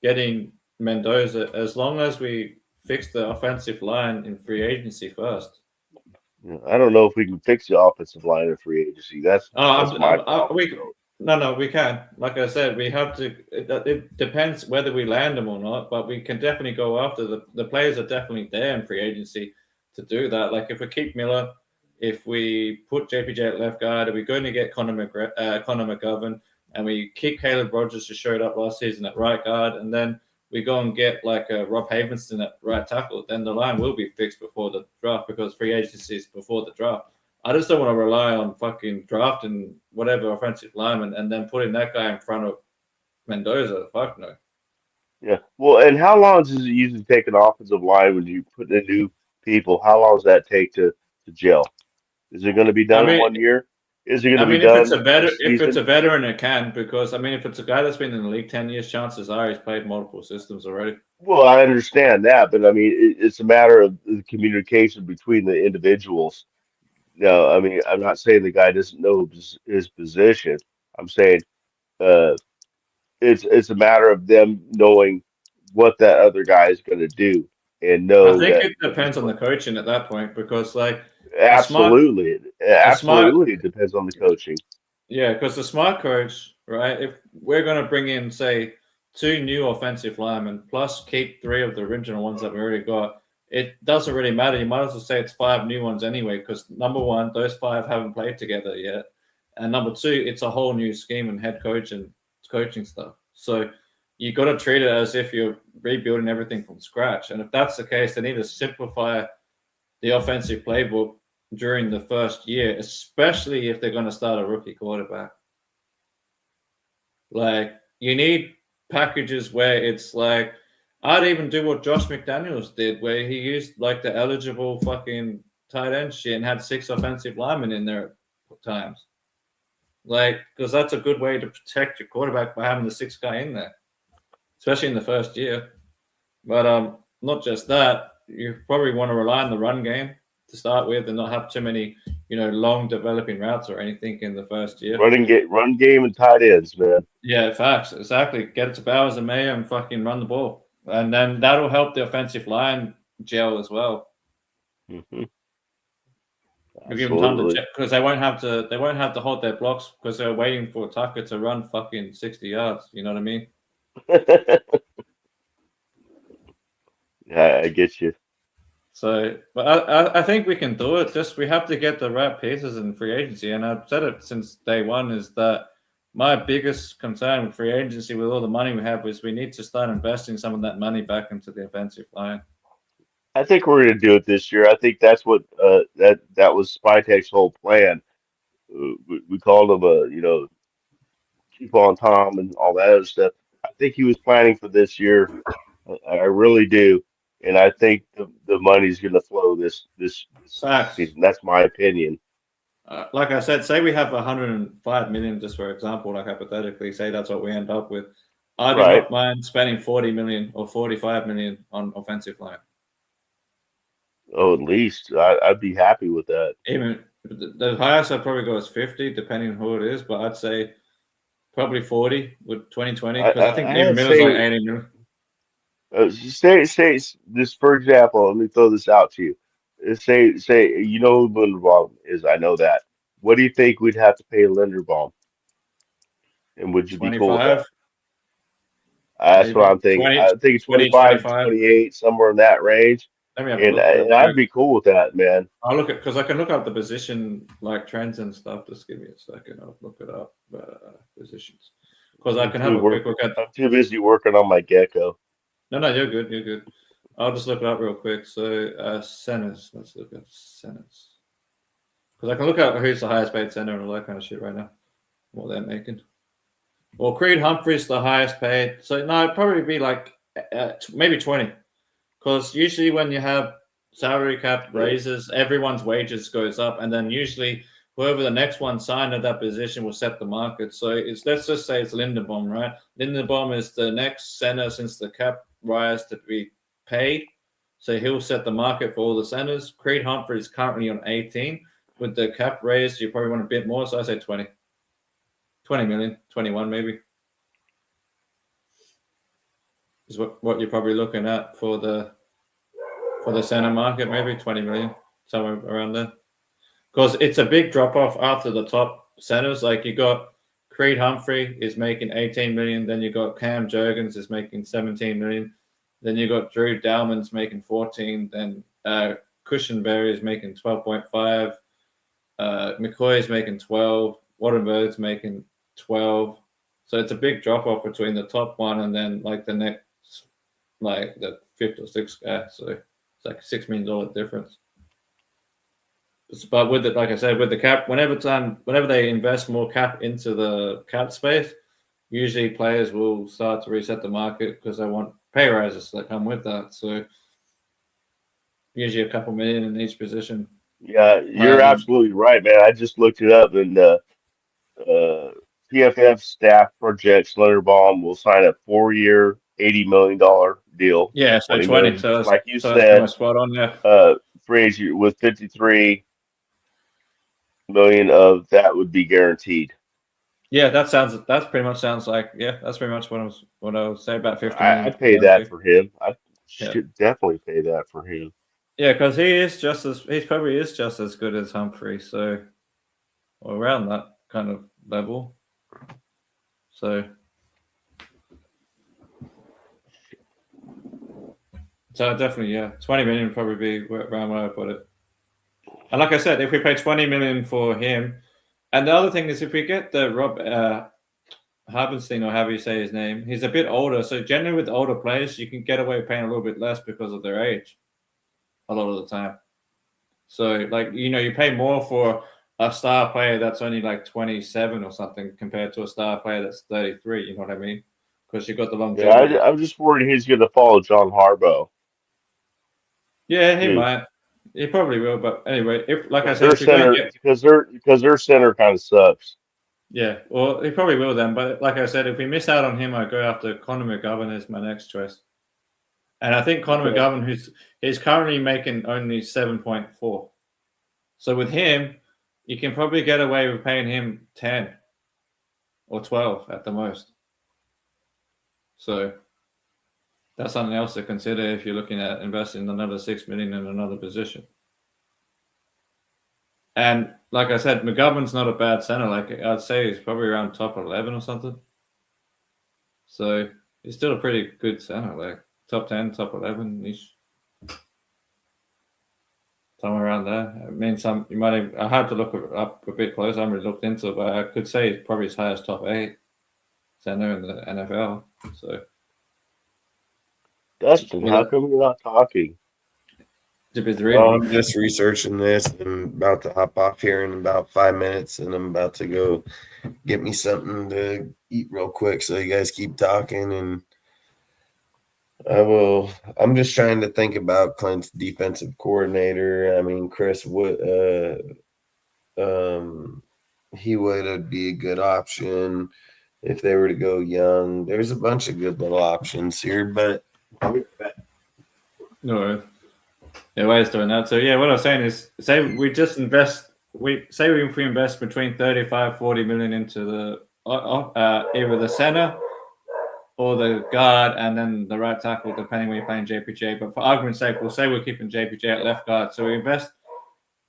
getting Mendoza as long as we fix the offensive line in free agency first. I don't know if we can fix the offensive line in free agency. That's my problem. We can. Like I said, we have to. It depends whether we land them or not, but we can definitely go after the players are definitely there in free agency to do that. Like if we keep Miller, if we put JPJ at left guard, are we going to get Connor McGovern, and we keep Caleb Rogers, who showed up last season at right guard, and then we go and get like a Rob Havenston at right tackle, then the line will be fixed before the draft because free agency is before the draft. I just don't want to rely on fucking drafting whatever offensive lineman and then putting that guy in front of Mendoza. Fuck no. Yeah. Well, and how long does it usually take an offensive line when you put in new people? How long does that take to gel? Is it going to be I done in mean, 1 year? Is it going to be if it's done a veteran, this season? it can because I mean, if it's a guy that's been in the league 10 years, chances are he's played multiple systems already. Well, I understand that, but I mean, it's a matter of the communication between the individuals. No, I mean, I'm not saying the guy doesn't know his position. I'm saying uh, it's a matter of them knowing what that other guy is going to do and I know think that it he's depends on the coaching at that point because like a smart, absolutely, a smart, absolutely it depends on the coaching. yeah, because the smart coach, right? If we're going to bring in, say, 2 new offensive linemen plus keep 3 of the original ones that we already got, it doesn't really matter. You might as well say it's 5 new ones anyway, because number one, those 5 haven't played together yet, and number 2, it's a whole new scheme and head coach and coaching stuff. So you got to treat it as if you're rebuilding everything from scratch. And if that's the case, they need to simplify the offensive playbook during the first year, especially if they're going to start a rookie quarterback. Like, you need packages where it's like, I'd even do what Josh McDaniels did, where he used like the eligible fucking tight end shit and had 6 offensive linemen in there at times. Like, because that's a good way to protect your quarterback by having the 6th guy in there, especially in the first year. But not just that, you probably want to rely on the run game to start with and not have too many, long developing routes or anything in the first year. Run game and tight ends, man. Yeah, facts. Exactly. Get it to Bowers and Mayer and fucking run the ball. And then that'll help the offensive line gel as well. Mm-hmm. We'll give them time to check because they won't have to hold their blocks because they're waiting for Tucker to run fucking 60 yards. You know what I mean? Yeah, I get you. So, but I think we can do it. Just we have to get the right pieces in free agency. And I've said it since day one is that my biggest concern with free agency with all the money we have is we need to start investing some of that money back into the offensive line. I think we're going to do it this year. I think that's what that was Spytek's whole plan. We called him keep on Tom and all that other stuff. I think he was planning for this year. I really do, and I think the money's going to flow this Facts. season. That's my opinion. Like I said, say we have 105 million, just for example, like hypothetically, say that's what we end up with. I do not mind spending 40 million or 45 million on offensive line. Oh, at least I'd be happy with that. Even the highest I'd probably go is 50, depending on who it is, but I'd say probably 40 with 2020 because I think even Miller's like 80 million. Say this, for example. Let me throw this out to you. Say you know who Linderbaum is. I know that. What do you think we'd have to pay Linderbaum? And would you be cool with that? That's what I'm thinking. 20, I think 25, 28, somewhere in that range. Let me have and I'd be cool with that, man. I'll look at because I can look up the position like trends and stuff. Just give me a second. I'll look it up. Positions because I can have a quick look at. I'm too busy working on my gecko. No, you're good. You're good. I'll just look it up real quick. So centers. Let's look at centers because I can look at who's the highest paid center and all that kind of shit right now. What they're making. Well, Creed Humphrey's the highest paid. So no, it'd probably be like maybe 20. Because usually when you have salary cap raises, everyone's wages goes up, and then usually whoever the next one signed at that position will set the market. So let's just say it's Linderbaum, right? Linderbaum is the next center since the cap rise to be paid. So he'll set the market for all the centers. Creed Humphrey is currently on 18. With the cap raise, you probably want a bit more. So I say 20. 20 million, 21 maybe. Is what you're probably looking at for the center market, maybe 20 million, somewhere around there. Because it's a big drop off after the top centers. Like you got Creed Humphrey is making 18 million, then you got Cam Jurgens is making 17 million, then you got Drew Dalman's making 14, then Cushenberry is making 12.5, McCoy is making 12, Wattenberg's making 12. So it's a big drop off between the top one and then like the next like the fifth or sixth guy. So it's like $6 million difference. But with it, like I said, with the cap, whenever they invest more cap into the cap space, usually players will start to reset the market because they want pay rises that come with that. So usually a couple million in each position. Yeah, you're absolutely right, man. I just looked it up, and PFF staff projects Linderbaum will sign a 4-year, $80 million deal. Yeah, so 20 20. million, So just like you that's pretty said. much spot on. Yeah. Free agent with 53 million of that would be guaranteed. Yeah, that's pretty much sounds like that's pretty much what I was saying about 50 million. I'd pay that for him. I Yeah. should definitely pay that for him. Yeah, because he probably is just as good as Humphrey, so or around that kind of level. So definitely, 20 million would probably be around where I put it. And like I said, if we pay 20 million for him, and the other thing is if we get the Rob Harbenstein, or however you say his name, he's a bit older. So generally with older players, you can get away paying a little bit less because of their age a lot of the time. So like, you pay more for a star player that's only like 27 or something compared to a star player that's 33, you know what I mean? Because you've got the longevity. Yeah, I'm just worried he's going to follow John Harbaugh. Yeah, he might. He probably will, but anyway, because their center kind of sucks. Yeah, well, he probably will then. But like I said, if we miss out on him, I'd go after Connor McGovern as my next choice. And I think Connor McGovern, he's currently making only 7.4. So with him, you can probably get away with paying him 10 or 12 at the most. So that's something else to consider if you're looking at investing another $6 million in another position. And like I said, McGovern's not a bad center. Like I'd say he's probably around top 11 or something. So he's still a pretty good center, like top 10, top 11. He's somewhere around there. I mean, I had to look up a bit closer. I haven't really looked into it, but I could say it's probably as high as top 8 center in the NFL. So, Dustin, how come you're not talking? I'm just researching this. I'm about to hop off here in about 5 minutes, and I'm about to go get me something to eat real quick. So you guys keep talking, and I'm just trying to think about Clint's defensive coordinator. I mean, Chris would, he would be a good option if they were to go young. There's a bunch of good little options here, but no. Yeah, ways doing that. So what I was saying is, say we just invest. If we invest between 35-40 million into the either the center or the guard, and then the right tackle, depending when you're playing JPJ. But for argument's sake, we'll say we're keeping JPJ at left guard. So we invest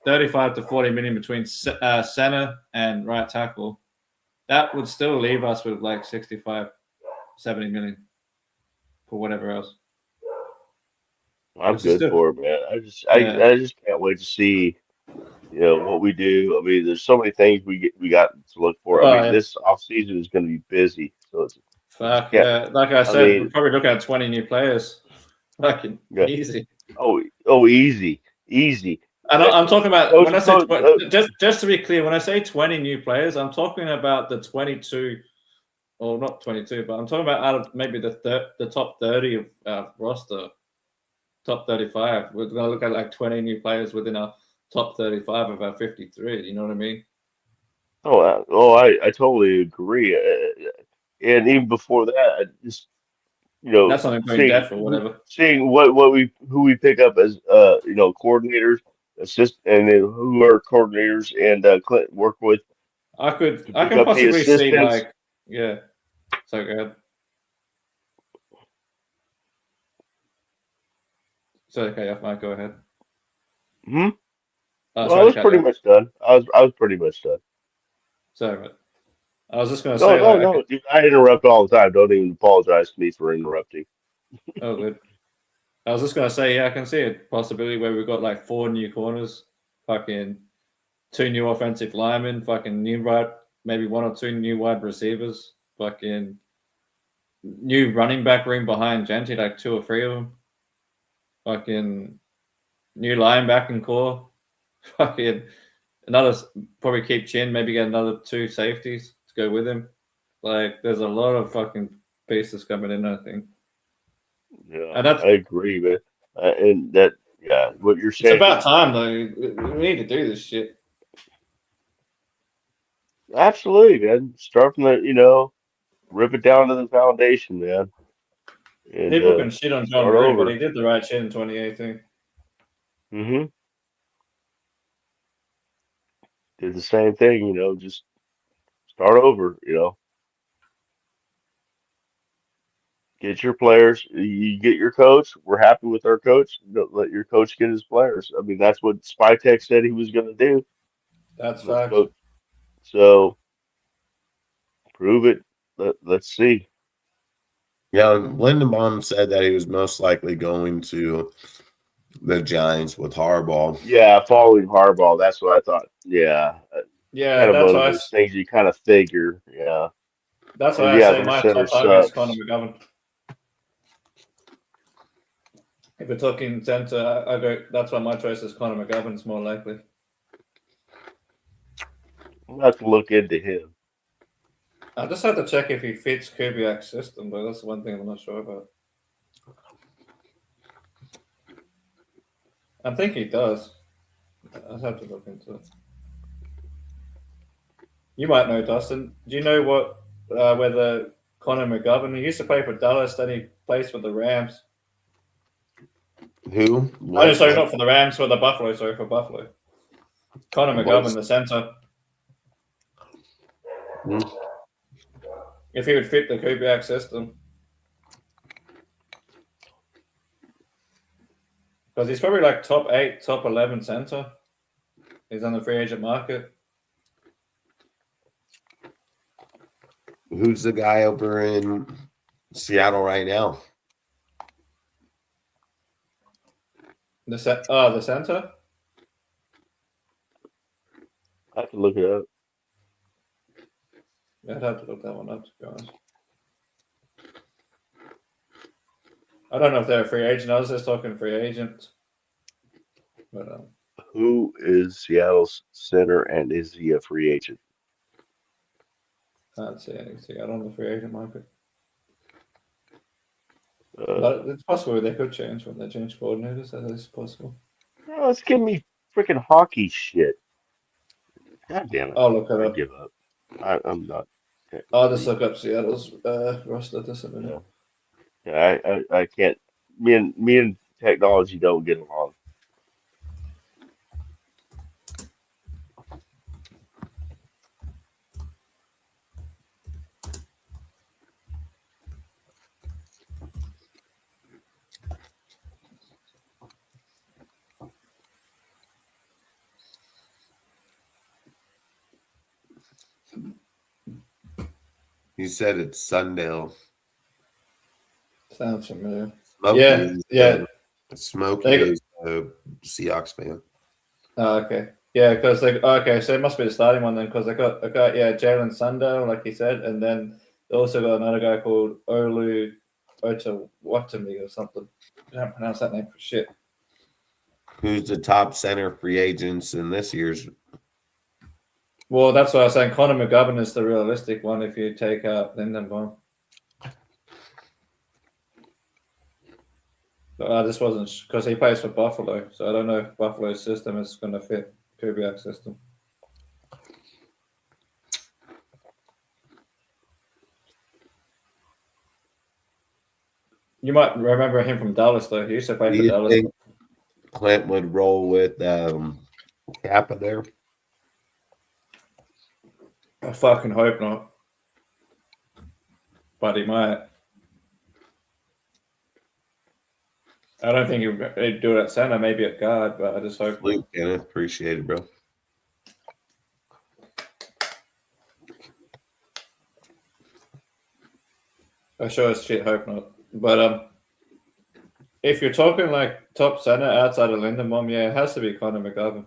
35 to 40 million between center and right tackle. That would still leave us with like 65, 70 million for whatever else. I'm good for it, man. I just can't wait to see, what we do. I mean, there's so many things we got to look for. I mean, this offseason is going to be busy. So it's like I said, we're probably looking at 20 new players. Fucking easy. Oh, easy. And I'm talking about when I say just to be clear, when I say 20 new players, I'm talking about the 22, or not 22, but I'm talking about out of maybe the top 30 of roster. Top 35. We're going to look at like 20 new players within our top 35 of our 53. You know what I mean? I totally agree. And even before that, I just that's something going depth or whatever. Seeing who we pick up as coordinators, and then who are coordinators and Clint work with. I can possibly see like So go ahead. So okay, I might go ahead. I was pretty much done. I was pretty much done. Sorry, but I was just going to say. No, dude, I interrupt all the time. Don't even apologize to me for interrupting. Oh, good. I was just going to say, I can see a possibility where we've got like 4 new corners, fucking 2 new offensive linemen, fucking maybe 1 or 2 new wide receivers, fucking new running back room behind Gentry, like 2 or 3 of them. Fucking new linebacking core. Fucking another, probably keep Chin, maybe get another 2 safeties to go with him. Like, there's a lot of fucking pieces coming in, I think. Yeah, And that's, I agree, man. And that, yeah, what you're it's saying about is time, though. We need to do this shit. absolutely, man. Start from the, rip it down to the foundation, man, and People can shit on John start Gruden, but over. he did the right shit in 2018. Mm-hmm. Did the same thing, just start over, Get your players, you get your coach. We're happy with our coach. Don't let your coach get his players. I mean, that's what Spytek said he was going to do. That's Let's facts. go. So prove it. Let's see. Yeah, Lindenbaum said that he was most likely going to the Giants with Harbaugh. Yeah, following Harbaugh. That's what I thought. Yeah, Yeah, kind of that's one of why. those things you kind of figure. Yeah, That's because why I yeah, say their my center top target is Connor sucks. McGovern. If we're talking center, I go. That's why my choice is Connor McGovern. It's more likely. We'll have to look into him. I just have to check if he fits Kubiak's system, but that's the one thing I'm not sure about. I think he does. I'll have to look into it. You might know, Dustin. Do you know whether Connor McGovern, he used to play for Dallas, then he plays for the Rams. Who? Oh, sorry, not for the Rams, for the Buffalo. Sorry, for Buffalo. Connor McGovern, the center. If he would fit the Kubiak system. Because he's probably like top 8, top 11 center. He's on the free agent market. Who's the guy over in Seattle right now? The center? I have to look it up. Yeah, I'd have to look that one up, to be honest. I don't know if they're a free agent. I was just talking free agent. But Who is Seattle's center, and is he a free agent? can't see anything. I don't know the free agent market. But it's possible they could change when they change coordinators. That is possible. No, it's giving me freaking hockey shit. God damn it! I'll look it I up. give up. I'm not. I'll just look up Seattle's roster just a minute. Yeah, I can't. Me and technology don't get along. He said it's Sundale. Sounds familiar. Smokey yeah. Smokey is a Seahawks fan. Oh, okay. Yeah, because so it must be the starting one then, because I got Jalen Sundell, like he said, and then they also got another guy called Olu Otawatami or something. I can't pronounce that name for shit. Who's the top center free agents in this year's? Well, that's what I was saying. Connor McGovern is the realistic one if you take out Lindenbaum. But this wasn't because he plays for Buffalo, so I don't know if Buffalo's system is going to fit Kubiak's system. You might remember him from Dallas, though. He used to play for Dallas. Think Clint would roll with Kappa there? I fucking hope not. But he might. I don't think he'd do it at center, maybe at guard, but I just hope. Luke, Kenneth, appreciate it, bro. I sure as shit hope not. But if you're talking like top center outside of Lindenbaum, yeah, it has to be Connor McGovern.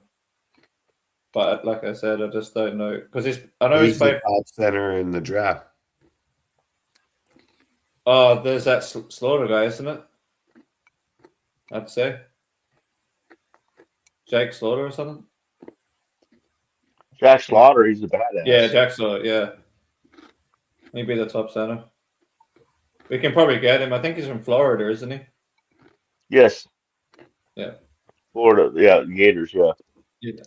But like I said, I just don't know because he's played the top center in the draft. Oh, there's that Slaughter guy, isn't it? I'd say Jake Slaughter or something. Jack Slaughter, he's a badass. Yeah, Jack Slaughter. Yeah, he'd be the top center. We can probably get him. I think he's from Florida, isn't he? Yes. Yeah. Florida. Yeah, Gators. Yeah. Yeah.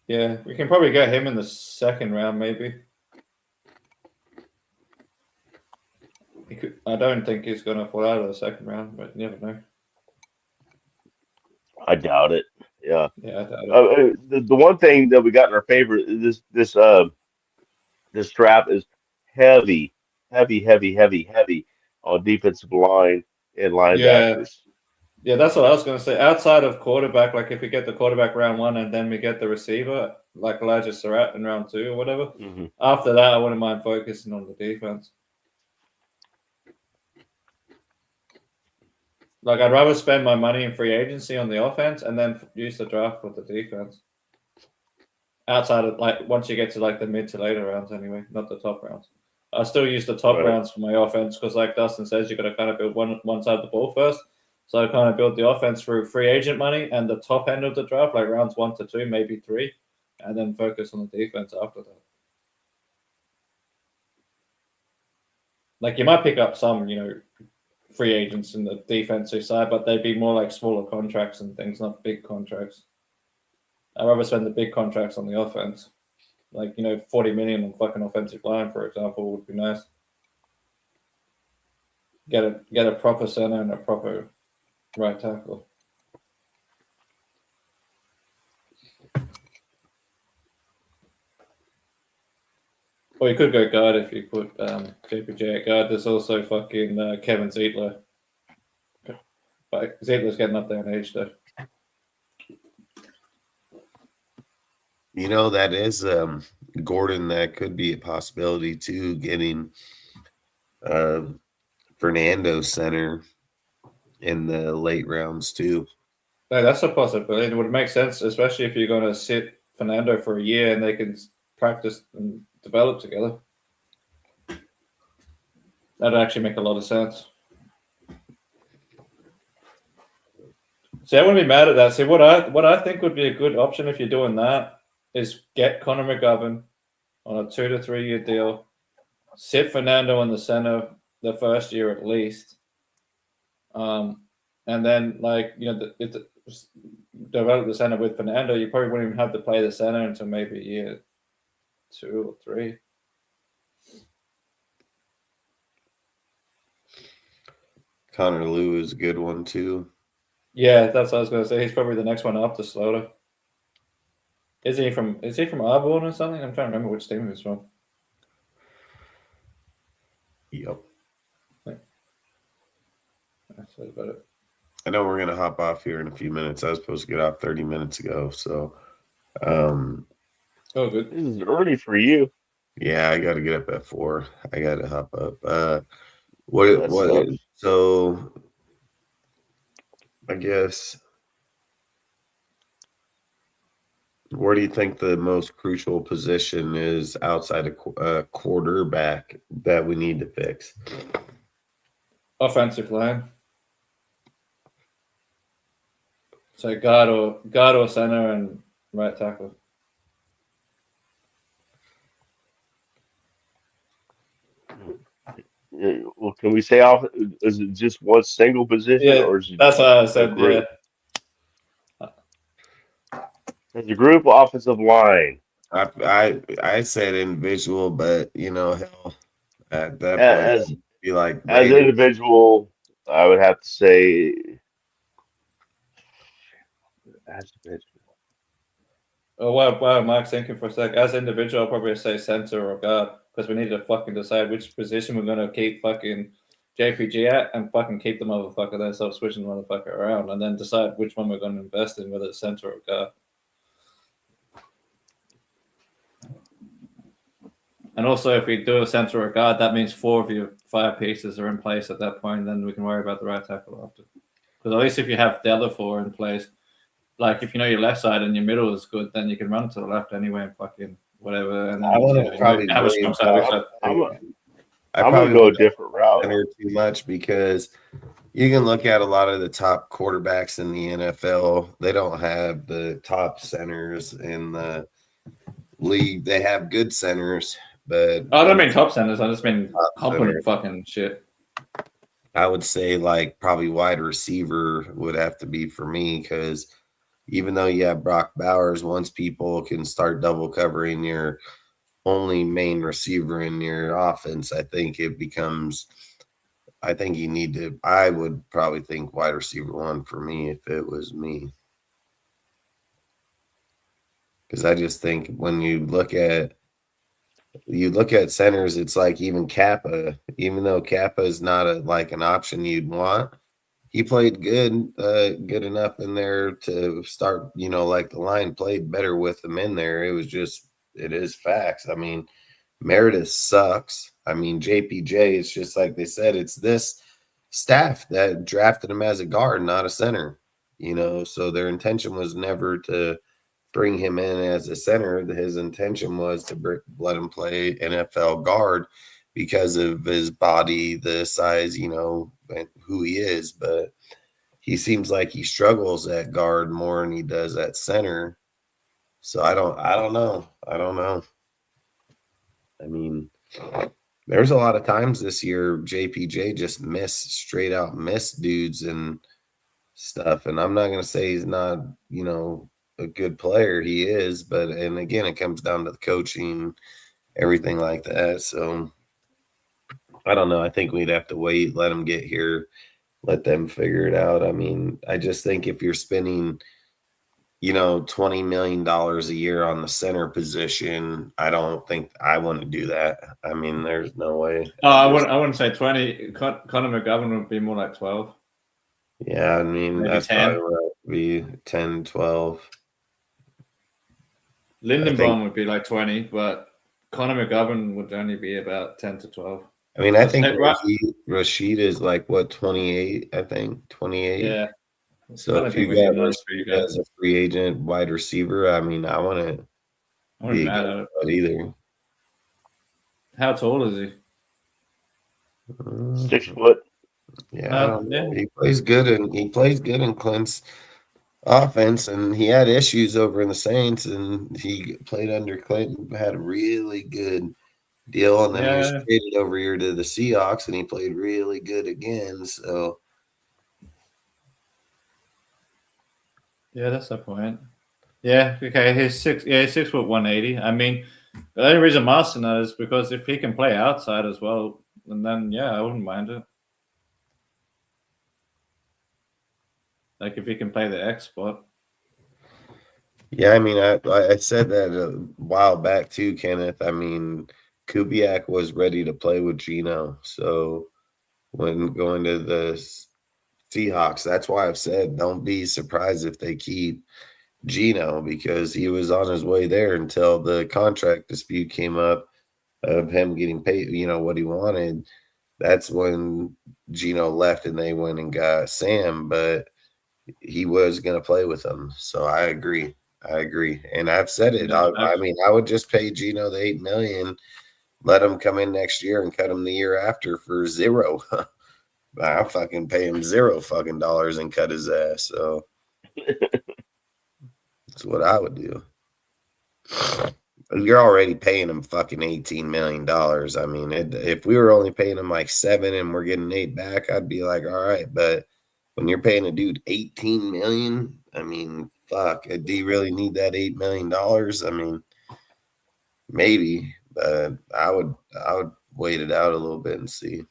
Yeah, we can probably get him in the second round, maybe. I don't think he's going to fall out of the second round, but you never know. I doubt it. Yeah. Yeah, I doubt it. The one thing that we got in our favor this draft is heavy on defensive line and linebackers. Yeah, that's what I was going to say. Outside of quarterback, like if we get the quarterback round 1 and then we get the receiver, like Elijah Surratt in round 2 or whatever, after that, I wouldn't mind focusing on the defense. Like, I'd rather spend my money in free agency on the offense and then use the draft for the defense. Outside of, like, once you get to, like, the mid to later rounds anyway, not the top rounds. I still use the top rounds for my offense because, like Dustin says, you've got to kind of build one side of the ball first. So I kind of build the offense through free agent money and the top end of the draft, like rounds 1 to 2, maybe 3, and then focus on the defense after that. Like, you might pick up some, free agents in the defensive side, but they'd be more like smaller contracts and things, not big contracts. I'd rather spend the big contracts on the offense. Like, $40 million on fucking offensive line, for example, would be nice. Get a proper center and a proper right tackle. Or you could go guard if you put JPJ at guard. There's also fucking Kevin Zietler. But Zietler's getting up there in age, though. That is Gordon. That could be a possibility too. Getting Fernando center in the late rounds too. No, that's a possibility. It would make sense, especially if you're going to sit Fernando for a year and they can practice and develop together. That'd actually make a lot of sense. See, I wouldn't be mad at that. See, what I think would be a good option if you're doing that is get Connor McGovern on a 2 to 3 year deal. Sit Fernando in the center the first year at least. And then, develop the center with Fernando. You probably wouldn't even have to play the center until maybe year 2 or 3. Connor Lew is a good one too. Yeah, that's what I was going to say. He's probably the next one up to Slaughter. Is he from Auburn or something? I'm trying to remember which team he's from. Yep. That's about it. I know we're gonna hop off here in a few minutes. I was supposed to get off 30 minutes ago, so oh good. This is early for you. Yeah, I gotta get up at 4. I gotta hop up. So I guess where do you think the most crucial position is outside of quarterback that we need to fix? Offensive line. So guard or center and right tackle. Well, can we say off? Is it just one single position? Yeah, or is it that's what I said. Yeah. As a group offensive line. I said individual, but hell, at that point, be like as individual, I would have to say as individual. Oh wow, Mark's thinking for a sec. As individual, I'll probably say center or guard because we need to fucking decide which position we're gonna keep fucking JPG at and fucking keep the motherfucker there, stop switching the motherfucker around, and then decide which one we're gonna invest in, whether it's center or guard. And also, if we do a center or guard, that means 4 of your 5 pieces are in place at that point. Then we can worry about the right tackle after. Because at least if you have the other 4 in place, like if you know your left side and your middle is good, then you can run to the left anyway and fucking whatever. And then I want to probably have a strong side. I I'm gonna probably go a won't different route. center too much because you can look at a lot of the top quarterbacks in the NFL. They don't have the top centers in the league. They have good centers, but I don't mean top centers. I just mean top competent center. fucking shit. I would say like probably wide receiver would have to be for me because even though you have Brock Bowers, once people can start double covering your only main receiver in your offense, I think it becomes – I think you need to – I would probably think wide receiver one for me if it was me. Because I just think when you look at centers, it's like even Kappa, even though Kappa is not like an option you'd want, he played good enough in there to start, like the line played better with him in there. It is facts. I mean, Meredith sucks. I mean, JPJ, it's just like they said, it's this staff that drafted him as a guard, not a center, so their intention was never to bring him in as a center. His intention was to let him play NFL guard because of his body, the size, and who he is. But he seems like he struggles at guard more than he does at center. So I don't know. I mean, there's a lot of times this year JPJ just straight out missed dudes and stuff. And I'm not going to say he's not, a good player. He is, and again, it comes down to the coaching, everything like that. So I don't know. I think we'd have to wait, let them get here, let them figure it out. I mean, I just think if you're spending, $20 million a year on the center position, I don't think I want to do that. I mean, there's no way. I wouldn't say 20. Conor McGovern would be more like 12. Yeah, I mean, maybe that's 10. probably where it would be 10, 12. Lindenbaum would be like 20, but Conor McGovern would only be about 10 to 12. I mean, I think Rashid is like, what, 28, I think, 28? Yeah. So if you got Rashid as a free agent wide receiver, I mean, I wouldn't be mad at it either. How tall is he? 6 foot. Yeah, he plays good in Clint's offense, and he had issues over in the Saints, and he played under Clint, had a really good deal, and then he was traded over here to the Seahawks, and he played really good again. So yeah, that's the point. Yeah, okay, he's 6 foot 180. I mean, the only reason I'm asking that is because if he can play outside as well, and then I wouldn't mind it. Like if he can play the X spot. Yeah, I mean, I said that a while back too, Kenneth. I mean, Kubiak was ready to play with Geno. So when going to the Seahawks, that's why I've said don't be surprised if they keep Geno, because he was on his way there until the contract dispute came up of him getting paid, what he wanted. That's when Geno left and they went and got Sam, but he was going to play with them. So I agree. And I've said it. I mean, I would just pay Geno the $8 million, let him come in next year and cut him the year after for $0. I'll fucking pay him $0 fucking dollars and cut his ass. So that's what I would do. You're already paying him fucking $18 million. I mean, if we were only paying him like 7 and we're getting 8 back, I'd be like, all right. But when you're paying a dude $18 million, I mean, fuck, do you really need that $8 million? I mean, maybe, but I would wait it out a little bit and see.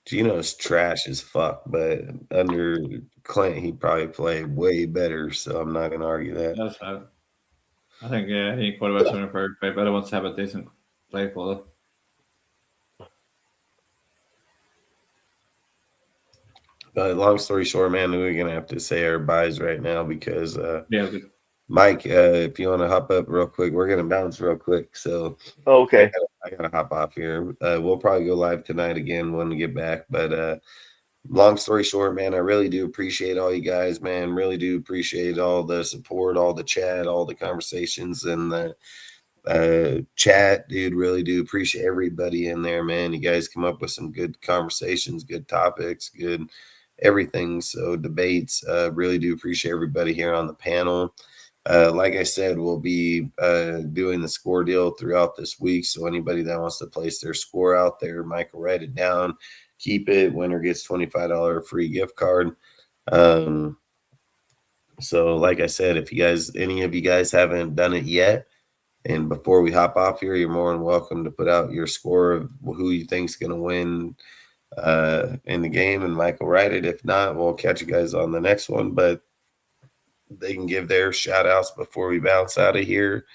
Geno's trash as fuck, but under Clint, he probably played way better, so I'm not going to argue that. That's right. I think, any quarterback's going to play better wants to have a decent play caller. But long story short, man, we're going to have to say our byes right now because Mike, if you want to hop up real quick, we're going to bounce real quick. So okay, I got to hop off here. We'll probably go live tonight again when we get back. But long story short, man, I really do appreciate all you guys, man. Really do appreciate all the support, all the chat, all the conversations, and chat, dude. Really do appreciate everybody in there, man. You guys come up with some good conversations, good topics, good everything. So debates. Really do appreciate everybody here on the panel. Like I said, we'll be doing the score deal throughout this week. So anybody that wants to place their score out there, Mike will write it down, keep it. Winner gets $25 free gift card. So like I said, if any of you guys haven't done it yet, and before we hop off here, you're more than welcome to put out your score of who you think's going to win in the game, and Mike will write it. If not, we'll catch you guys on the next one. But they can give their shout outs before we bounce out of here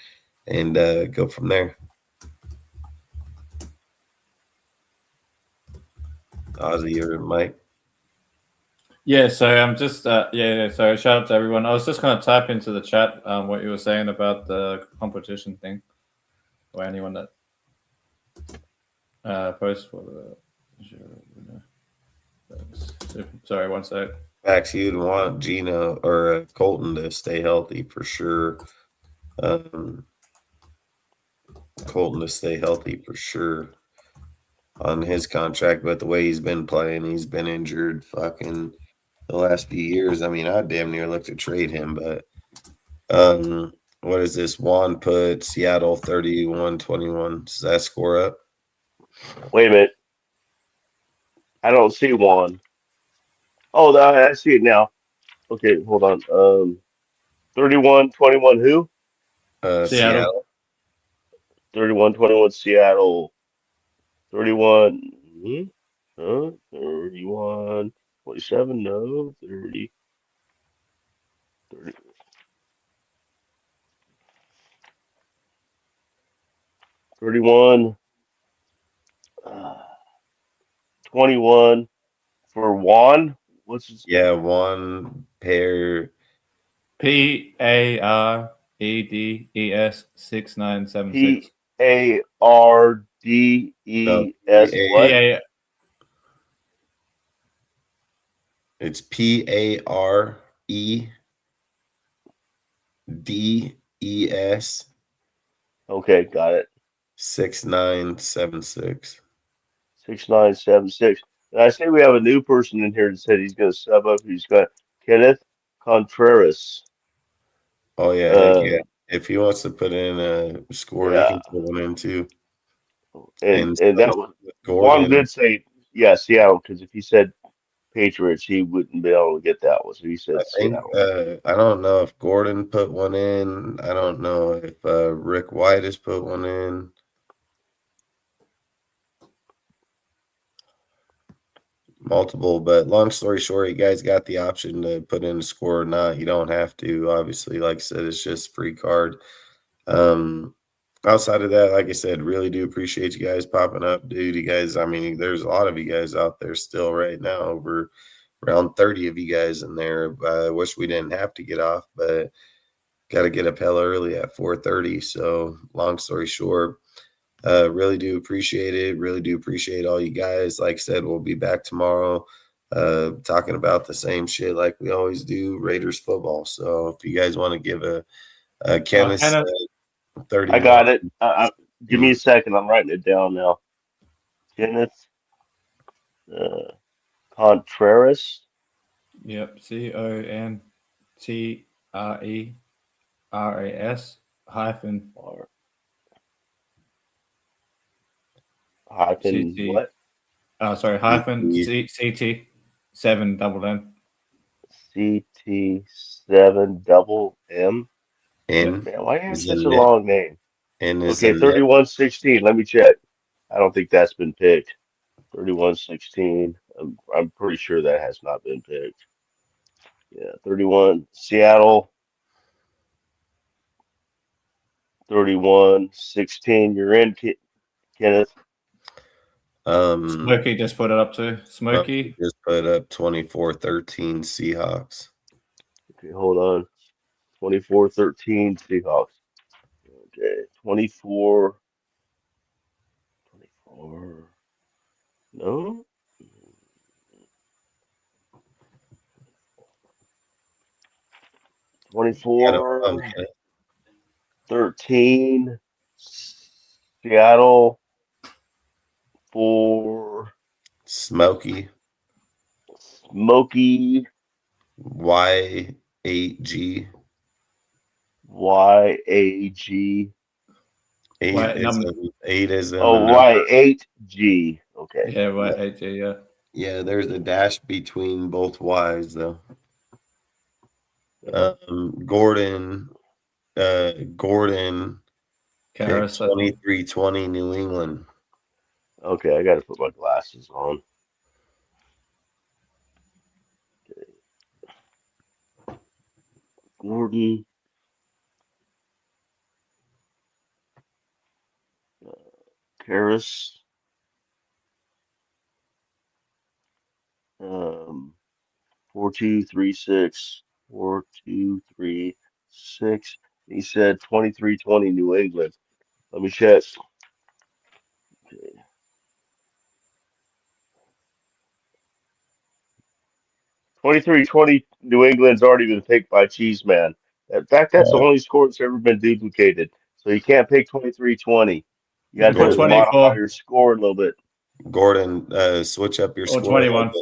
and go from there. Ozzy or Mike? Yeah, so I'm just so shout out to everyone. I was just going to type into the chat what you were saying about the competition thing, or anyone that posts for the. Sorry, one sec. Max, you'd want Gino or Colton to stay healthy for sure. Colton to stay healthy for sure on his contract, but the way he's been playing, he's been injured fucking the last few years. I mean, I damn near looked to trade him, but what is this? Juan put Seattle 31-21. Does that score up? Wait a minute. I don't see Juan. Oh, I see it now. Okay, hold on. 31-21 who? Seattle. 31-21 Seattle. 31. 31. 27. No. 30. 30. 31. 21 for Juan. What's his? Yeah, Juan pair. PAREDES 6976. PARDES what? It's PAREDES. Okay, got it. 6976. 6976. And I say we have a new person in here that said he's going to sub up. He's got Kenneth Contreras. Oh yeah, yeah. If he wants to put in a score, he Yeah. can put one in too. And that was Gordon Juan did say Seattle, because if he said Patriots, he wouldn't be able to get that one. So he said Seattle. I don't know if Gordon put one in. I don't know if Rick White has put one in. Multiple, but long story short, you guys got the option to put in a score or not. You don't have to. Obviously, like I said, it's just free card. Outside of that, like I said, really do appreciate you guys popping up, dude. You guys, I mean, there's a lot of you guys out there still right now, over around 30 of you guys in there. I wish we didn't have to get off, but got to get up hella early at 4:30. So long story short, really do appreciate it. Really do appreciate all you guys. Like I said, we'll be back tomorrow talking about the same shit like we always do, Raiders football. So if you guys want to give a Kenneth 30. I got it. Give me a second. I'm writing it down now. Kenneth Contreras. Yep. CONTRERAS hyphen CT. What? Sorry, hyphen CT 7 double M. CT7 double M. N. Man, why do you have such a long name? N is Okay, 3116. Let me check. I don't think that's been picked. 3116. I'm pretty sure that has not been picked. Yeah, 31 Seattle. 3116. You're in, Kenneth. Smokey just put it up too. Smokey just put up 24-13 Seahawks. Okay, hold on. 24-13 Seahawks. Okay, 24. No. 24-13 Seattle for Smokey Smokey Y8G. YAG. Eight is in the Oh, number. Y8G. Okay. Yeah, right, AJ, yeah. Yeah, there's a dash between both Y's though. Gordon picked Karras, I think. 23-20 New England. Okay, I got to put my glasses on. Okay. Gordon. Karras. 4236. 4236. He said 23-20 New England. Let me check. Okay. 23-20 New England's already been picked by Cheeseman. In fact, that's the only score that's ever been duplicated. So you can't pick 23-20. You got Put to 24. modify your score a little bit. Gordon, switch up your Or score. 21.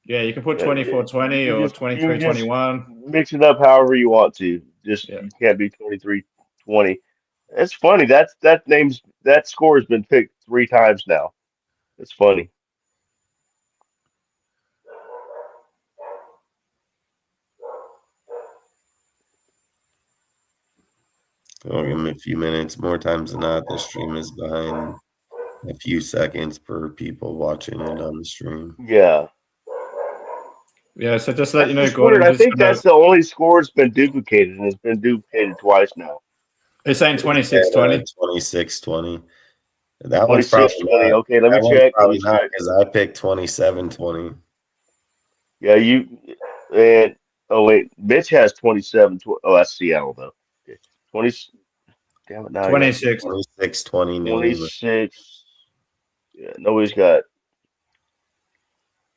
Yeah, you can put 24-20 or 23-21. Mix it up however you want to. Just Yeah. you can't be 23-20. It's funny. That score has been picked 3 times now. It's funny. I'll give him a few minutes. More times than not, the stream is behind a few seconds per people watching it on the stream. Yeah. Yeah, so just let you know, That's Gordon. weird. I think that's the only score that's been duplicated, and it's been duplicated twice now. It's saying 26-20. 26-20. That one's 26-20. probably not. Okay, let me check. Probably not because I picked 27-20. Yeah, and oh wait, Mitch has 27. Oh, that's Seattle though. Okay. 20. Damn it! Now 26. 26-20 New England. 26. Yeah, nobody's got.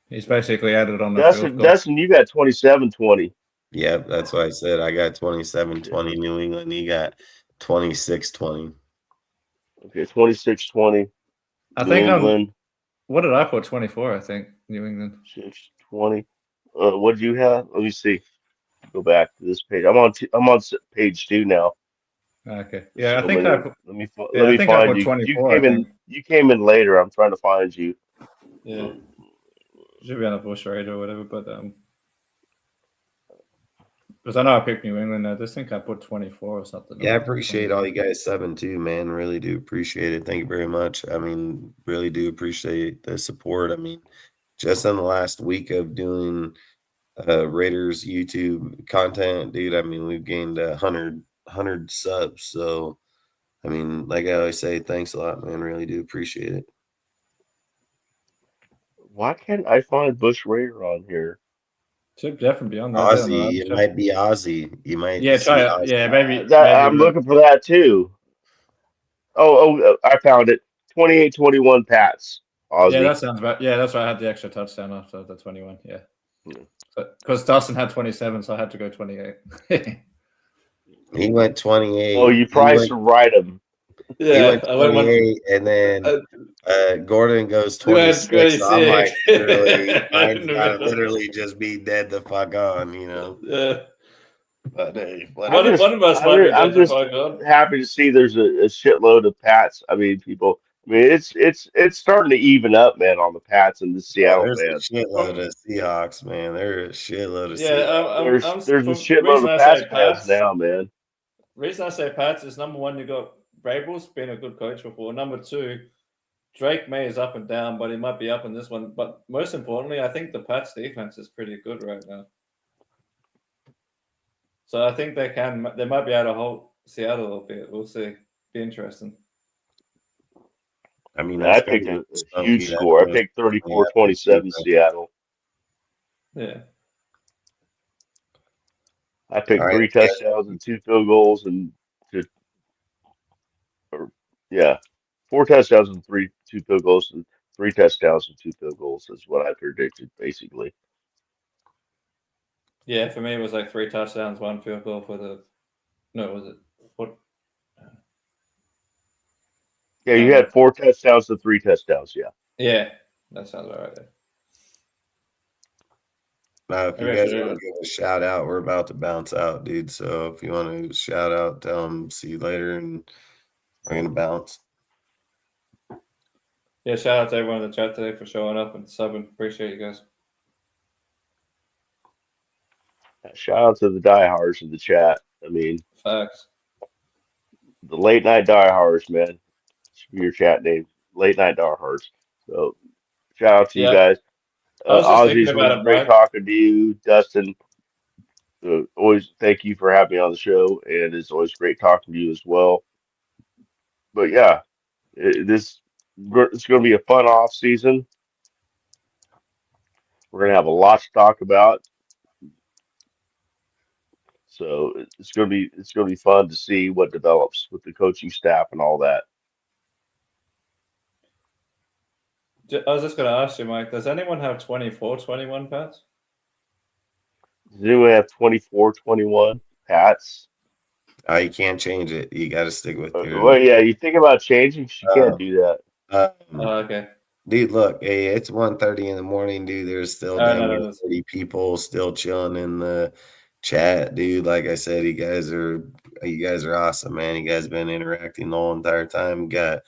He's basically added on the field goal. Dustin, you got 27-20. Yep, that's what I said. I got 27-20 New England. He got 26-20. Okay, 26-20. I New think England. What did I put? 24. I think New England. 6-20. What did you have? Let me see. Go back to this page. I'm on page 2 now. Okay. Yeah, So I think let me I find put you. 24. You came in later. I'm trying to find you. Yeah. Should be on a bush raider or whatever, but because I know I picked New England. I just think I put 24 or something. Yeah, I appreciate all you guys subbing too, man. Really do appreciate it. Thank you very much. I mean, really do appreciate the support. I mean, just in the last week of doing Raiders YouTube content, dude, I mean, we've gained 100 subs. So, I mean, like I always say, thanks a lot, man. Really do appreciate it. Why can't I find Bush Raider on here? Should definitely be on there. Ozzy, it might be Ozzy. You might try it. Ozzy. Yeah, maybe. I'm looking for that too. Oh, I found it. 28-21 Pats. Ozzy. Yeah, that sounds about. Yeah, that's why I had the extra touchdown after the 21. Yeah. Because Dawson had 27, so I had to go 28. He went 28. Oh, you priced right him. Yeah, he went 28, and then Gordon goes 26. So I'm like, mine's got to literally just be dead the fuck on, you know. Yeah. But hey, I'm just happy to see there's a shitload of Pats. I mean, people. I mean, it's starting to even up, man, on the Pats and the Seattle there's fans. a shitload of Seahawks, man. There's a shitload of Seahawks. There's a shitload of Pats fans now, man. Reason I say Pats is number one, you got Vrabel's been a good coach before. Number two, Drake May is up and down, but he might be up in this one. But most importantly, I think the Pats defense is pretty good right now. So I think they might be able to hold Seattle a little bit. We'll see. Be interesting. I mean, I picked a huge score. I picked 34-27 Seattle. Yeah. I picked 3 touchdowns and 2 field goals and 4 touchdowns and 2 field goals and 3 touchdowns and 2 field goals is what I predicted basically. Yeah, for me it was like 3 touchdowns, 1 field goal for the. No, was it what? Yeah, you had 4 touchdowns to 3 touchdowns. Yeah. Yeah, that sounds about right there. If you Maybe I guys should do want to give a shout out, we're about to bounce out, dude. So if you want to shout out, tell them see you later, and we're gonna bounce. Yeah, shout out to everyone in the chat today for showing up and subbing. Appreciate you guys. Shout out to the diehards in the chat. I mean, Facts. the late night diehards, man. Should be your chat name, late night diehards. So shout out to you Yeah, guys. I was just thinking Ozzy's about always it, great Mike. talking to you, Dustin. Always thank you for having me on the show, and it's always great talking to you as well. But yeah, it's going to be a fun off season. We're going to have a lot to talk about, so it's going to be fun to see what develops with the coaching staff and all that. I was just going to ask you, Mike, does anyone have 24, 21 pets? Does anyone have 24, 21 Pats? You can't change it. You got to stick with your. Well, yeah, you think about changing, 'cause you can't do that. Okay. Dude, look, hey, it's 1:30 in the morning, dude. There's still damn near 30 people still chilling in the chat, dude. Like I said, you guys are awesome, man. You guys been interacting the whole entire time. Got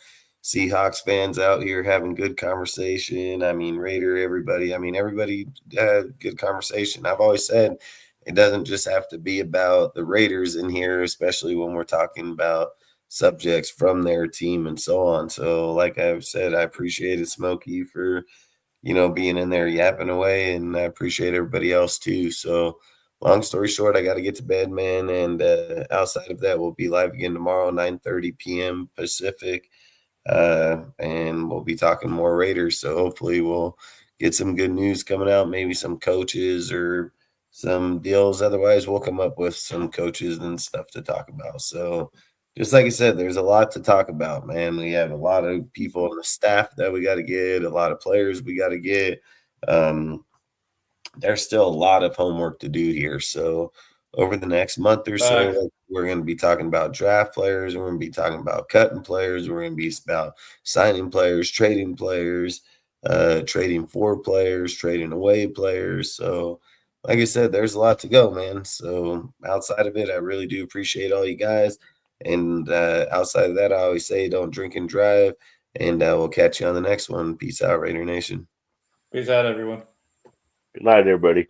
Seahawks fans out here having good conversation. I mean, Raider, everybody. I mean, everybody had good conversation. I've always said it doesn't just have to be about the Raiders in here, especially when we're talking about subjects from their team and so on. So like I've said, I appreciated Smokey for, being in there yapping away, and I appreciate everybody else too. So long story short, I got to get to bed, man. And outside of that, we'll be live again tomorrow, 9:30 p.m. Pacific. And we'll be talking more Raiders. So hopefully we'll get some good news coming out, maybe some coaches or some deals. Otherwise, we'll come up with some coaches and stuff to talk about. So just like I said, there's a lot to talk about, man. We have a lot of people on the staff that we got to get, a lot of players we got to get. There's still a lot of homework to do here. So over the next month or so, we're going to be talking about draft players. We're going to be talking about cutting players. We're going to be about signing players, trading players, trading for players, trading away players. So like I said, there's a lot to go, man. So outside of it, I really do appreciate all you guys. And outside of that, I always say don't drink and drive. And we'll catch you on the next one. Peace out, Raider Nation. Peace out, everyone. Good night, everybody.